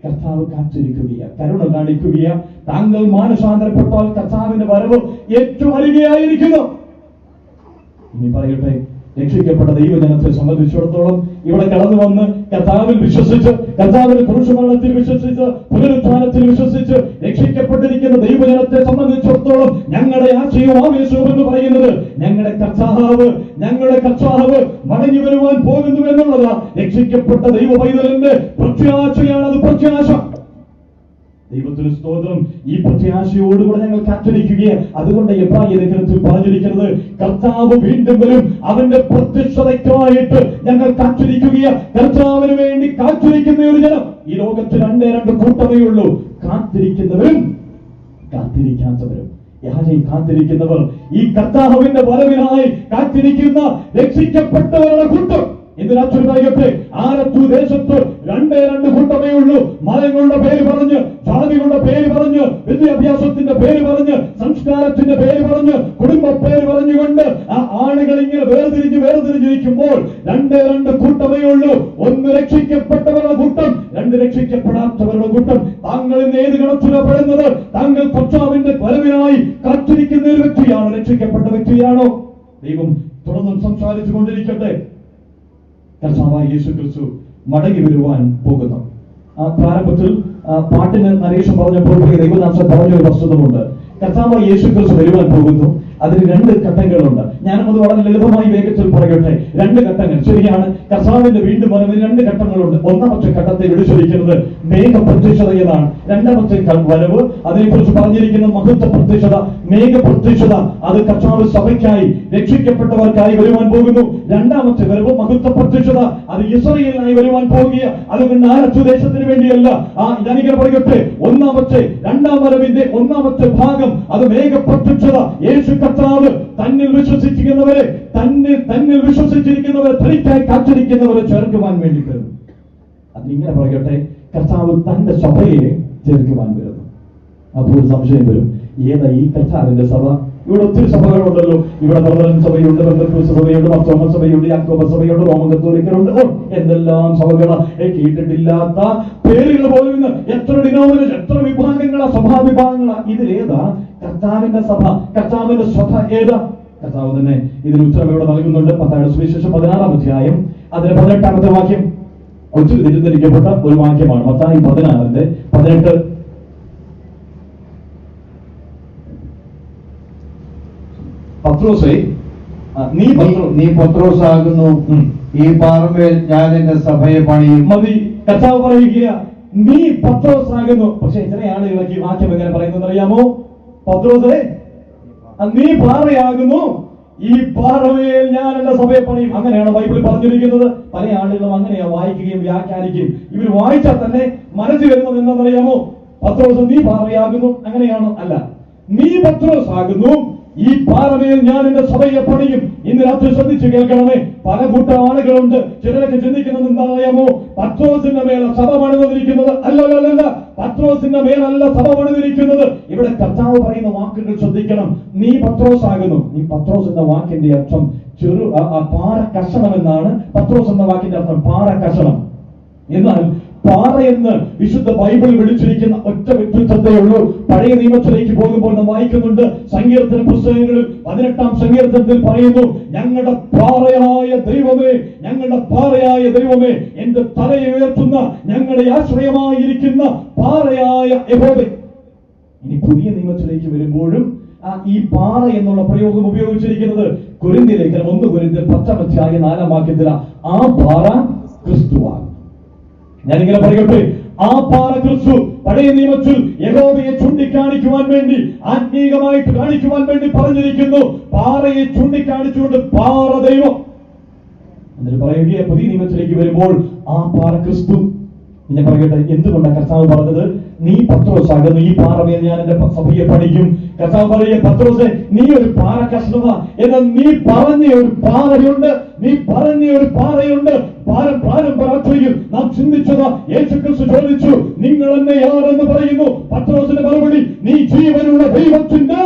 കർത്താവ് കാത്തിരിക്കുകയാ, കരുണ കാണിക്കുകയാ. താങ്കൾ മാനസാന്തരപ്പെട്ടാൽ കർത്താവിന്റെ വരവ് ഏറ്റവും അരികെയായിരിക്കുന്നു. ഇനി പറയട്ടെ, രക്ഷിക്കപ്പെട്ട ദൈവജനത്തെ സംബന്ധിച്ചിടത്തോളം ഇവിടെ കടന്നു വന്ന് കർത്താവിൽ വിശ്വസിച്ച്, കർത്താവിന്റെ ക്രൂശമരണത്തിൽ വിശ്വസിച്ച്, പുനരുത്ഥാനത്തിൽ വിശ്വസിച്ച് രക്ഷിക്കപ്പെട്ടിരിക്കുന്ന ദൈവജനത്തെ സംബന്ധിച്ചിടത്തോളം ഞങ്ങളുടെ ആശയവും ആവേശവും എന്ന് പറയുന്നത് ഞങ്ങളുടെ കർത്താവ് മടങ്ങി വരുവാൻ പോകുന്നു എന്നുള്ളതാ. രക്ഷിക്കപ്പെട്ട ദൈവ പൈതലിന്റെ പ്രത്യാശയാണ് അത്. പ്രത്യാശ, ദൈവത്തിന് സ്തോത്രം. ഈ പ്രത്യാശയോടുകൂടെ ഞങ്ങൾ കാത്തിരിക്കുകയാണ്. അതുകൊണ്ട് എബ്രായ ലേഖനത്തിൽ പറഞ്ഞിരിക്കുന്നത്, കർത്താവ് വീണ്ടും വരും, അവന്റെ പ്രത്യക്ഷതയ്ക്കായിട്ട് ഞങ്ങൾ കാത്തിരിക്കുകയാണ്. കർത്താവിന് വേണ്ടി കാത്തിരിക്കുന്ന ഒരു ജനം ഈ ലോകത്തിൽ 2 കൂട്ടമേ ഉള്ളൂ, കാത്തിരിക്കുന്നവരും കാത്തിരിക്കാത്തവരും. യാചി കാത്തിരിക്കുന്നവർ, ഈ കർത്താവിന്റെ വരവിനായി കാത്തിരിക്കുന്ന രക്ഷിക്കപ്പെട്ടവരുടെ കൂട്ടം. ഇന്ന് രാത്രി പറയട്ടെ, ആലത്തൂർ ദേശത്ത് 2 കൂട്ടമേ ഉള്ളൂ. മതങ്ങളുടെ പേര് പറഞ്ഞ്, ജാതികളുടെ പേര് പറഞ്ഞ്, വിദ്യാഭ്യാസത്തിന്റെ പേര് പറഞ്ഞ്, സംസ്കാരത്തിന്റെ പേര് പറഞ്ഞ്, കുടുംബ പേര് പറഞ്ഞുകൊണ്ട് ആ ആളുകൾ ഇങ്ങനെ വേർതിരിഞ്ഞിരിക്കുമ്പോൾ 2 കൂട്ടമേ ഉള്ളൂ. ഒന്ന് രക്ഷിക്കപ്പെട്ടവരുടെ കൂട്ടം, രണ്ട് രക്ഷിക്കപ്പെടാത്തവരുടെ കൂട്ടം താങ്കൾ ഇന്ന് ഏത് ഗണത്തിലപ്പെടുന്നത്? താങ്കൾ കർത്താവിന്റെ വരവിനായി കാത്തിരിക്കുന്ന ഒരു വ്യക്തിയാണോ? രക്ഷിക്കപ്പെട്ട വ്യക്തിയാണോ? ദൈവം തുടർന്നും സംസാരിച്ചു കൊണ്ടിരിക്കട്ടെ. കർത്താവായ യേശു ക്രിസ്തു മടങ്ങി വരുവാൻ പോകുന്നു. ആ പ്രാരംഭത്തിൽ പാട്ടിന് നരേഷൻ പറഞ്ഞപ്പോൾ ദൈവദാസൻ പറഞ്ഞ ഒരു വസ്തുതമുണ്ട്. കർത്താവായ യേശു ക്രിസ്തു വരുവാൻ പോകുന്നു. അതിന് രണ്ട് ഘട്ടങ്ങളുണ്ട്. ഞാനത് വളരെ ലളിതമായി വേഗത്തിൽ പറയട്ടെ. രണ്ട് ഘട്ടങ്ങൾ ശരിയാണ്. കർത്താവിന്റെ വീണ്ടും വരവിന് രണ്ട് ഘട്ടങ്ങളുണ്ട്. ഒന്നാമത്തെ ഘട്ടത്തെ വിളിച്ചിരിക്കുന്നത് മേഘ പ്രത്യക്ഷത എന്നാണ്. രണ്ടാമത്തെ വരവ് അതിനെക്കുറിച്ച് പറഞ്ഞിരിക്കുന്ന മഹത്വ പ്രത്യക്ഷത, മേഘ പ്രത്യക്ഷത, അത് കർത്താവ് സഭയ്ക്കായി രക്ഷിക്കപ്പെട്ടവർക്കായി വരുവാൻ പോകുന്നു. രണ്ടാമത്തെ വരവ് മഹത്വ പ്രത്യക്ഷത, അത് ഇസ്രായേലിനായി വരുവാൻ പോകുക. അതുകൊണ്ട് ആരച്ചു ദേശത്തിന് വേണ്ടിയല്ല. ഞാനിങ്ങനെ പറയട്ടെ, രണ്ടാം വരവിന്റെ ഒന്നാമത്തെ ഭാഗം അത് മേഘ പ്രത്യക്ഷത. യേശു കർത്താവ് തന്നിൽ വിശ്വസിച്ചിരിക്കുന്നവരെ തനിക്കായി കാത്തിരിക്കുന്നവരെ ചേർക്കുവാൻ വേണ്ടി വരുന്നു. അതിങ്ങനെ പറയട്ടെ, കർത്താവ് തന്റെ സഭയെ ചേർക്കുവാൻ വരുന്നു. അപ്പോൾ സംശയം വരും, ഏതാ ഈ കർത്താവിന്റെ സഭ? ഇവിടെ ഒത്തിരി സഭകളുണ്ടല്ലോ. ഇവിടെ ബ്രദറൻ സഭയുണ്ട്, ബന്ധക്രൂസ് സഭയുണ്ട്, മർത്തോമ സഭയുണ്ട്, യാക്കോബ സഭയുണ്ട്, റോമൻ കത്തോലിക്കലുണ്ട്. എന്തെല്ലാം സഭകളാ! കേട്ടിട്ടില്ലാത്ത പേരുകൾ പോലും ഇന്ന് എത്ര ഡിനോമിനേഷൻ, എത്ര വിഭാഗങ്ങളാ, സഭാവിഭാഗങ്ങളാ. ഇതിലേതാ കർത്താവിന്റെ സഭ? കർത്താവിന്റെ സഭ ഏതാ? കർത്താവ് തന്നെ ഇതിന് ഉത്തരം ഇവിടെ നൽകുന്നുണ്ട്. മത്തായിയുടെ സുവിശേഷം 16-ാം അധ്യായം അതിന് 18-ാമത്തെ വാക്യം ഒത്തിരി തെറ്റിദ്ധരിക്കപ്പെട്ട ഒരു വാക്യമാണ്. മത്തായി 16:18. പത്രോസേ, നീ പത്രോസാകുന്നു, ഈ പാറമേൽ ഞാൻ എന്റെ സഭയെ പണിയും. മതി. കർത്താവ് പറയുക, നീ പത്രോസാകുന്നു. പക്ഷെ ചില ആളുകളൊക്കെ ഈ വാക്യം എങ്ങനെ പറയുന്നത് അറിയാമോ? പത്രോസേ, നീ പാറയാകുന്നു, ഈ പാറമേൽ ഞാൻ എന്റെ സഭയെ പണിയും. അങ്ങനെയാണ് ബൈബിളിൽ പറഞ്ഞിരിക്കുന്നത്. പല ആളുകളും അങ്ങനെയാ വായിക്കുകയും വ്യാഖ്യാനിക്കുകയും. ഇവർ വായിച്ചാൽ തന്നെ മനസ്സിൽ വരുന്നത് എന്താണെന്നറിയാമോ? പത്രോസ് നീ പാറയാകുന്നു. അങ്ങനെയാണോ? അല്ല. നീ പത്രോസാകുന്നു, ഈ പാറമേൽ ഞാൻ എന്റെ സഭയെ പണിയും. ഇന്ന് രാത്രി ശ്രദ്ധിച്ചു കേൾക്കണമേ. പല കൂട്ടം ആളുകളുണ്ട്. ചിലരൊക്കെ ചിന്തിക്കുന്നത് എന്താണെന്നറിയാമോ? പത്രോസിന്റെ മേല സഭ പണിതിരിക്കുന്നത്. അല്ലല്ല, പത്രോസിന്റെ മേലല്ല സഭ പണിതിരിക്കുന്നത്. ഇവിടെ കർത്താവ് പറയുന്ന വാക്കുകൾ ശ്രദ്ധിക്കണം. നീ പത്രോസാകുന്നു. ഈ പത്രോസ് എന്ന വാക്കിന്റെ അർത്ഥം പാറ കഷണം എന്നാണ്. പത്രോസ് എന്ന വാക്കിന്റെ അർത്ഥം പാറ കഷണം. എന്നാൽ പാറ എന്ന് വിശുദ്ധ ബൈബിൾ വിളിച്ചിരിക്കുന്ന ഒറ്റ വ്യക്തിത്വത്തേ ഉള്ളൂ. പഴയ നിയമത്തിലേക്ക് പോകുമ്പോൾ നാം വായിക്കുന്നുണ്ട്. സങ്കീർത്തന പുസ്തകങ്ങളിൽ 18-ാം സങ്കീർത്തനത്തിൽ പറയുന്നു, ഞങ്ങളുടെ പാറയായ ദൈവമേ, ഞങ്ങളുടെ പാറയായ ദൈവമേ, എന്റെ തലയെ ഉയർത്തുന്ന ഞങ്ങളുടെ ആശ്രയമായിരിക്കുന്ന പാറയായ യഹോവേ. ഇനി പുതിയ നിയമത്തിലേക്ക് വരുമ്പോഴും ഈ പാറ എന്നുള്ള പ്രയോഗം ഉപയോഗിച്ചിരിക്കുന്നത് കൊരിന്ത്യർ ലേഖനം 1 കൊരിന്ത്യർ 10-ാം അധ്യായം 4-ാം വാക്യത്തിലാണ്. ആ പാറ ക്രിസ്തുവാണ്. ഞാനിങ്ങനെ പറയട്ടെ, ആ പാറ ക്രിസ്തു. പഴയ നിയമത്തിൽ യഹോവയെ ചൂണ്ടിക്കാണിക്കുവാൻ വേണ്ടി, ആത്മീകമായിട്ട് കാണിക്കുവാൻ വേണ്ടി പറഞ്ഞിരിക്കുന്നു. പാറയെ ചൂണ്ടിക്കാണിച്ചുകൊണ്ട് പാറ ദൈവം. എന്നിട്ട് പറയുക, പുതിയ നിയമത്തിലേക്ക് വരുമ്പോൾ ആ പാറ ക്രിസ്തു. ഞാൻ പറയട്ടെ, എന്തുകൊണ്ടാണ് കർത്താവ് പറഞ്ഞത് നീ പത്രോസാകുന്നു, ഈ പാറമേൽ ഞാൻ എന്റെ സഭയെ പണിക്കും? കർത്താവ് പറയുക, പത്രോസേ, നീ ഒരു പാറ കഷ്ണമാ. എന്നാൽ നീ പറഞ്ഞ ഒരു പാറയുണ്ട്, പാരമ്പരാത്രിയിൽ നാം ചിന്തിച്ചത്. യേശുക്രിസ്തു ചോദിച്ചു, നിങ്ങൾ എന്നെ യാരെന്ന് പറയുന്നു? പത്രോസിന്റെ മറുപടി, നീ ജീവനുള്ള ദൈവത്തിന്റെ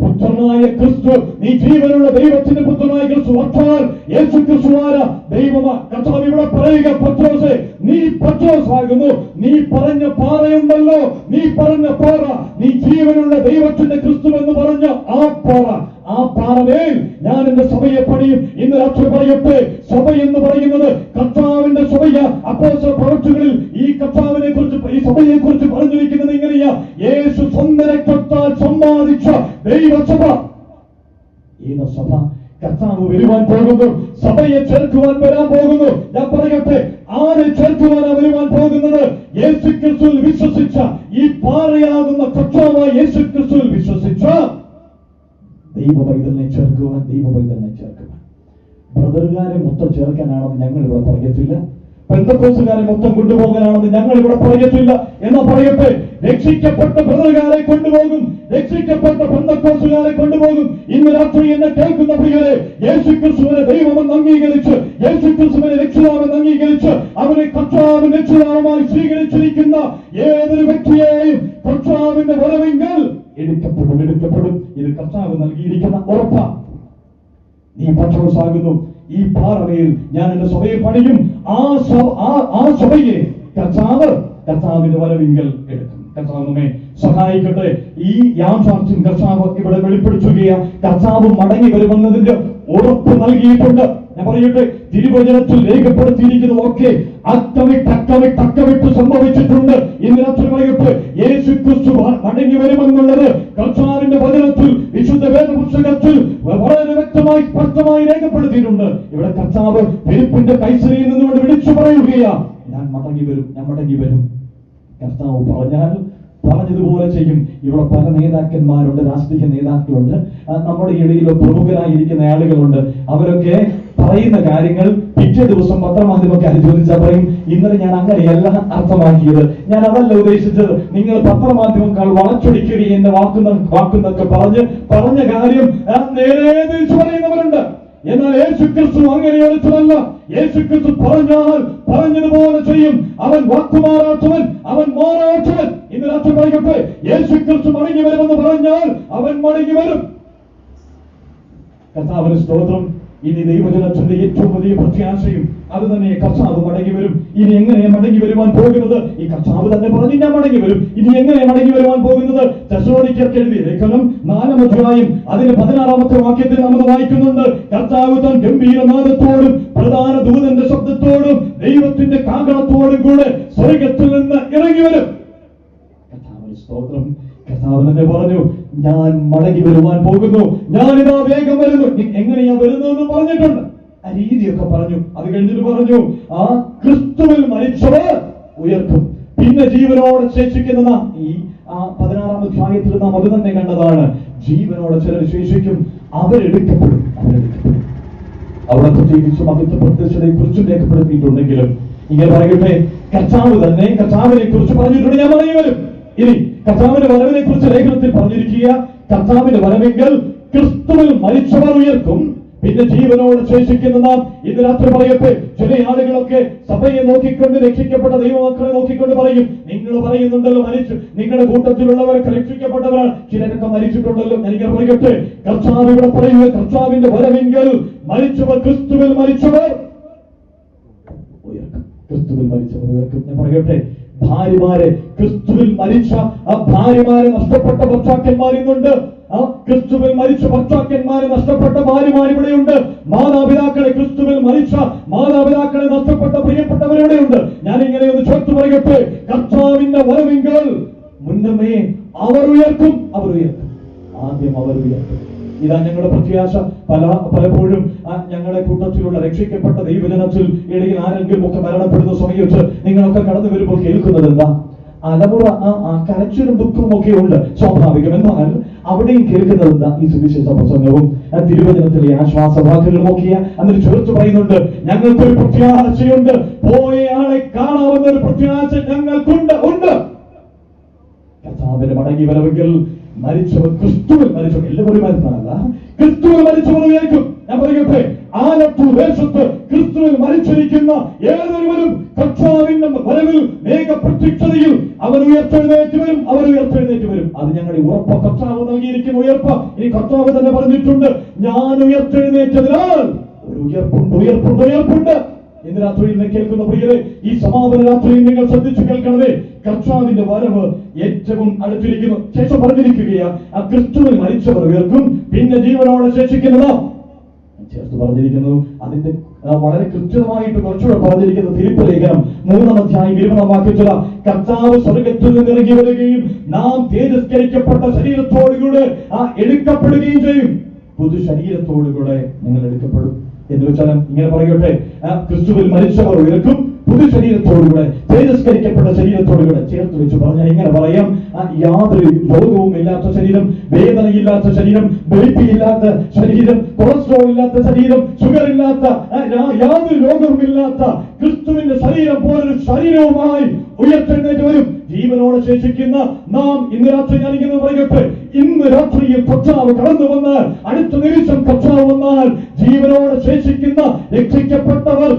പുത്രനായ ക്രിസ്തു. നീ ജീവനുള്ള ദൈവത്തിന്റെ പുത്രനായ ക്രിസ്തു. അർത്ഥാൽ യേശു ക്രിസ്തുവായ ദൈവമാ. കർത്താവ് ഇവിടെ പറയുക, പത്രോസേ, നീ പത്രോസാകുന്നു. നീ പറഞ്ഞ പാറയുണ്ടല്ലോ, നീ പറഞ്ഞ പാറ, നീ ജീവനുള്ള ദൈവത്തിന്റെ ക്രിസ്തു എന്ന് പറഞ്ഞ ആ പാറമേൽ ഞാൻ എന്റെ സഭയെ പണിയും. ഇന്ന് രാത്രി പറയട്ടെ, സഭ എന്ന് പറയുന്നത് കർത്താവിന്റെ സഭയ. അപ്പോസ്തല പ്രവൃത്തികളിൽ ഈ കർത്താവിനെ കുറിച്ച്, ഈ സഭയെ കുറിച്ച് പറഞ്ഞിരിക്കുന്നത് ഇങ്ങനെയാ: യേശു സ്വന്തം രക്തത്താൽ സമ്പാദിച്ച ദൈവസഭ. ഏത് സഭ? കർത്താവ് വരുവാൻ പോകുന്നു, സഭയെ ചേർക്കുവാൻ വരാൻ പോകുന്നു. ഞാൻ പറയട്ടെ, ആരെ ചേർക്കുവാനാ വരുവാൻ പോകുന്നത്? യേശു ക്രിസ്തുവിൽ വിശ്വസിച്ച, ഈ പാറയാകുന്ന കർത്താവായ യേശു ക്രിസ്തുവിൽ വിശ്വസിച്ച ദൈവപൈതലിനെ ചേർക്കുവാൻ. ബ്രദറുകാരെ മൊത്തം ചേർക്കാനാണെന്ന് ഞങ്ങൾ ഇവിടെ പറയത്തില്ല. പെന്തക്കോസ്തുകാരെ മൊത്തം കൊണ്ടുപോകാനാണെന്ന് ഞങ്ങൾ ഇവിടെ പറയത്തില്ല. എന്നാ പറയട്ടെ, രക്ഷിക്കപ്പെട്ട ബ്രദറുകാരെ കൊണ്ടുപോകും, രക്ഷിക്കപ്പെട്ട പെന്തക്കോസ്തുകാരെ കൊണ്ടുപോകും. ഇന്ന് രാത്രി എന്നെ കേൾക്കുന്ന പ്രിയരെ, യേശുക്രിസ്തുവിനെ ദൈവമെന്ന് അംഗീകരിച്ച്, യേശുക്രിസ്തുവിനെ രക്ഷിതാവെന്ന് അംഗീകരിച്ച്, അവനെ കർത്താവ് രക്ഷിതാവുമായി സ്വീകരിച്ചിരിക്കുന്ന ഏതൊരു വ്യക്തിയെയും കർത്താവിന്റെ വരവെങ്കിൽ എടുക്കപ്പെടും. ഇത് കർത്താവ് നൽകിയിരിക്കുന്ന ഉറപ്പാ. നീ പത്രോസാകുന്നു, ഈ പാറമേൽ ഞാൻ എന്റെ സഭയെ പണിയും. ആ സഭയെ കർത്താവിന്റെ വരവിങ്കൽ എടുക്കും. കർത്താവ് നമ്മെ സഹായിക്കട്ടെ. ഈ യാഥാർത്ഥ്യം കർത്താവ് ഇവിടെ വെളിപ്പെടുത്തുകയാണ്. കർത്താവ് മടങ്ങി വരുമെന്നതിന്റെ ഉറപ്പ് നൽകിയിട്ടുണ്ട്. ഞാൻ പറയട്ടെ, തിരുവചനത്തിൽ രേഖപ്പെടുത്തിയിരിക്കുന്നത് ഒക്കെ അക്കമിട്ട് സംഭവിച്ചിട്ടുണ്ട്. ഇന്ന് രാത്രി പറയട്ടെ, യേശു ക്രിസ്തു മടങ്ങി വരുമെന്നുള്ളത് കർത്താവിന്റെ വചനത്തിൽ, വിശുദ്ധ വേദപുസ്തകത്തിൽ വളരെ വ്യക്തമായി സ്പഷ്ടമായി രേഖപ്പെടുത്തിയിട്ടുണ്ട്. ഇവിടെ കർത്താവ് ഫിലിപ്പിന്റെ കൈസരിയിൽ നിന്നുകൊണ്ട് വിളിച്ചു പറയുകയാ, ഞാൻ മടങ്ങി വരും. കർത്താവ് പറഞ്ഞതുപോലെ ചെയ്യും. ഇവിടെ പല നേതാക്കന്മാരുണ്ട്, രാഷ്ട്രീയ നേതാക്കളുണ്ട്, നമ്മുടെ ഇടയിൽ പ്രമുഖരായിരിക്കുന്ന ആളുകളുണ്ട്. അവരൊക്കെ പറയുന്ന കാര്യങ്ങൾ പിറ്റേ ദിവസം പത്രമാധ്യമക്കാർ ചോദിച്ചാൽ പറയും, ഇന്നലെ ഞാൻ അങ്ങനെയല്ല അർത്ഥമാക്കിയത്, ഞാൻ അതല്ല ഉദ്ദേശിച്ചത്, നിങ്ങൾ പത്രമാധ്യമക്കാൾ വളച്ചൊടിക്കുക എന്റെ വാക്കുന്നൊക്കെ പറഞ്ഞ കാര്യം നേരെ തിരിച്ചു പറയുന്നവരുണ്ട്. എന്നാൽ യേശു ക്രിസ്തു അങ്ങനെ ഒളിച്ചതല്ല. യേശു ക്രിസ്തു പറഞ്ഞതുപോലെ ചെയ്യും. അവൻ വാക്കുമാറാത്തവൻ, അവൻ മാറാത്തവൻ. ഇന്ന് രാത്രി പറയട്ടെ, യേശു ക്രിസ്തു മടങ്ങി വരുമെന്ന് പറഞ്ഞാൽ അവൻ മടങ്ങി വരും. കർത്താവിന് സ്തോത്രം. ഇനി ദൈവജനത്തിന്റെ ഏറ്റവും വലിയ പ്രത്യാശയും അത് തന്നെ, കർത്താവ് മടങ്ങി വരും. ഇനി എങ്ങനെയാ മടങ്ങി വരുവാൻ പോകുന്നത്? ഈ കർത്താവ് തന്നെ പറഞ്ഞു, ഞാൻ മടങ്ങി വരും. ഇനി എങ്ങനെയാ മടങ്ങി വരുവാൻ പോകുന്നത്? തെസ്സലോനിക്കർക്ക് എഴുതിയ ലേഖനം 4-ാം അധ്യായം അതിന്റെ 16-ാമത്തെ വാക്യത്തിൽ നമ്മൾ വായിക്കുന്നുണ്ട്, കർത്താവ് താൻ ഗംഭീരനാദത്തോടും പ്രധാന ദൂതന്റെ ശബ്ദത്തോടും ദൈവത്തിന്റെ കാഹളത്തോടും കൂടെ സ്വർഗ്ഗത്തിൽ നിന്ന് ഇറങ്ങി വരും. കർത്താവിന് സ്തോത്രം. കർത്താവ് തന്നെ പറഞ്ഞു, ഞാൻ മടങ്ങി വരുവാൻ പോകുന്നു, ഞാനിതാ വേഗം വരുന്നു. എങ്ങനെയാ വരുന്നതെന്ന് പറഞ്ഞിട്ടുണ്ട്. ആ രീതിയൊക്കെ പറഞ്ഞു. അത് കഴിഞ്ഞിട്ട് പറഞ്ഞു, ആ ക്രിസ്തുവിൽ മരിച്ചവർ ഉയർക്കും, പിന്നെ ജീവനോടെ ശേഷിക്കുന്ന ഈ 16-ാം അധ്യായത്തിൽ നാം അത് തന്നെ കണ്ടതാണ്. ജീവനോടെ ചിലർ ശേഷിക്കും, അവരെടുക്കപ്പെടും. അവിടെ പ്രത്യേകിച്ചും അവിടുത്തെ പ്രത്യക്ഷതയെ കുറിച്ചും രേഖപ്പെടുത്തിയിട്ടുണ്ടെങ്കിലും ഇങ്ങനെ പറയട്ടെ, കർത്താവ് തന്നെ കർത്താവിനെ കുറിച്ച് പറഞ്ഞിട്ടുണ്ട്, ഞാൻ മടങ്ങി വരും. ഇനി കർത്താവിന്റെ വരവിനെ കുറിച്ച് ലേഖനത്തിൽ പറഞ്ഞിരിക്കുക, കർത്താവിന്റെ വരവെങ്കിൽ ക്രിസ്തുവിൽ മരിച്ചവർ ഉയർക്കും, പിന്നെ ജീവനോട് ശേഷിക്കുന്ന നാം. ഇന്ന് രാത്രി പറയട്ടെ, ചില ആളുകളൊക്കെ സഭയെ നോക്കിക്കൊണ്ട്, രക്ഷിക്കപ്പെട്ട ദൈവമക്കളെ നോക്കിക്കൊണ്ട് പറയും, നിങ്ങൾ പറയുന്നുണ്ടല്ലോ മരിച്ചു, നിങ്ങളുടെ കൂട്ടത്തിലുള്ളവരൊക്കെ രക്ഷിക്കപ്പെട്ടവരാണ്, ചിലരൊക്കെ മരിച്ചിട്ടുണ്ടല്ലോ. എനിക്ക് പറയട്ടെ, കർത്താവ് ഇവിടെ പറയുക, കർത്താവിന്റെ വരവെങ്കിൽ മരിച്ചവർ, ക്രിസ്തുവിൽ മരിച്ചവർ ഉയർക്കും. ക്രിസ്തുവിൽ മരിച്ചവർ ഉയർക്കും. ഞാൻ പറയട്ടെ, ഭാര്യമാരെ ക്രിസ്തുവിൽ മരിച്ച ആ ഭാര്യമാരെ നഷ്ടപ്പെട്ട ഭർത്താക്കന്മാർ ഇന്നുണ്ട്. ആ ക്രിസ്തുവിൽ മരിച്ച ഭർത്താക്കന്മാരെ നഷ്ടപ്പെട്ട ഭാര്യമാർ ഇവിടെയുണ്ട്. മാതാപിതാക്കളെ ക്രിസ്തുവിൽ മരിച്ച മാതാപിതാക്കളെ നഷ്ടപ്പെട്ട പ്രിയപ്പെട്ടവരിവിടെയുണ്ട്. ഞാൻ ഇങ്ങനെ ഒന്ന് ചേർത്ത് പറയട്ടെ, കർത്താവിന്റെ വരവെങ്കിൽ മുന്നമേ അവർ ഉയർക്കും. ആദ്യം അവർ ഉയർക്കും. ഇതാ ഞങ്ങളുടെ പ്രത്യാശ. പലപ്പോഴും ഞങ്ങളുടെ കൂട്ടത്തിലുള്ള രക്ഷിക്കപ്പെട്ട ദൈവജനത്തിൽ ഇടയിൽ ആരെങ്കിലും ഒക്കെ മരണപ്പെടുന്ന സമയത്ത് നിങ്ങളൊക്കെ കടന്നു വരുമ്പോൾ കേൾക്കുന്നത് എന്താ? അലമുറ കരച്ചിലും ദുഃഖവും ഒക്കെ ഉണ്ട്, സ്വാഭാവികം. എന്നാൽ അവിടെയും കേൾക്കുന്നത് എന്താ? ഈ സുവിശേഷ പ്രസംഗവും തിരുവചനത്തിലെ ആശ്വാസവാക്കുകളും ഒക്കെ എന്നിട്ട് ചേർത്ത് പറയുന്നുണ്ട്, ഞങ്ങൾക്കൊരു പ്രത്യാശയുണ്ട്, പോയയാളെ കാണാവുന്ന ഒരു പ്രത്യാശ ഞങ്ങൾക്കുണ്ട്. കർത്താവിന്റെ മടങ്ങി വരവെങ്കിൽ മരിച്ചവർ, ക്രിസ്തുവിൽ മരിച്ചവർ, എല്ലാവരും മരുന്നല്ല, ക്രിസ്തുവിൽ മരിച്ചവർ ഉയർക്കും. ഞാൻ പറയട്ടെ, ആലത്തൂർ ദേശത്ത് ക്രിസ്തുവിൽ മരിച്ചിരിക്കുന്ന ഏതൊരുവരും കർത്താവിന്റെ വരവിൽ പ്രത്യക്ഷതയിൽ അവർ ഉയർത്തെഴുന്നേറ്റ് വരും. അത് ഞങ്ങളുടെ ഉറപ്പ്. കർത്താവ് നൽകിയിരിക്കുന്ന ഉയർപ്പ്. ഇനി കർത്താവ് തന്നെ പറഞ്ഞിട്ടുണ്ട്, ഞാൻ ഉയർത്തെഴുന്നേറ്റതിനാൽ ഒരു ഉയർപ്പുണ്ട്. ഇന്ന് രാത്രിയിൽ കേൾക്കുന്ന പ്രിയരെ, ഈ സമാപന രാത്രിയിൽ നിങ്ങൾ ശ്രദ്ധിച്ചു കേൾക്കണമേ, കർത്താവിന്റെ വരവ് ഏറ്റവും അടുത്തിരിക്കുന്നു. ശേഷം പറഞ്ഞിരിക്കുകയാ, ആ ക്രിസ്തുവിൽ മരിച്ചവർ ഉയർക്കും, പിന്നെ ജീവനോടെ ശേഷിക്കുന്നതാ ചേർത്ത് പറഞ്ഞിരിക്കുന്നു. അതിന്റെ വളരെ കൃത്യമായിട്ട് കുറച്ചുകൂടെ പറഞ്ഞിരിക്കുന്നു. ഫിലിപ്പ് ലേഖനം 3-ാം അധ്യായം 20-ാം വാക്യത്തിൽ, കർത്താവ് സ്വർഗ്ഗത്തിൽ നിന്ന് ഇറങ്ങി വരികയും നാം തേജസ്കരിക്കപ്പെട്ട ശരീരത്തോടുകൂടെ എടുക്കപ്പെടുകയും ചെയ്യും. പുതു ശരീരത്തോടുകൂടെ നിങ്ങൾ എടുക്കപ്പെടും എന്ന് വെച്ചാൽ ഇങ്ങനെ പറയട്ടെ, ക്രിസ്തുവിൽ മരിച്ചവർ ഉയർക്കും, പുതു ശരീരത്തോടുകൂടെ, തേജസ്കരിക്കപ്പെട്ട ശരീരത്തോടുകൂടെ ചേർത്ത് വെച്ച് പറഞ്ഞാൽ ഇങ്ങനെ പറയാം, യാതൊരു രോഗവും ഇല്ലാത്ത ശരീരം, വേദനയില്ലാത്ത ശരീരം, ബിപി ഇല്ലാത്ത ശരീരം, കൊളസ്ട്രോൾ ഇല്ലാത്ത ശരീരം, ഷുഗർ ഇല്ലാത്ത, യാതൊരു രോഗവും ഇല്ലാത്ത ക്രിസ്തുവിന്റെ ശരീരം പോലൊരു ശരീരവുമായി ഉയർത്തെഴുന്നേറ്റ് വരും. ജീവനോടെ ശേഷിക്കുന്ന നാം ഇന്ന് രാത്രി, ഞാനിങ്ങനെ പറയട്ടെ, ഇന്ന് രാത്രിയിൽ കർത്താവ് കടന്നു വന്നാൽ, അടുത്ത നിമിഷം കർത്താവ് വന്നാൽ, ജീവനോടെ ശേഷിക്കുന്ന രക്ഷിക്കപ്പെട്ടവർ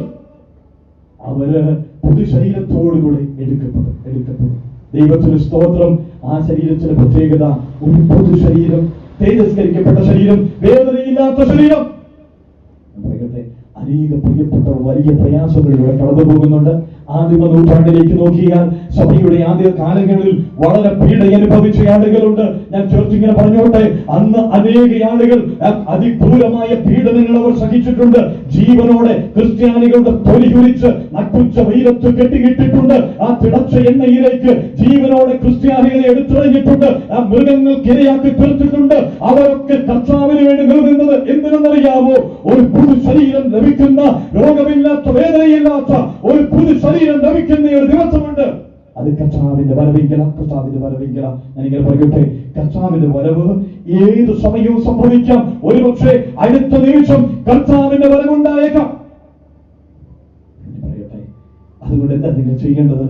അവര് പുതു ശരീരത്തോടുകൂടി എടുക്കപ്പെടും. ദൈവത്തിന് സ്തോത്രം. ആ ശരീരത്തിന്റെ പ്രത്യേകത ഒരു പുതു ശരീരം, തേജസ്കരിക്കപ്പെട്ട ശരീരം, വേദനയില്ലാത്ത ശരീരം. പറയട്ടെ, അനേക പ്രിയപ്പെട്ടവർ വലിയ പ്രയാസങ്ങളിലൂടെ കടന്നു പോകുന്നുണ്ട്. ആദിമ നൂറ്റാണ്ടിലേക്ക് നോക്കിയാൽ സഭയുടെ ആദ്യ കാലങ്ങളിൽ വളരെ പീഡ അനുഭവിച്ച ആളുകളുണ്ട്. ഞാൻ ചേർച്ചിങ്ങനെ പറഞ്ഞോട്ടെ, അന്ന് അനേക ആളുകൾ അതിക്രൂരമായ പീഡനങ്ങൾ അവർ സഹിച്ചിട്ടുണ്ട്. ജീവനോടെ ക്രിസ്ത്യാനികളുടെ തൊലി കുരിച്ച് നട്ടുച്ച വെയിലത്ത് കെട്ടിയിട്ടിട്ടുണ്ട്. ആ തിളച്ച എണ്ണയിലേക്ക് ജീവനോടെ ക്രിസ്ത്യാനികളെ എടുത്തെറിഞ്ഞിട്ടുണ്ട്. ആ മൃഗങ്ങൾക്ക് ഇരയാക്കി തീർത്തിട്ടുണ്ട്. അവരൊക്കെ കർത്താവിന് വേണ്ടി നിലനിന്നത് എന്തിനെന്നറിയാമോ? ഒരു പുതു ശരീരം ലഭിക്കുന്ന, രോഗമില്ലാത്ത, വേദനയില്ലാത്ത ഒരു പുതു ശരീരം ലഭിക്കുന്ന ഒരു ദിവസമുണ്ട്. അത് കർത്താവിന്റെ വരവിങ്കല, കർത്താവിന്റെ വരവിങ്കല. ഞാനിങ്ങനെ പറയട്ടെ, കർത്താവിന്റെ വരവ് ഏത് സമയവും സംഭവിക്കാം. ഒരുപക്ഷെ അടുത്ത നിമിഷം കർത്താവിന്റെ വരവുണ്ടായേക്കാം. പറയട്ടെ, അതുകൊണ്ട് എന്താ നിങ്ങൾ ചെയ്യേണ്ടത്?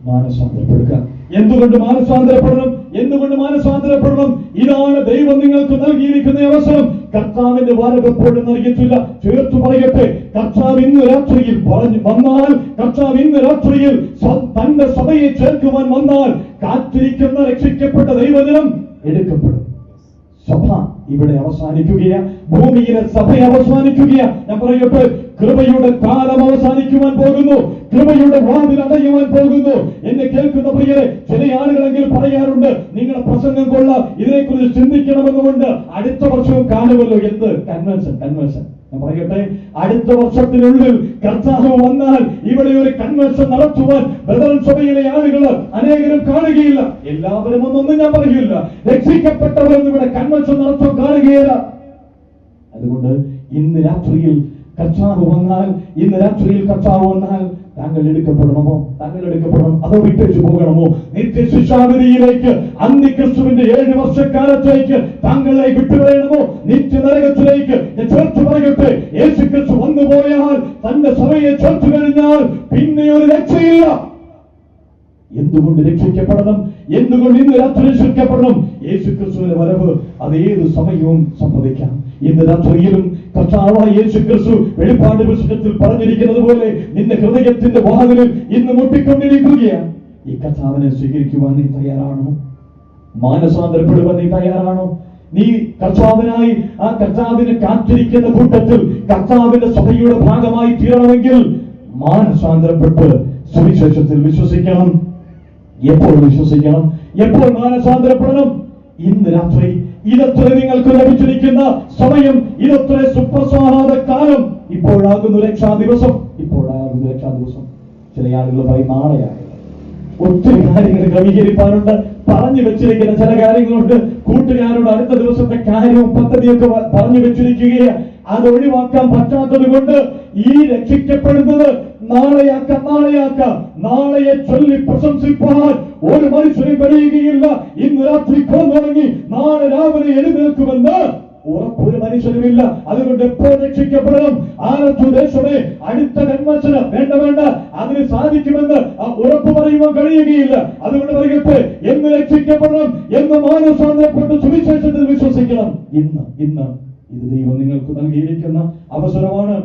മാനസാന്തരപ്പെടുക. എന്തുകൊണ്ട് മാനസാന്തരപ്പെടണം? എന്തുകൊണ്ട് മാനസാന്തരപ്പെടണം? ഇതാണ് ദൈവം നിങ്ങൾക്ക് നൽകിയിരിക്കുന്ന അവസരം. കർത്താവിന്റെ വരവ് എപ്പോഴും അറിയത്തില്ല. ചേർത്ത് പറയട്ടെ, കർത്താവ് ഇന്ന് രാത്രിയിൽ വന്നാൽ, കർത്താവ് ഇന്ന് രാത്രിയിൽ തന്റെ സഭയെ ചേർക്കുവാൻ വന്നാൽ, കാത്തിരിക്കുന്ന രക്ഷിക്കപ്പെട്ട ദൈവജനം എടുക്കപ്പെടും. സഭ ഇവിടെ അവസാനിക്കുകയാ, ഭൂമിയിലെ സഭ അവസാനിക്കുകയാ. ഞാൻ പറയട്ടെ, കൃപയുടെ കാലം അവസാനിക്കുവാൻ പോകുന്നു. കൃപയുടെ വാതിൽ അടയുവാൻ പോകുന്നു. എന്നെ കേൾക്കുന്ന പ്രിയരെ, ചില ആളുകളെങ്കിലും പറയാറുണ്ട്, നിങ്ങളുടെ പ്രസംഗം കൊള്ളാം, ഇതിനെക്കുറിച്ച് ചിന്തിക്കണമെന്നുകൊണ്ട്. അടുത്ത വർഷവും കാണുമല്ലോ എന്ത് കൺവെൻഷൻ. ഞാൻ പറയട്ടെ, അടുത്ത വർഷത്തിനുള്ളിൽ കർത്താവ് വന്നാൽ ഇവിടെ ഒരു കൺവെൻഷൻ നടത്തുവാൻ ബ്രദറൻ സഭയിലെ ആളുകൾ അനേകരും കാണുകയില്ല. എല്ലാവരും ഒന്നും ഞാൻ പറയില്ല, രക്ഷിക്കപ്പെട്ടവരൊന്നും ഇവിടെ കൺവെൻഷൻ നടത്താൻ കാണുകയില്ല. അതുകൊണ്ട് ഇന്ന് രാത്രിയിൽ കർത്താവ് വന്നാൽ, താങ്കൾ എടുക്കപ്പെടണമോ? താങ്കൾ എടുക്കപ്പെടണം, അതോ വിട്ടേച്ചു പോകണമോ? നിത്യശിക്ഷാവിധിയിലേക്ക്, അന്തിക്രിസ്തുവിന്റെ 7 വർഷക്കാലത്തേക്ക് താങ്കളെ വിട്ടുകളയണമോ? നിത്യനരകത്തിലേക്ക്? ഞാൻ ചേർത്ത് പറയട്ടെ, യേശുക്രിസ്തു വന്നുപോയാൽ, തന്റെ സഭയെ ചേർത്ത് കഴിഞ്ഞാൽ പിന്നെ ഒരു രക്ഷയില്ല. എന്തുകൊണ്ട് രക്ഷിക്കപ്പെടണം? എന്തുകൊണ്ട് ഇന്ന് രാത്രി രക്ഷിക്കപ്പെടണം? യേശുക്രിസ്തുവിന്റെ വരവ് അത് ഏത് സമയവും സംഭവിക്കാം. ഇന്ന് രാത്രിയിലും കർത്താവായ യേശുക്രിസ്തു വെളിപ്പാട് പുസ്തകത്തിൽ പറഞ്ഞിരിക്കുന്നത് പോലെ നിന്റെ ഹൃദയത്തിന്റെ വാതിലിൽ ഇന്ന് മുട്ടിക്കൊണ്ടിരിക്കുകയാണ്. ഈ കർത്താവിനെ സ്വീകരിക്കുവാൻ നീ തയ്യാറാണോ? മാനസാന്തരപ്പെടുവാൻ നീ തയ്യാറാണോ? നീ കർത്താവിനായി, ആ കർത്താവിനെ കാത്തിരിക്കുന്ന കൂട്ടത്തിൽ കർത്താവിന്റെ സഭയുടെ ഭാഗമായി തീരണമെങ്കിൽ മാനസാന്തരപ്പെട്ട് സുവിശേഷത്തിൽ വിശ്വസിക്കണം. എപ്പോൾ വിശ്വസിക്കണം? എപ്പോൾ മാനസാന്തരപ്പെടണം? ഇന്ന് രാത്രി. ഇതത്ര നിങ്ങൾക്ക് ലഭിച്ചിരിക്കുന്ന സമയം, ഇതത്ര സുപ്രസാദ കാലം. ഇപ്പോഴാകുന്നു രക്ഷാ ദിവസം. ചില ആളുകൾ പറയും നാളെയായി. ഒത്തിരി കാര്യങ്ങൾ ക്രമീകരിക്കാനുണ്ട്. പറഞ്ഞു വെച്ചിരിക്കുന്ന ചില കാര്യങ്ങളുണ്ട്. കൂട്ടുകാരോട് അടുത്ത ദിവസത്തെ കാര്യവും പദ്ധതിയൊക്കെ പറഞ്ഞു വെച്ചിരിക്കുകയാണ്. അത് ഒഴിവാക്കാൻ പറ്റാത്തത് കൊണ്ട് ഈ രക്ഷിക്കപ്പെടുന്നത് നാളെയാക്കാം. നാളെയെ ചൊല്ലി പ്രശംസിപ്പാൻ ഒരു മനുഷ്യനും കഴിയുകയില്ല. ഇന്ന് രാത്രി തുടങ്ങി നാളെ രാവിലെ എഴുന്നേൽക്കുമെന്ന് ഉറപ്പൊരു മനുഷ്യനുമില്ല. അതുകൊണ്ട് എപ്പോൾ രക്ഷിക്കപ്പെടണം? ദേശമേ, അടുത്ത കൺവെൻഷന് വേണ്ട, അതിന് സാധിക്കുമെന്ന് ഉറപ്പ് പറയുവാൻ കഴിയുകയില്ല. അതുകൊണ്ട് പറയട്ടെ, എന്ന് രക്ഷിക്കപ്പെടണം, എന്ന് മാനസാന്തരപ്പെട്ട് സുവിശേഷത്തിൽ വിശ്വസിക്കണം. ഇന്ന് ഇത് ദൈവം നിങ്ങൾക്ക് നൽകിയിരിക്കുന്ന അവസരമാണ്.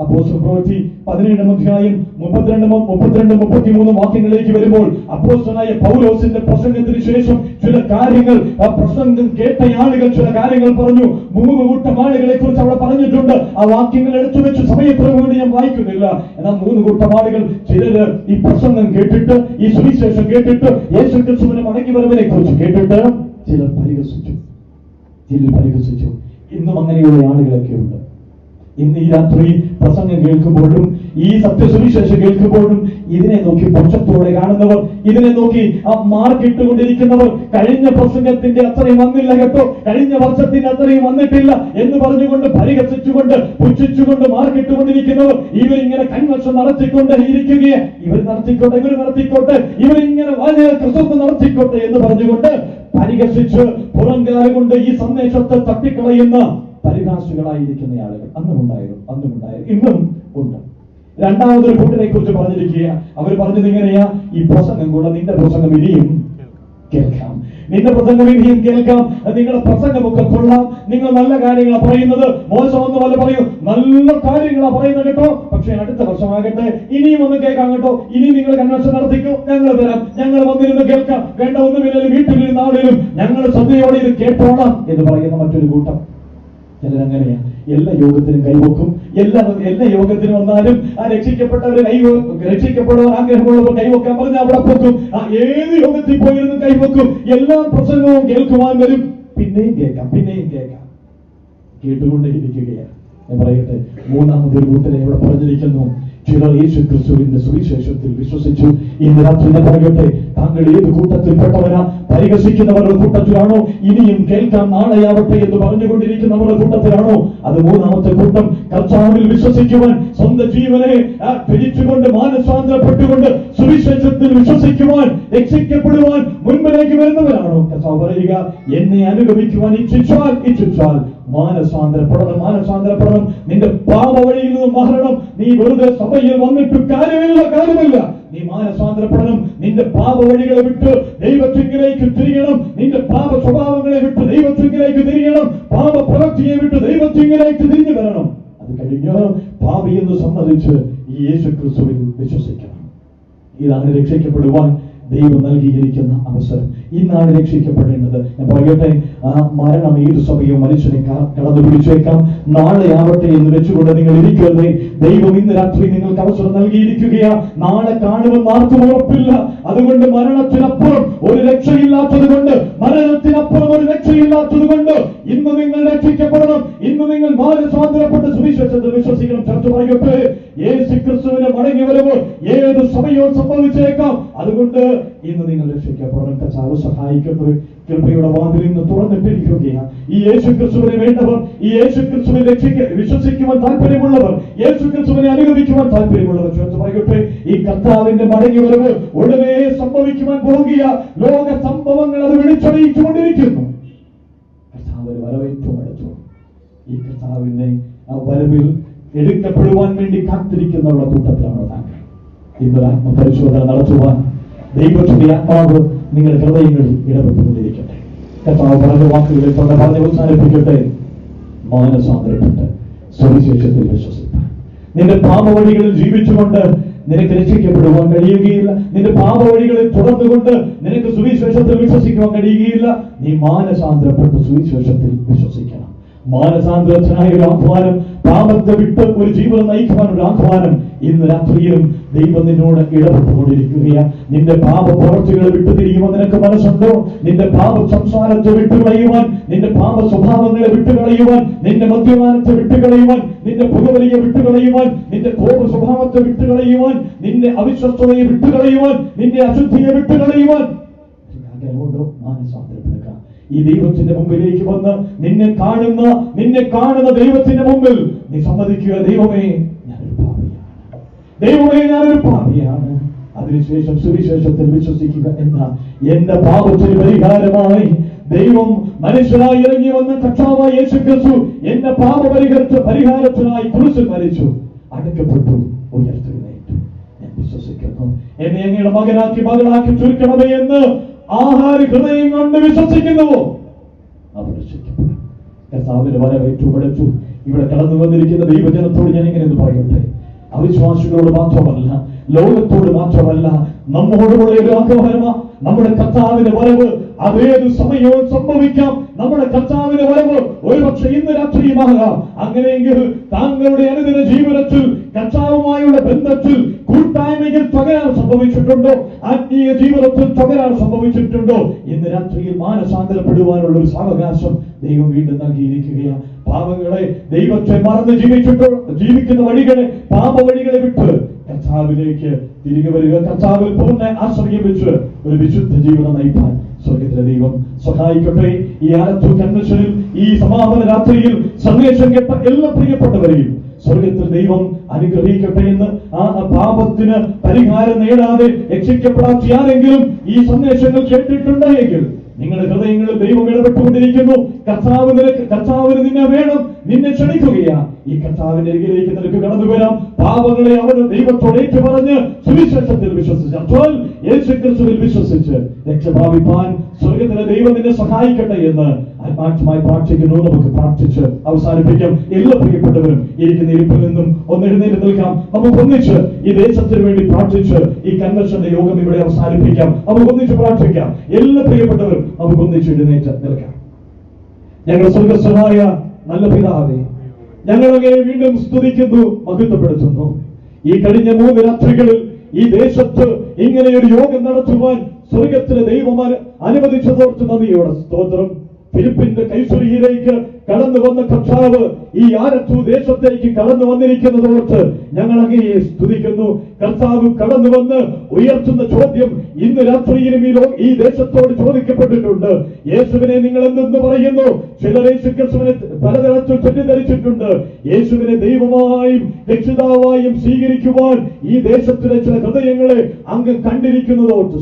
അപ്പോസ്തല പ്രവൃത്തി 17-ാം അധ്യായം 32-33 വാക്യങ്ങളിലേക്ക് വരുമ്പോൾ, അപ്പോസ്തലനായ പൗലോസിന്റെ പ്രസംഗത്തിന് ശേഷം ചില കാര്യങ്ങൾ, ആ പ്രസംഗം കേട്ട ആളുകൾ ചില കാര്യങ്ങൾ പറഞ്ഞു. 3 കൂട്ടം ആളുകളെ കുറിച്ച് അവിടെ പറഞ്ഞിട്ടുണ്ട്. ആ വാക്യങ്ങൾ എടുത്തു വെച്ച് സമയക്കുറവ് വേണ്ടി ഞാൻ വായിക്കുന്നില്ല. എന്നാൽ 3 കൂട്ടം ആളുകൾ, ചിലര് ഈ പ്രസംഗം കേട്ടിട്ട്, ഈ സുവിശേഷം കേട്ടിട്ട്, യേശുക്രിസ്തുവിന്റെ മടങ്ങി വരവിനെ കുറിച്ച് കേട്ടിട്ട് ചിലർ പരിഹസിച്ചു. ഇന്നും അങ്ങനെയുള്ള ആളുകളൊക്കെ ഉണ്ട്. ഇന്ന് ഈ രാത്രി പ്രസംഗം കേൾക്കുമ്പോഴും, ഈ സത്യസുവിശേഷം കേൾക്കുമ്പോഴും ഇതിനെ നോക്കി പക്ഷത്തോടെ കാണുന്നവർ, ഇതിനെ നോക്കി മാർക്കിട്ടുകൊണ്ടിരിക്കുന്നവർ, കഴിഞ്ഞ പ്രസംഗത്തിന്റെ അത്രയും വന്നില്ല കേട്ടോ, കഴിഞ്ഞ വർഷത്തിന്റെ അത്രയും വന്നിട്ടില്ല എന്ന് പറഞ്ഞുകൊണ്ട് പരിഹസിച്ചുകൊണ്ട് പുച്ഛിച്ചുകൊണ്ട് മാർക്കിട്ടുകൊണ്ടിരിക്കുന്നവർ, ഇവരിങ്ങനെ കൺവെൻഷൻ നടത്തിക്കൊണ്ട് ഇരിക്കുകയാണ്. ഇവർ നടത്തിക്കോട്ടെ, ഇവരിങ്ങനെ വലിയ ക്രിസ്തു നടത്തിക്കോട്ടെ എന്ന് പറഞ്ഞുകൊണ്ട് പരിഹസിച്ച് പുറംകാല കൊണ്ട് ഈ സന്ദേശത്തെ തട്ടിക്കളയുന്ന പരിഹാസികളായിരിക്കുന്ന ആളുകൾ അന്നുമുണ്ടായിരുന്നു, ഇന്നും ഉണ്ട്. രണ്ടാമതൊരു കൂട്ടരെ കുറിച്ച് പറഞ്ഞിരിക്കുക. അവർ പറഞ്ഞത് ഇങ്ങനെയാ, ഈ പ്രസംഗം കൂടെ നിന്റെ പ്രസംഗം ഇനിയും കേൾക്കാം, നിങ്ങളുടെ പ്രസംഗമൊക്കെ കൊള്ളാം, നിങ്ങൾ നല്ല കാര്യങ്ങളാണ് പറയുന്നത്, മോശമൊന്നുമല്ല പറയൂ, നല്ല കാര്യങ്ങളാണ് പറയുന്നത് കേട്ടോ. പക്ഷെ അടുത്ത വർഷമാകട്ടെ, ഇനിയും ഒന്ന് കേൾക്കാം കേട്ടോ, ഇനി നിങ്ങൾ കൺവെൻഷൻ നടത്തിക്കോ, ഞങ്ങൾ വരാം, ഞങ്ങൾ വന്നിരുന്ന് കേൾക്കാം, വേണ്ട ഒന്നുമില്ലെങ്കിലും വീട്ടിലിരുന്ന ആളിലും ഞങ്ങൾ ശ്രദ്ധയോടെ ഇത് കേട്ടോളാം എന്ന് പറയുന്ന മറ്റൊരു കൂട്ടം. ചിലരങ്ങനെയാ, എല്ലാ യോഗത്തിനും കൈവക്കും, എല്ലാ യോഗത്തിനും വന്നാലും ആ രക്ഷിക്കപ്പെട്ടവര് രക്ഷിക്കപ്പെടുവാൻ ആഗ്രഹമുള്ളവർ കൈവക്കാൻ പറഞ്ഞ അവിടെ പൊക്കും. ആ ഏത് യോഗത്തിൽ പോയിരുന്നു കൈവക്കും. എല്ലാ പ്രസംഗവും കേൾക്കുവാൻ വരും, പിന്നെയും കേൾക്കാം, പിന്നെയും കേൾക്കാം, കേട്ടുകൊണ്ടേയിരിക്കുകയാണ്. ഞാൻ പറയട്ടെ, മൂന്നാമതൊരു കൂട്ടരെ ഇവിടെ പറഞ്ഞിരിക്കുന്നു, ചിലർ യേശു ക്രിസ്തുവിന്റെ സുവിശേഷത്തിൽ വിശ്വസിച്ചു. ഇന്ന് രാത്രി ഞാൻ പറയട്ടെ, താങ്കൾ ഏത് കൂട്ടത്തിൽപ്പെട്ടവനാ? പരിഹസിക്കുന്നവരുടെ കൂട്ടത്തിലാണോ? ഇനിയും കേൾക്കാം, നാളെയാവട്ടെ എന്ന് പറഞ്ഞുകൊണ്ടിരിക്കുന്നവരുടെ കൂട്ടത്തിലാണോ? അത് മൂന്നാമത്തെ കൂട്ടം. കർത്താവിൽ വിശ്വസിക്കുവാൻ, സ്വന്തം ജീവനെ ത്യജിച്ചുകൊണ്ട്, മാനസാന്തരപ്പെട്ടുകൊണ്ട് സുവിശേഷത്തിൽ വിശ്വസിക്കുവാൻ, രക്ഷിക്കപ്പെടുവാൻ മുൻപിലേക്ക് വരുന്നവരാണോ? കർത്താവ് പറയുക, എന്നെ അനുഗമിക്കുവാൻ ഇച്ഛിച്ചാൽ മാനസാന്തരപ്പെടണം. നിന്റെ പാപ വഴിയിൽ നിന്ന് മാറണം. നീ വെറുതെ സഭയിൽ വന്നിട്ട് കാര്യമില്ല. നീ മാനസാന്തരപ്പെടണം. നിന്റെ പാപ വഴികളെ വിട്ട് ദൈവത്തിലേക്ക് തിരിയണം. നിന്റെ പാപ സ്വഭാവങ്ങളെ വിട്ട് ദൈവത്തിലേക്ക് തിരിയണം. പാപ പ്രവൃത്തിയെ വിട്ട് ദൈവത്തിലേക്ക് തിരിഞ്ഞു വരണം. അത് കഴിഞ്ഞ് പാപി എന്ന് സമ്മതിച്ച് ഈ യേശു ക്രിസ്തുവിൽ വിശ്വസിക്കണം. ഇതാണ് രക്ഷിക്കപ്പെടുവാൻ ദൈവം നൽകിയിരിക്കുന്ന അവസരം. ഇന്നാണ് രക്ഷിക്കപ്പെടേണ്ടത്. ഞാൻ പറയട്ടെ, മരണം ഏത് സമയവും മനുഷ്യനെ കടന്നു പിടിച്ചേക്കാം. നാളെ ആവട്ടെ എന്ന് വെച്ചുകൊണ്ട് നിങ്ങൾ ഇരിക്കരുതേ. ദൈവം ഇന്ന് രാത്രി നിങ്ങൾക്ക് അവസരം നൽകിയിരിക്കുകയാ. നാളെ കാണുമെന്ന് ആർക്കും ഉറപ്പില്ല. അതുകൊണ്ട് മരണത്തിനപ്പുറം ഒരു രക്ഷയില്ലാത്തത് കൊണ്ട് ഇന്ന് നിങ്ങൾ രക്ഷിക്കപ്പെടണം. ഇന്ന് നിങ്ങൾ മാനസാന്തരപ്പെട്ട് സുവിശേഷത്തിൽ വിശ്വസിക്കണം. ചർച്ച പറയട്ടെ, യേശു ക്രിസ്തുവിനെ മടങ്ങി വരവ് ഏത് സമയവും സംഭവിച്ചേക്കാം. അതുകൊണ്ട് ഇന്ന് നിങ്ങൾ രക്ഷിക്കപ്പെടണം. കർത്താവ് സഹായിക്കട്ടെ. കൃപയുടെ വാതിൽ ഇന്ന് തുറന്നിട്ടിരിക്കുകയാണ്. ഈ യേശു ക്രിസ്തുവിനെ വേണ്ടവർ, ഈ യേശു ക്രിസ്തുവിനെ വിശ്വസിക്കുവാൻ താല്പര്യമുള്ളവർ, യേശു ക്രിസ്തുവിനെ അനുഗമിക്കുവാൻ താല്പര്യമുള്ളവർ ചേർത്ത് പറയട്ടെ, ഈ കർത്താവിന്റെ മടങ്ങി വരവ് ഉടനെ സംഭവിക്കുവാൻ പോകുക. ലോക സംഭവങ്ങൾ അത് വിളിച്ചറിയിച്ചുകൊണ്ടിരിക്കുന്നു. കർത്താവ് വരവേറ്റവും അടുത്തു. ഈ കർത്താവിന്റെ ആ വരവിൽ എടുക്കപ്പെടുവാൻ വേണ്ടി കാത്തിരിക്കുന്നവരുടെ കൂട്ടത്തിലാണ് താങ്കൾ. ഇന്നൊരു ആത്മപരിശോധന നടത്തുവാൻ ദൈവത്തിന്റെ ആത്മാവ് നിങ്ങളുടെ ഹൃദയങ്ങളിൽ ഇടപെട്ടുകൊണ്ടിരിക്കട്ടെ. കർത്താവ് പറഞ്ഞ വാക്കുകളിൽ തൊട്ട് പറഞ്ഞ് അവസാനിപ്പിക്കട്ടെ. മാനസാന്തരപ്പെട്ട് സുവിശേഷത്തിൽ വിശ്വസിക്കാൻ. നിന്റെ പാപവഴികളിൽ ജീവിച്ചുകൊണ്ട് നിനക്ക് രക്ഷിക്കപ്പെടുവാൻ കഴിയുകയില്ല. നിന്റെ പാപവഴികളിൽ തുടർന്നുകൊണ്ട് നിനക്ക് സുവിശേഷത്തിൽ വിശ്വസിക്കുവാൻ കഴിയുകയില്ല. നീ മാനസാന്തരപ്പെട്ട് സുവിശേഷത്തിൽ വിശ്വസിക്കണം. മാനസാന്തരത്തിനായ ഒരു ആഹ്വാനം, പാപത്തെ വിട്ട് ഒരു ജീവിതം നയിക്കുവാനൊരു ആഹ്വാനം ഇന്ന് രാത്രിയിലും ദൈവം നിന്നോട് ഇടപെട്ടുകൊണ്ടിരിക്കുകയാണ്. നിന്റെ പാപ പ്രവർത്തികളെ വിട്ടുതിരിയുവാൻ നിനക്ക് മനസ്സുണ്ടോ? നിന്റെ പാപ സംസാരത്തെ വിട്ടുകളയുവാൻ, നിന്റെ പാപ സ്വഭാവങ്ങളെ വിട്ടുകളയുവാൻ, നിന്റെ മദ്യപാനത്തെ വിട്ടുകളയുവാൻ, നിന്റെ പുകവലിയെ വിട്ടുകളയുവാൻ, നിന്റെ കോപ സ്വഭാവത്തെ വിട്ടുകളയുവാൻ, നിന്റെ അവിശ്വസ്തതയെ വിട്ടുകളയുവാൻ, നിന്റെ അശുദ്ധിയെ വിട്ടുകളയുവാൻ ആഗ്രഹമുണ്ടോ? മാനസാന്തരപ്പെടുക. ഈ ദൈവത്തിന്റെ മുമ്പിലേക്ക് വന്ന് നിന്നെ കാണുന്ന ദൈവത്തിന്റെ മുമ്പിൽ നീ സമ്മതിക്കുക, ദൈവമേ ഞാനൊരു പാപിയാണ്. അതിനുശേഷം സുവിശേഷത്തിൽ വിശ്വസിക്കുക എന്ന എന്റെ പാപത്തിന് പരിഹാരമായി ദൈവം മനുഷ്യനായി ഇറങ്ങി വന്ന കർത്താവായ യേശു ക്രിസ്തു എന്റെ പരിഹാരത്തിനായി ക്രൂശിൽ മരിച്ചു, അടക്കപ്പെട്ടു, ഉയർത്തെഴുന്നേറ്റു. ഞാൻ വിശ്വസിക്കുന്നു. എന്നെ അങ്ങയുടെ മകളാക്കി ചുരുക്കണമേ എന്ന് ആഹാര ഹൃദയം കൊണ്ട് വിശ്വസിക്കുന്നുവോ അവർ രക്ഷിക്കപ്പെടും. കർത്താവിന്റെ വരവേറ്റു അടുത്തു. ഇവിടെ കടന്നു വന്നിരിക്കുന്ന ദൈവജനത്തോട് ഞാൻ ഇങ്ങനെ പറയട്ടെ, അവിശ്വാസികളോട് മാത്രമല്ല, ലോകത്തോട് മാത്രമല്ല, നമ്മോടുള്ള ഒരു ആഗ്രഹമാണ്. നമ്മുടെ കർത്താവിന്റെ വരവ് അതേത് സമയവും സംഭവിക്കാം. നമ്മുടെ കർത്താവിന്റെ വരവ് ഒരുപക്ഷെ ഇന്ന് രാത്രിയുമാകാം. അങ്ങനെയെങ്കിൽ താങ്കളുടെ അനുദിന ജീവിതത്തിൽ കർത്താവുമായുള്ള ബന്ധത്തിൽ കൂട്ടായ്മയിൽ തകരാർ സംഭവിച്ചിട്ടുണ്ടോ? ആത്മീയ ജീവിതത്തിൽ തകരാർ സംഭവിച്ചിട്ടുണ്ടോ? ഇന്ന് രാത്രിയിൽ മാനസാന്തരപ്പെടുവാനുള്ള ഒരു സാവകാശം ദൈവം വീണ്ടും നൽകിയിരിക്കുകയാണ്. പാപങ്ങളെ, ദൈവത്തെ മറന്ന് ജീവിക്കുന്ന വഴികളെ, പാപ വഴികളെ വിട്ട് കർത്താവിലേക്ക് തിരികെ വരിക. കർത്താവിൽ പൂർണ്ണ ആശ്രയം വെച്ച് ഒരു വിശുദ്ധ ജീവിതം നയിക്കാൻ സ്വർഗത്തിലെ ദൈവം സഹായിക്കട്ടെ. ഈ ആലത്തൂർ കൺവെൻഷനിൽ ഈ സമാപന രാത്രിയിൽ സന്ദേശം കേട്ട എല്ലാ പ്രിയപ്പെട്ടവരെയും സ്വർഗത്തിൽ ദൈവം അനുഗ്രഹിക്കട്ടെ എന്ന്. ആ പാപത്തിന് പരിഹാരം നേടാതെ രക്ഷിക്കപ്പെടാത്ത ആരെങ്കിലും ഈ സന്ദേശങ്ങൾ കേട്ടിട്ടുണ്ടെങ്കിൽ നിങ്ങളുടെ ഹൃദയങ്ങളിൽ ദൈവം ഇടപെട്ടുകൊണ്ടിരിക്കുന്നു. കർത്താവിന് നിന്നെ വേണം, നിന്നെ ക്ഷണിക്കുകയാ. ഈ കർത്താവിന്റെ അരികിലേക്ക് നിനക്ക് കടന്നു വരാം. പാപങ്ങളെ അവന് ദൈവത്തോട് ഏറ്റുപറഞ്ഞ് സുവിശേഷത്തിൽ വിശ്വസിച്ച് യേശുക്രിസ്തുവിൽ വിശ്വസിച്ച് രക്ഷപ്രാപിപ്പാൻ സ്വർഗത്തിലെ ദൈവം നിന്നെ സഹായിക്കട്ടെ എന്ന് ആത്മാർത്ഥമായി പ്രാർത്ഥിക്കുന്നു. നമുക്ക് പ്രാർത്ഥിച്ച് അവസാനിപ്പിക്കാം. എല്ലാ പ്രിയപ്പെട്ടവരും ഇരിക്കുന്ന ഇരിപ്പിൽ നിന്നും ഒന്ന് എഴുന്നേറ്റ് നിൽക്കാം. നമുക്ക് ഒന്നിച്ച് ഈ ദേശത്തിന് വേണ്ടി പ്രാർത്ഥിച്ച് ഈ കൺവെൻഷന്റെ യോഗം ഇവിടെ അവസാനിപ്പിക്കാം. നമുക്ക് ഒന്നിച്ച് പ്രാർത്ഥിക്കാം. എല്ലാ പ്രിയപ്പെട്ടവരും നമുക്ക് ഒന്നിച്ച് എഴുന്നേറ്റ് നിൽക്കാം. ഞങ്ങളുടെ സ്വർഗസ്ഥനായ നല്ല പിതാവേ, ഞങ്ങൾ അങ്ങയെ വീണ്ടും സ്തുതിക്കുന്നു, മഹത്വപ്പെടുത്തുന്നു. ഈ കഴിഞ്ഞ 3 രാത്രികളിൽ ഈ ദേശത്ത് ഇങ്ങനെ ഒരു യോഗം നടത്തുവാൻ സ്വർഗത്തിലെ ദൈവം അനുവദിച്ചതോർത്ത് നന്ദിയോടെ സ്തോത്രം. ഫിലിപ്പിന്റെ കൈസരിയിലേക്ക് കടന്നു വന്ന കർത്താവ് ഈ ആരത്തു ദേശത്തേക്ക് കടന്നു വന്നിരിക്കുന്നതോർത്ത് ഞങ്ങൾ അങ്ങയെ സ്തുതിക്കുന്നു. കർത്താവ് കടന്നു വന്ന് ഉയർത്തുന്ന ചോദ്യം ഇന്ന് രാത്രിയിലും ഈ ദേശത്തോട് ചോദിക്കപ്പെട്ടിട്ടുണ്ട്. യേശുവിനെ നിങ്ങൾ എന്തെന്ന് പറയുന്നു? ചിലർ യേശുക്രിസ്തുവിനെ പലതരത്തിൽ തെറ്റിദ്ധരിച്ചിട്ടുണ്ട്. യേശുവിനെ ദൈവമായും രക്ഷിതാവായും സ്വീകരിക്കുവാൻ ഈ ദേശത്തിലെ ചില ഹൃദയങ്ങളെ അങ്ങ് കണ്ടിരിക്കുന്നതോർത്ത്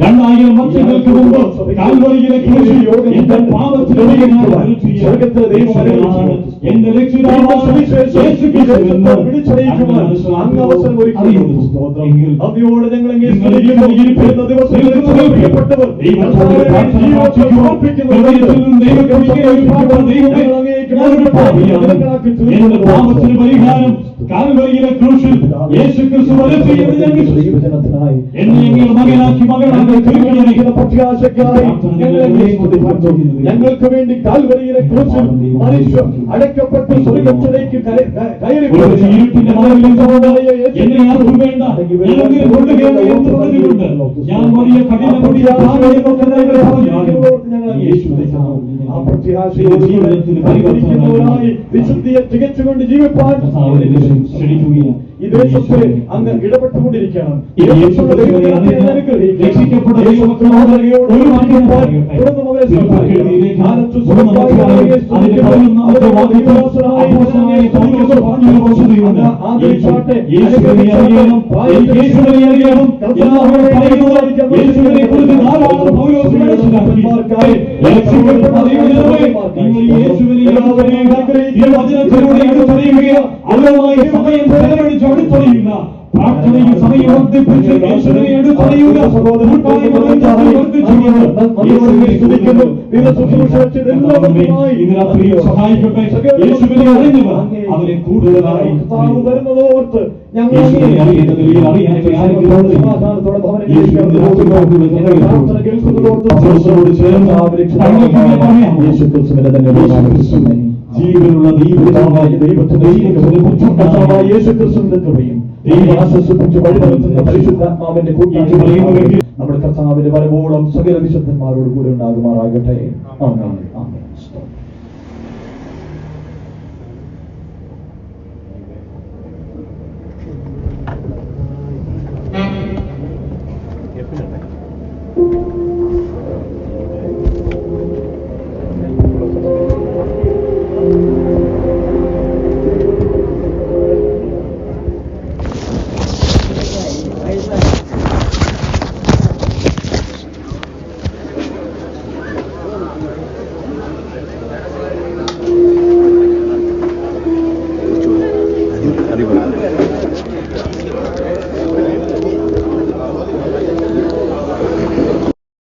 2000 വർഷങ്ങൾക്ക് മുമ്പ് കാൽവരിയിലെ ക്രൂശിൽ എന്റെ പാപത്തിന് സ്വർഗത്തിലെ ദൈവം എന്റെ രക്ഷിതാവായ യേശുക്രിസ്തുവെന്ന് അങ്ങ് അവസരം ഒരുക്കിയിരിക്കുന്നു. അതിയോടെ ഞങ്ങൾ അങ്ങയെ സ്തുതിക്കുന്നു. ദിവസങ്ങളിൽ പ്രിയപ്പെട്ടവർ എന്റെ പാപത്തിന് പരിഹാരം കാൽവരിയിലെ ക്രൂശിൽ യേശുക്രിസ്തു ദൈവജനത്തിനായി എന്നെ എങ്ങനെ മകനാക്കി മകളാക്കുന്ന പ്രത്യാശക്കായി ഞങ്ങൾക്ക് വേണ്ടി കാൽവരിയിലെ ക്രൂശിൽ മനുഷ്യർ അടക്കപ്പെട്ട് സ്വർഗത്തിലേക്ക് കയറി ഇരുട്ടിന്റെ മകളിൽ എന്നെ ആർക്കും വേണ്ട, കൊണ്ടുകയാണ് എന്ന് പറഞ്ഞിട്ടുണ്ട്. ഞാൻ വലിയ കഠിന ജീവിതത്തിന് പരിവർത്തനമായി വിശുദ്ധിയെ തികച്ചുകൊണ്ട് ജീവിപ്പാൻ ക്ഷണിക്കുകയാണ്. ഈ ദേശത്തെ അങ്ങ് ഇടപെട്ടുകൊണ്ടിരിക്കണം. രക്ഷിക്കപ്പെട്ട ദൈവമക്കളോട് ഒരു വാക്യം അടുത്തറിയുക പ്രാർത്ഥനയിൽ സമയം വർദ്ധിപ്പിച്ച് യേശുവിനെ എടുത്തറിയുക. സഹായിക്കട്ടെ. യേശുവിനെ അറിഞ്ഞവർ അവരെ കൂടുതലായി വരുന്നതോർത്ത് ഞങ്ങൾ ജീവനുള്ള ദൈവമായ ദൈവത്തിന്റെ യേശുക്രിസ്തുവിന്റെ കൃപയും ആശ്വസിപ്പിച്ച് വഴിനടത്തുന്ന പരിശുദ്ധാത്മാവിന്റെ കൂട്ടായ്മ നമ്മുടെ കർത്താവിന്റെ വരവോളം സകല വിശുദ്ധന്മാരോട് കൂടെ ഉണ്ടാകുമാറാകട്ടെ. ആമേൻ.